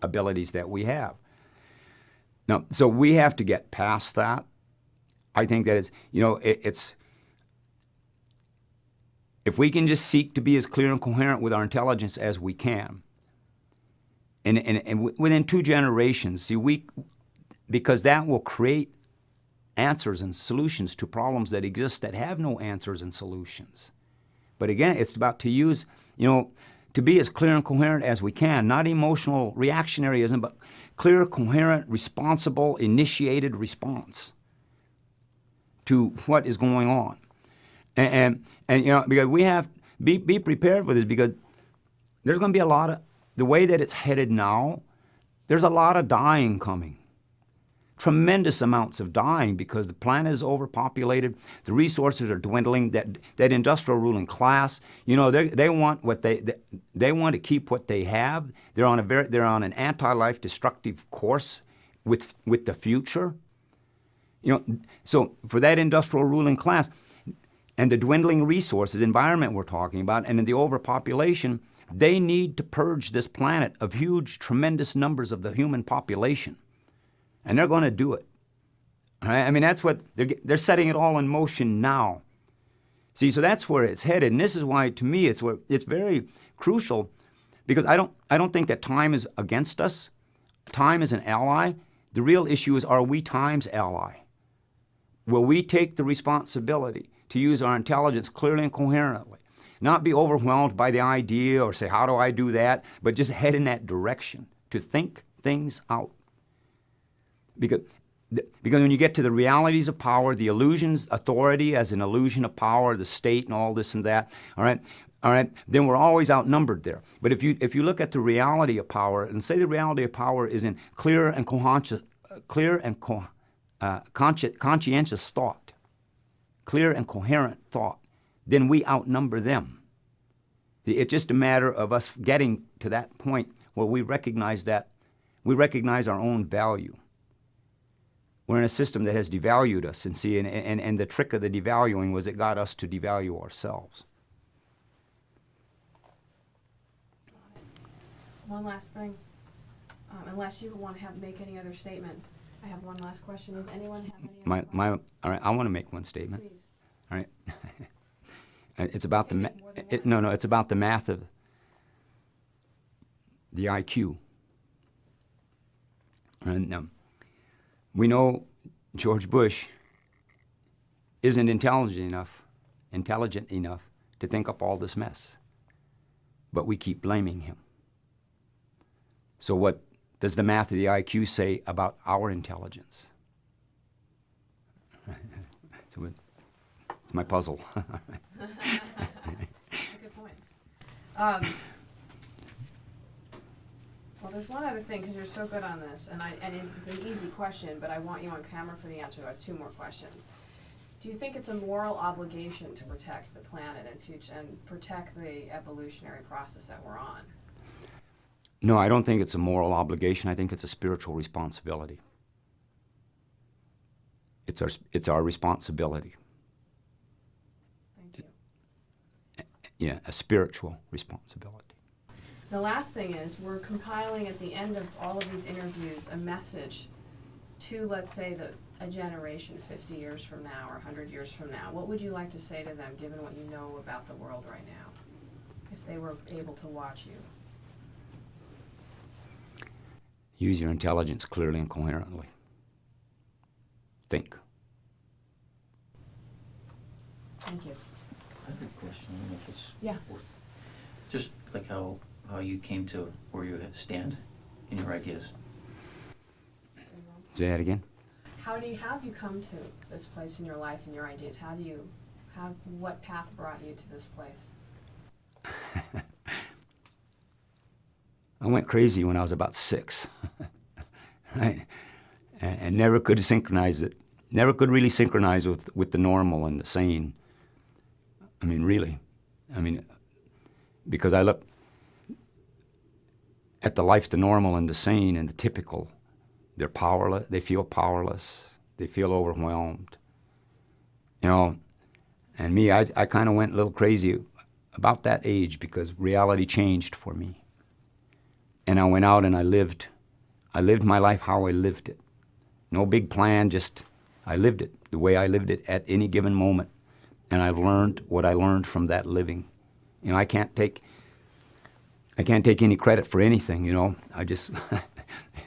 abilities that we have. Now, so we have to get past that. I think that it's if we can just seek to be as clear and coherent with our intelligence as we can, within 2 generations, see, because that will create answers and solutions to problems that exist that have no answers and solutions. But again, it's about to use, to be as clear and coherent as we can, not emotional reactionaryism, but clear, coherent, responsible, initiated response to what is going on. And because we have, be prepared for this, because there's going to be a lot of, the way that it's headed now, there's a lot of dying coming. Tremendous amounts of dying because the planet is overpopulated, the resources are dwindling, that industrial ruling class, they want what they want to keep what they have. They're on an anti-life destructive course with the future. So for that industrial ruling class and the dwindling resources, environment we're talking about, and in the overpopulation, they need to purge this planet of huge, tremendous numbers of the human population. And they're going to do it. Right? I mean, that's what they're setting it all in motion now. See, so that's where it's headed, and this is why, to me, it's very crucial, because I don't think that time is against us. Time is an ally. The real issue is, are we time's ally? Will we take the responsibility to use our intelligence clearly and coherently, not be overwhelmed by the idea or say, how do I do that, but just head in that direction to think things out. Because when you get to the realities of power, the illusions, authority as an illusion of power, the state and all this and that, all right, then we're always outnumbered there. But if you look at the reality of power, and say the reality of power is in clear and conscientious thought, clear and coherent thought, then we outnumber them. It's just a matter of us getting to that point where we recognize our own value. We're in a system that has devalued us, and the trick of the devaluing was it got us to devalue ourselves. One last thing, unless you want to make any other statement, I have one last question. Does anyone have any other All right, I want to make one statement. Please. All right. It's about it's about the math of the IQ. And we know George Bush isn't intelligent enough to think up all this mess. But we keep blaming him. So what does the math of the IQ say about our intelligence? So it's my puzzle. That's a good point. Well, there's one other thing, because you're so good on this, and it's an easy question, but I want you on camera for the answer. I have 2 more questions. Do you think it's a moral obligation to protect the planet and protect the evolutionary process that we're on? No, I don't think it's a moral obligation. I think it's a spiritual responsibility. It's our responsibility. Thank you. Yeah, a spiritual responsibility. The last thing is, we're compiling at the end of all of these interviews a message to, let's say, a generation 50 years from now or 100 years from now. What would you like to say to them, given what you know about the world right now, if they were able to watch you? Use your intelligence clearly and coherently. Think. Thank you. I have a question. I don't know if it's Yeah. Just like how you came to where you stand in your ideas. Say that again. How have you come to this place in your life and your ideas? What path brought you to this place? I went crazy when I was about 6, right? And never could synchronize it. Never could really synchronize with the normal and the sane. I mean, really. Because I look at the life, the normal and the sane and the typical. They're powerless. They feel powerless. They feel overwhelmed. And me, I kind of went a little crazy about that age because reality changed for me. And I went out and I lived my life how I lived it. No big plan, just I lived it the way I lived it at any given moment. And I've learned what I learned from that living. I can't take I can't take any credit for anything, you know. I just,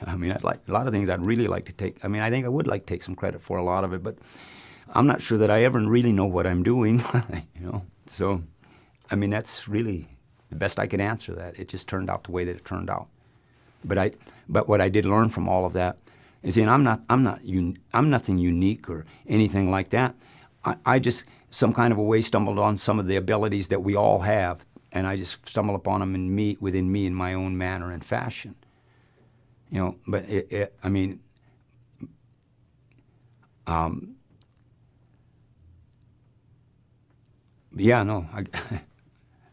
I mean, I'd like a lot of things I'd really like to take. I mean, I think I would like to take some credit for a lot of it, but I'm not sure that I ever really know what I'm doing, you know. So, I mean, that's really the best I could answer that. It just turned out the way that it turned out. But what I did learn from all of that is, I'm nothing unique or anything like that. I just some kind of a way stumbled on some of the abilities that we all have, and I just stumbled upon them within me in my own manner and fashion. You know, but I mean, yeah, no,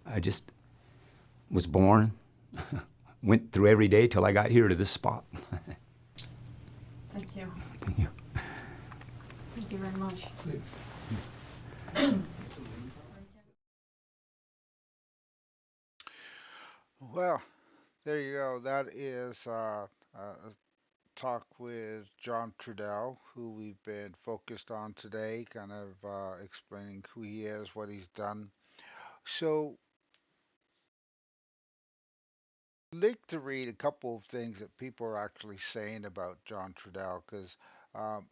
I just was born, went through every day till I got here to this spot. Thank you. Thank you. Thank you very much. Well, there you go. That is a talk with John Trudell, who we've been focused on today, kind of explaining who he is, what he's done. So, I'd like to read a couple of things that people are actually saying about John Trudell, because um,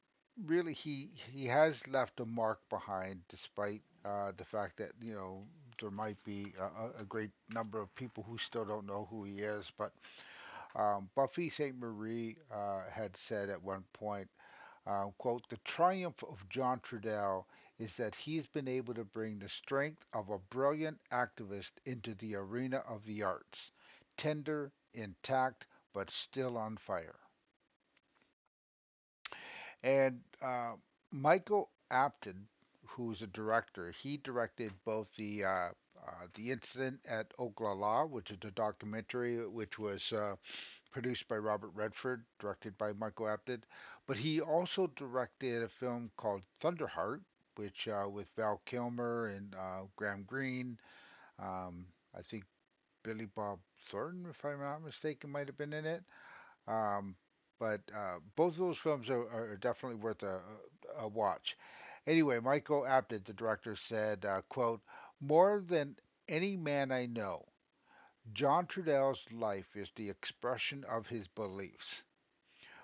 really he has left a mark behind, despite the fact that there might be a great number of people who still don't know who he is. But Buffy St. Marie had said at one point, quote, "The triumph of John Trudell is that he's been able to bring the strength of a brilliant activist into the arena of the arts, tender, intact, but still on fire." And Michael Apted, who's a director, he directed both the incident at Oglala, which is a documentary which was produced by Robert Redford, directed by Michael Apted, but he also directed a film called Thunderheart, which with Val Kilmer and Graham Greene, I think Billy Bob Thornton, if I'm not mistaken, might have been in it. Um, but both of those films are definitely worth a watch. Anyway, Michael Apted, the director, said, quote, "More than any man I know, John Trudell's life is the expression of his beliefs.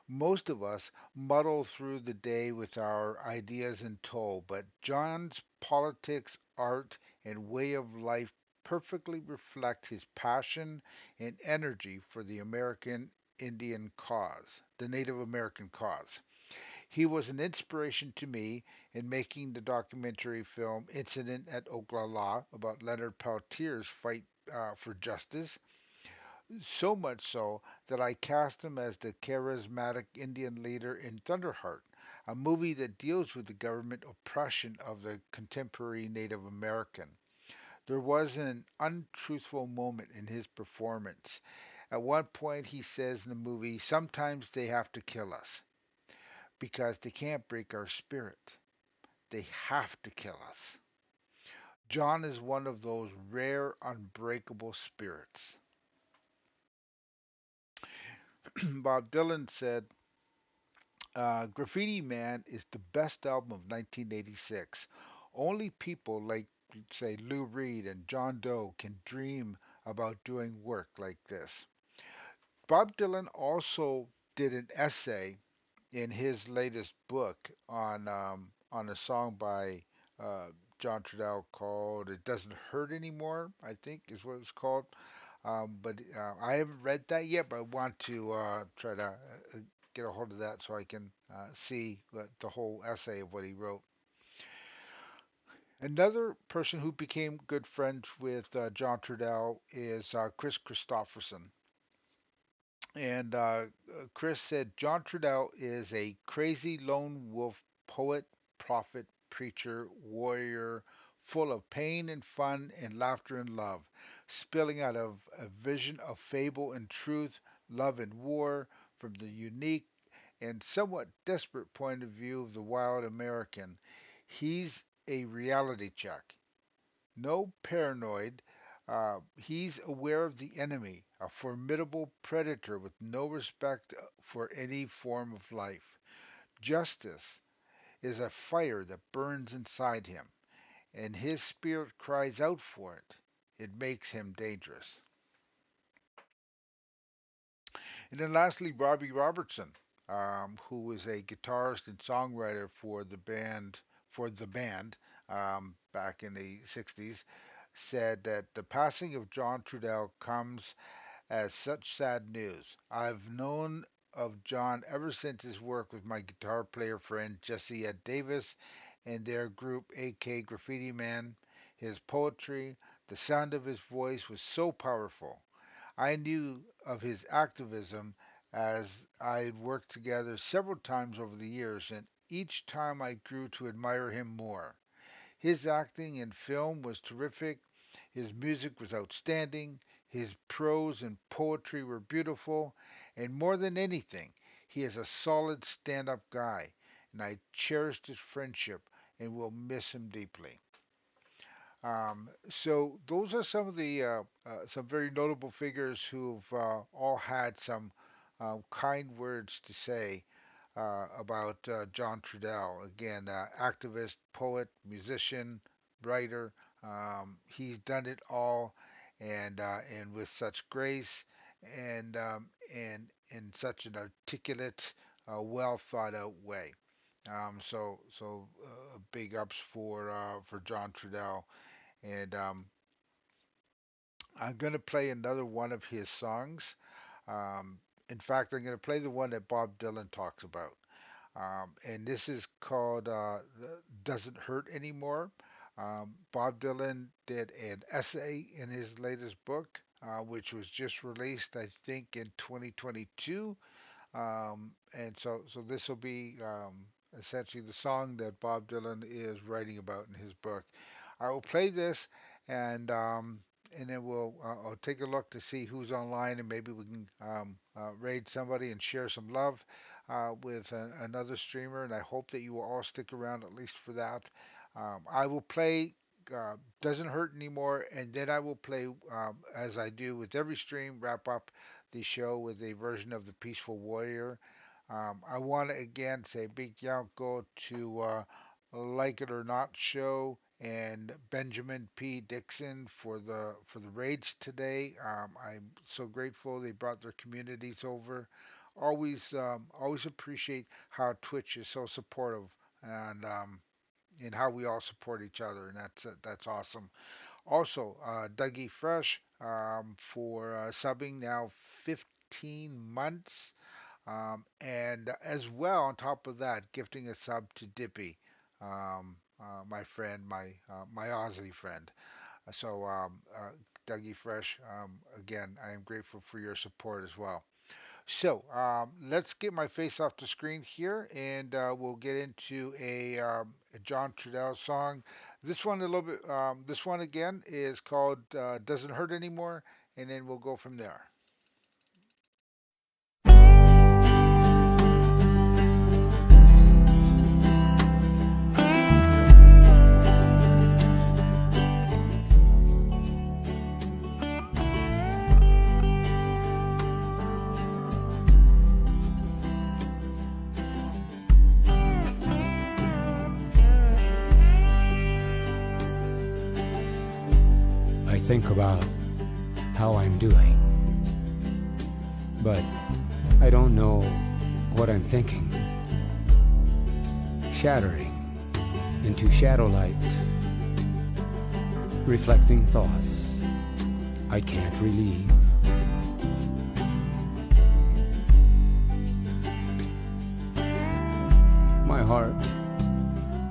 Most of us muddle through the day with our ideas in tow, but John's politics, art, and way of life perfectly reflect his passion and energy for the American Indian cause, the Native American cause. He was an inspiration to me in making the documentary film Incident at Oglala about Leonard Peltier's fight for justice, so much so that I cast him as the charismatic Indian leader in Thunderheart, a movie that deals with the government oppression of the contemporary Native American. There was an untruthful moment in his performance. At one point, he says in the movie, sometimes they have to kill us because they can't break our spirit. They have to kill us. John is one of those rare, unbreakable spirits." Bob Dylan said, Graffiti Man is the best album of 1986. Only people like, say, Lou Reed and John Doe can dream about doing work like this. Bob Dylan also did an essay in his latest book on a song by uh, John Trudell called "It Doesn't Hurt Anymore," I think is what it's called. But I haven't read that yet, but I want to try to get a hold of that so I can see the whole essay of what he wrote. Another person who became good friends with John Trudell is Chris Christopherson. And Chris said John Trudell is a crazy lone wolf poet, prophet, preacher, warrior, full of pain and fun and laughter and love, spilling out of a vision of fable and truth, love and war, from the unique and somewhat desperate point of view of the wild American. He's a reality check. No paranoid. He's aware of the enemy, a formidable predator with no respect for any form of life. Justice is a fire that burns inside him, and his spirit cries out for it. It makes him dangerous. And then lastly, Robbie Robertson, who was a guitarist and songwriter for the band back in the 60s, said that the passing of John Trudell comes as such sad news. I've known of John ever since his work with my guitar player friend Jesse Ed Davis and their group AK Graffiti Man. His poetry, the sound of his voice was so powerful. I knew of his activism as I'd worked together several times over the years, and each time I grew to admire him more. His acting in film was terrific, his music was outstanding, his prose and poetry were beautiful, and more than anything, he is a solid stand up guy, and I cherished his friendship and will miss him deeply. So those are some of the some very notable figures who've all had some kind words to say about John Trudell. Again, activist, poet, musician, writer. He's done it all, and with such grace and in such an articulate, well thought out way. Big ups for John Trudell. And I'm going to play another one of his songs. In fact, I'm going to play the one that Bob Dylan talks about. And this is called Doesn't Hurt Anymore. Bob Dylan did an essay in his latest book, which was just released, I think, in 2022. And so this will be essentially the song that Bob Dylan is writing about in his book. I will play this, and and then I'll take a look to see who's online, and maybe we can raid somebody and share some love with another streamer. And I hope that you will all stick around at least for that. I will play Doesn't Hurt Anymore, and then I will play, as I do with every stream, wrap up the show with a version of the Peaceful Warrior. I want to again say a big yanko to Like It or Not show and Benjamin P. Dixon for the raids today. I'm so grateful they brought their communities over. Always appreciate how Twitch is so supportive and how we all support each other, and that's awesome. Also, Dougie Fresh for subbing now 15 months. And as well, on top of that, gifting a sub to Dippy, my friend, my Aussie friend. Dougie Fresh, again, I am grateful for your support as well. So let's get my face off the screen here, and we'll get into a John Trudell song. This one a little bit. This one again is called "Doesn't Hurt Anymore," and then we'll go from there. I think about how I'm doing, but I don't know what I'm thinking. Shattering into shadow light, reflecting thoughts I can't relieve. My heart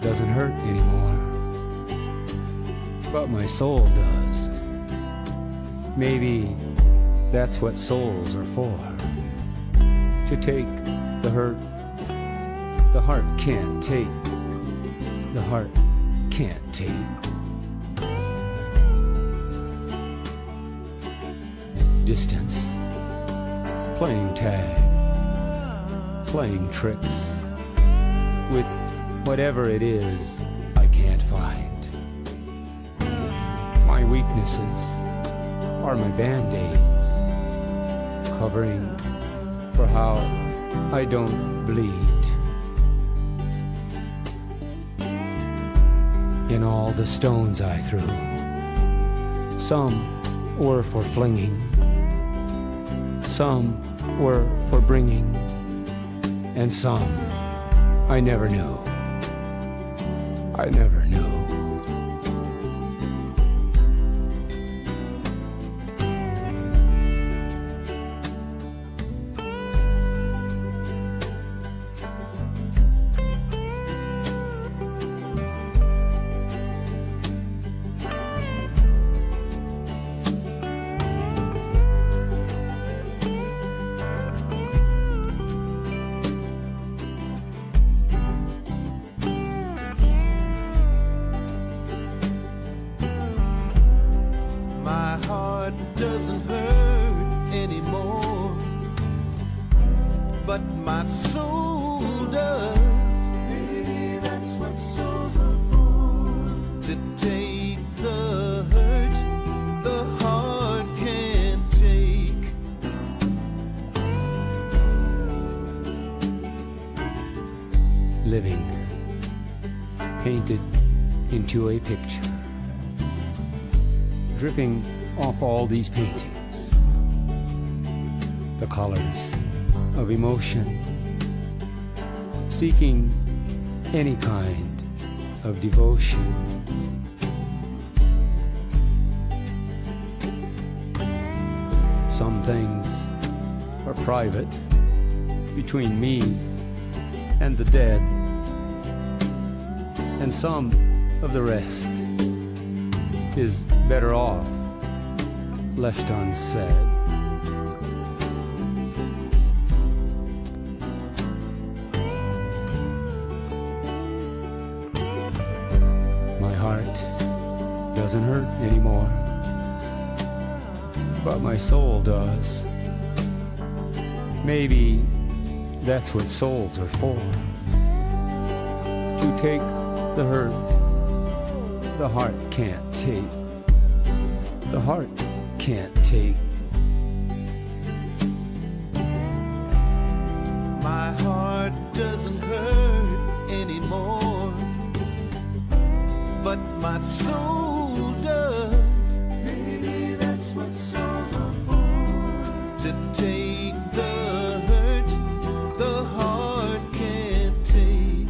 doesn't hurt anymore, but my soul does. Maybe that's what souls are for, to take the hurt the heart can't take, the heart can't take. Distance, playing tag, playing tricks with whatever it is I can't find. My weaknesses are my band-aids, covering for how I don't bleed. In all the stones I threw, some were for flinging, some were for bringing, and some I never knew. I never knew. My heart doesn't hurt anymore, but my soul does. Maybe that's what souls are for. To take the hurt the heart can't take. Living, painted into a picture, dripping off all these paintings, the colors of emotion, seeking any kind of devotion. Some things are private between me and the dead, and some of the rest is better off left unsaid. My heart doesn't hurt anymore, but my soul does. Maybe that's what souls are for. To take the hurt the heart can't take. The heart can't take. My heart doesn't hurt anymore, but my soul does. Maybe that's what souls are for. To take the hurt the heart can't take.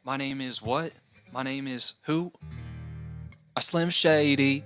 My name is what? My name is who? A Slim Shady.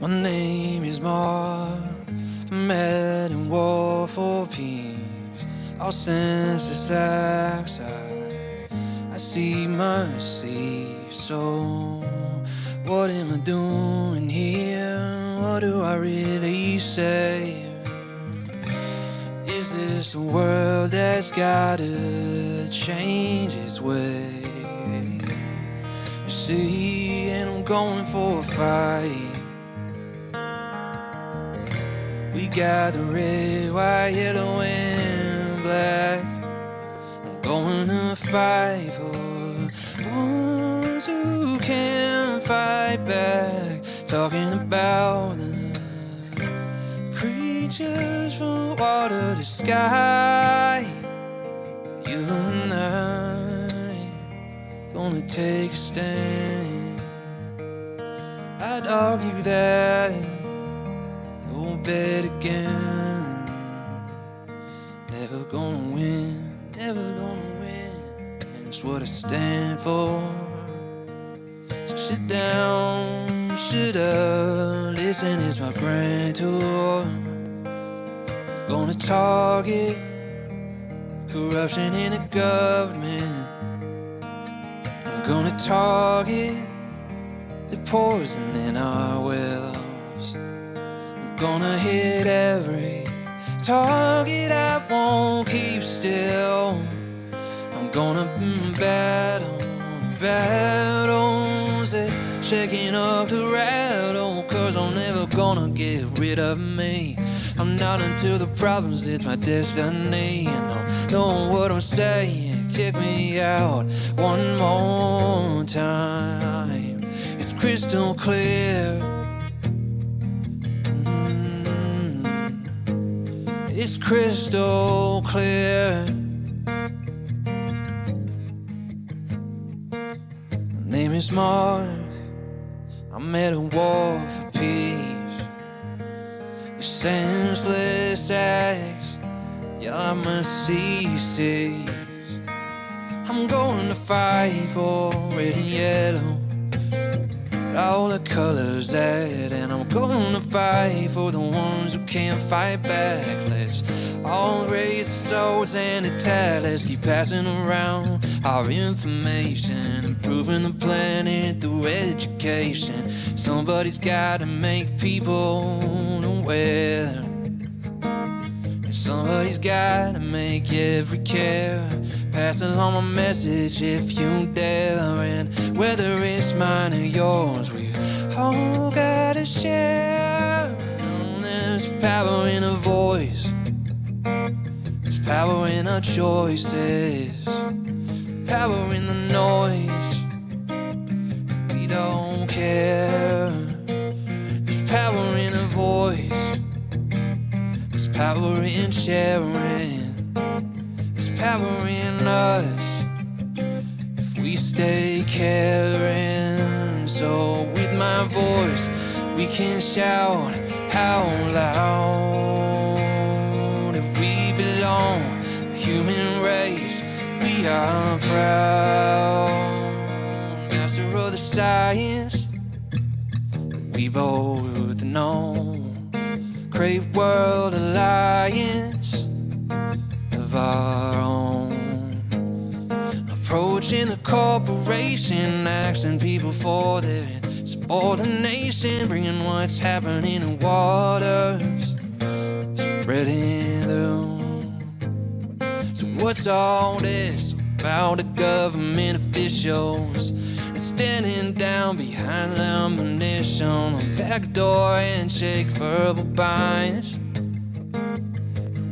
My name is Mark, met in war for peace. Our senses outside. I see mercy. So what am I doing here? What do I really say? Is this a world that's gotta change its way? You see, and I'm going for a fight. We got the red, white, yellow, and black. I'm going to fight for ones who can fight back. Talking about the creatures from water to sky. You and I gonna take a stand. I'd argue that we'll bet again. Never gonna win, never gonna win. That's what I stand for. So sit down, shut up, listen, it's my grand tour. Gonna target corruption in the government. I'm gonna target the poison in our wells. I'm gonna hit every target, I won't keep still. I'm gonna battle battles that shaking up the rattle. Cause I'm never gonna get rid of me. I'm not into the problems, it's my destiny. And I know what I'm saying, kick me out one more time. It's crystal clear. It's crystal clear. My name is Mark. I'm at a war for peace. The senseless acts, yeah, I must cease. I'm going to fight for red and yellow, all the colors that, and I'm going to fight for the ones who can't fight back. Let's all raise the souls and attack. Let's keep passing around our information, improving the planet through education. Somebody's got to make people aware. Somebody's got to make every care. Pass along my message if you dare. And whether it's mine or yours, we've all got to share. There's power in a voice. There's power in our choices. Power in the noise. We don't care. There's power in a voice. There's power in sharing. Power in us if we stay caring. So with my voice we can shout out loud that we belong, the human race, we are proud. Master of the science we both know, great world alliance of our own. Approaching the corporation, asking people for their subordination, bringing what's happening in waters, spreading through. So what's all this about the government officials standing down behind the ammunition, on backdoor handshake, verbal binds?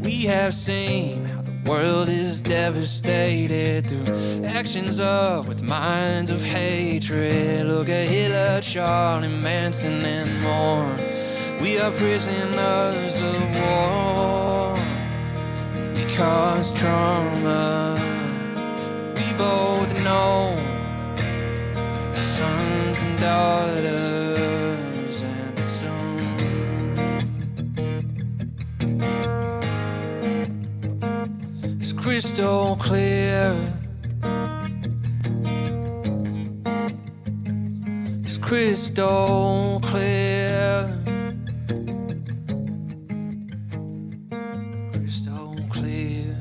We have seen how the world is devastated through actions of with minds of hatred. Look at Hitler, Charlie Manson, and more. We are prisoners of war. We cause trauma. We both know, sons and daughters, and soon it's crystal clear. It's crystal clear. Crystal clear.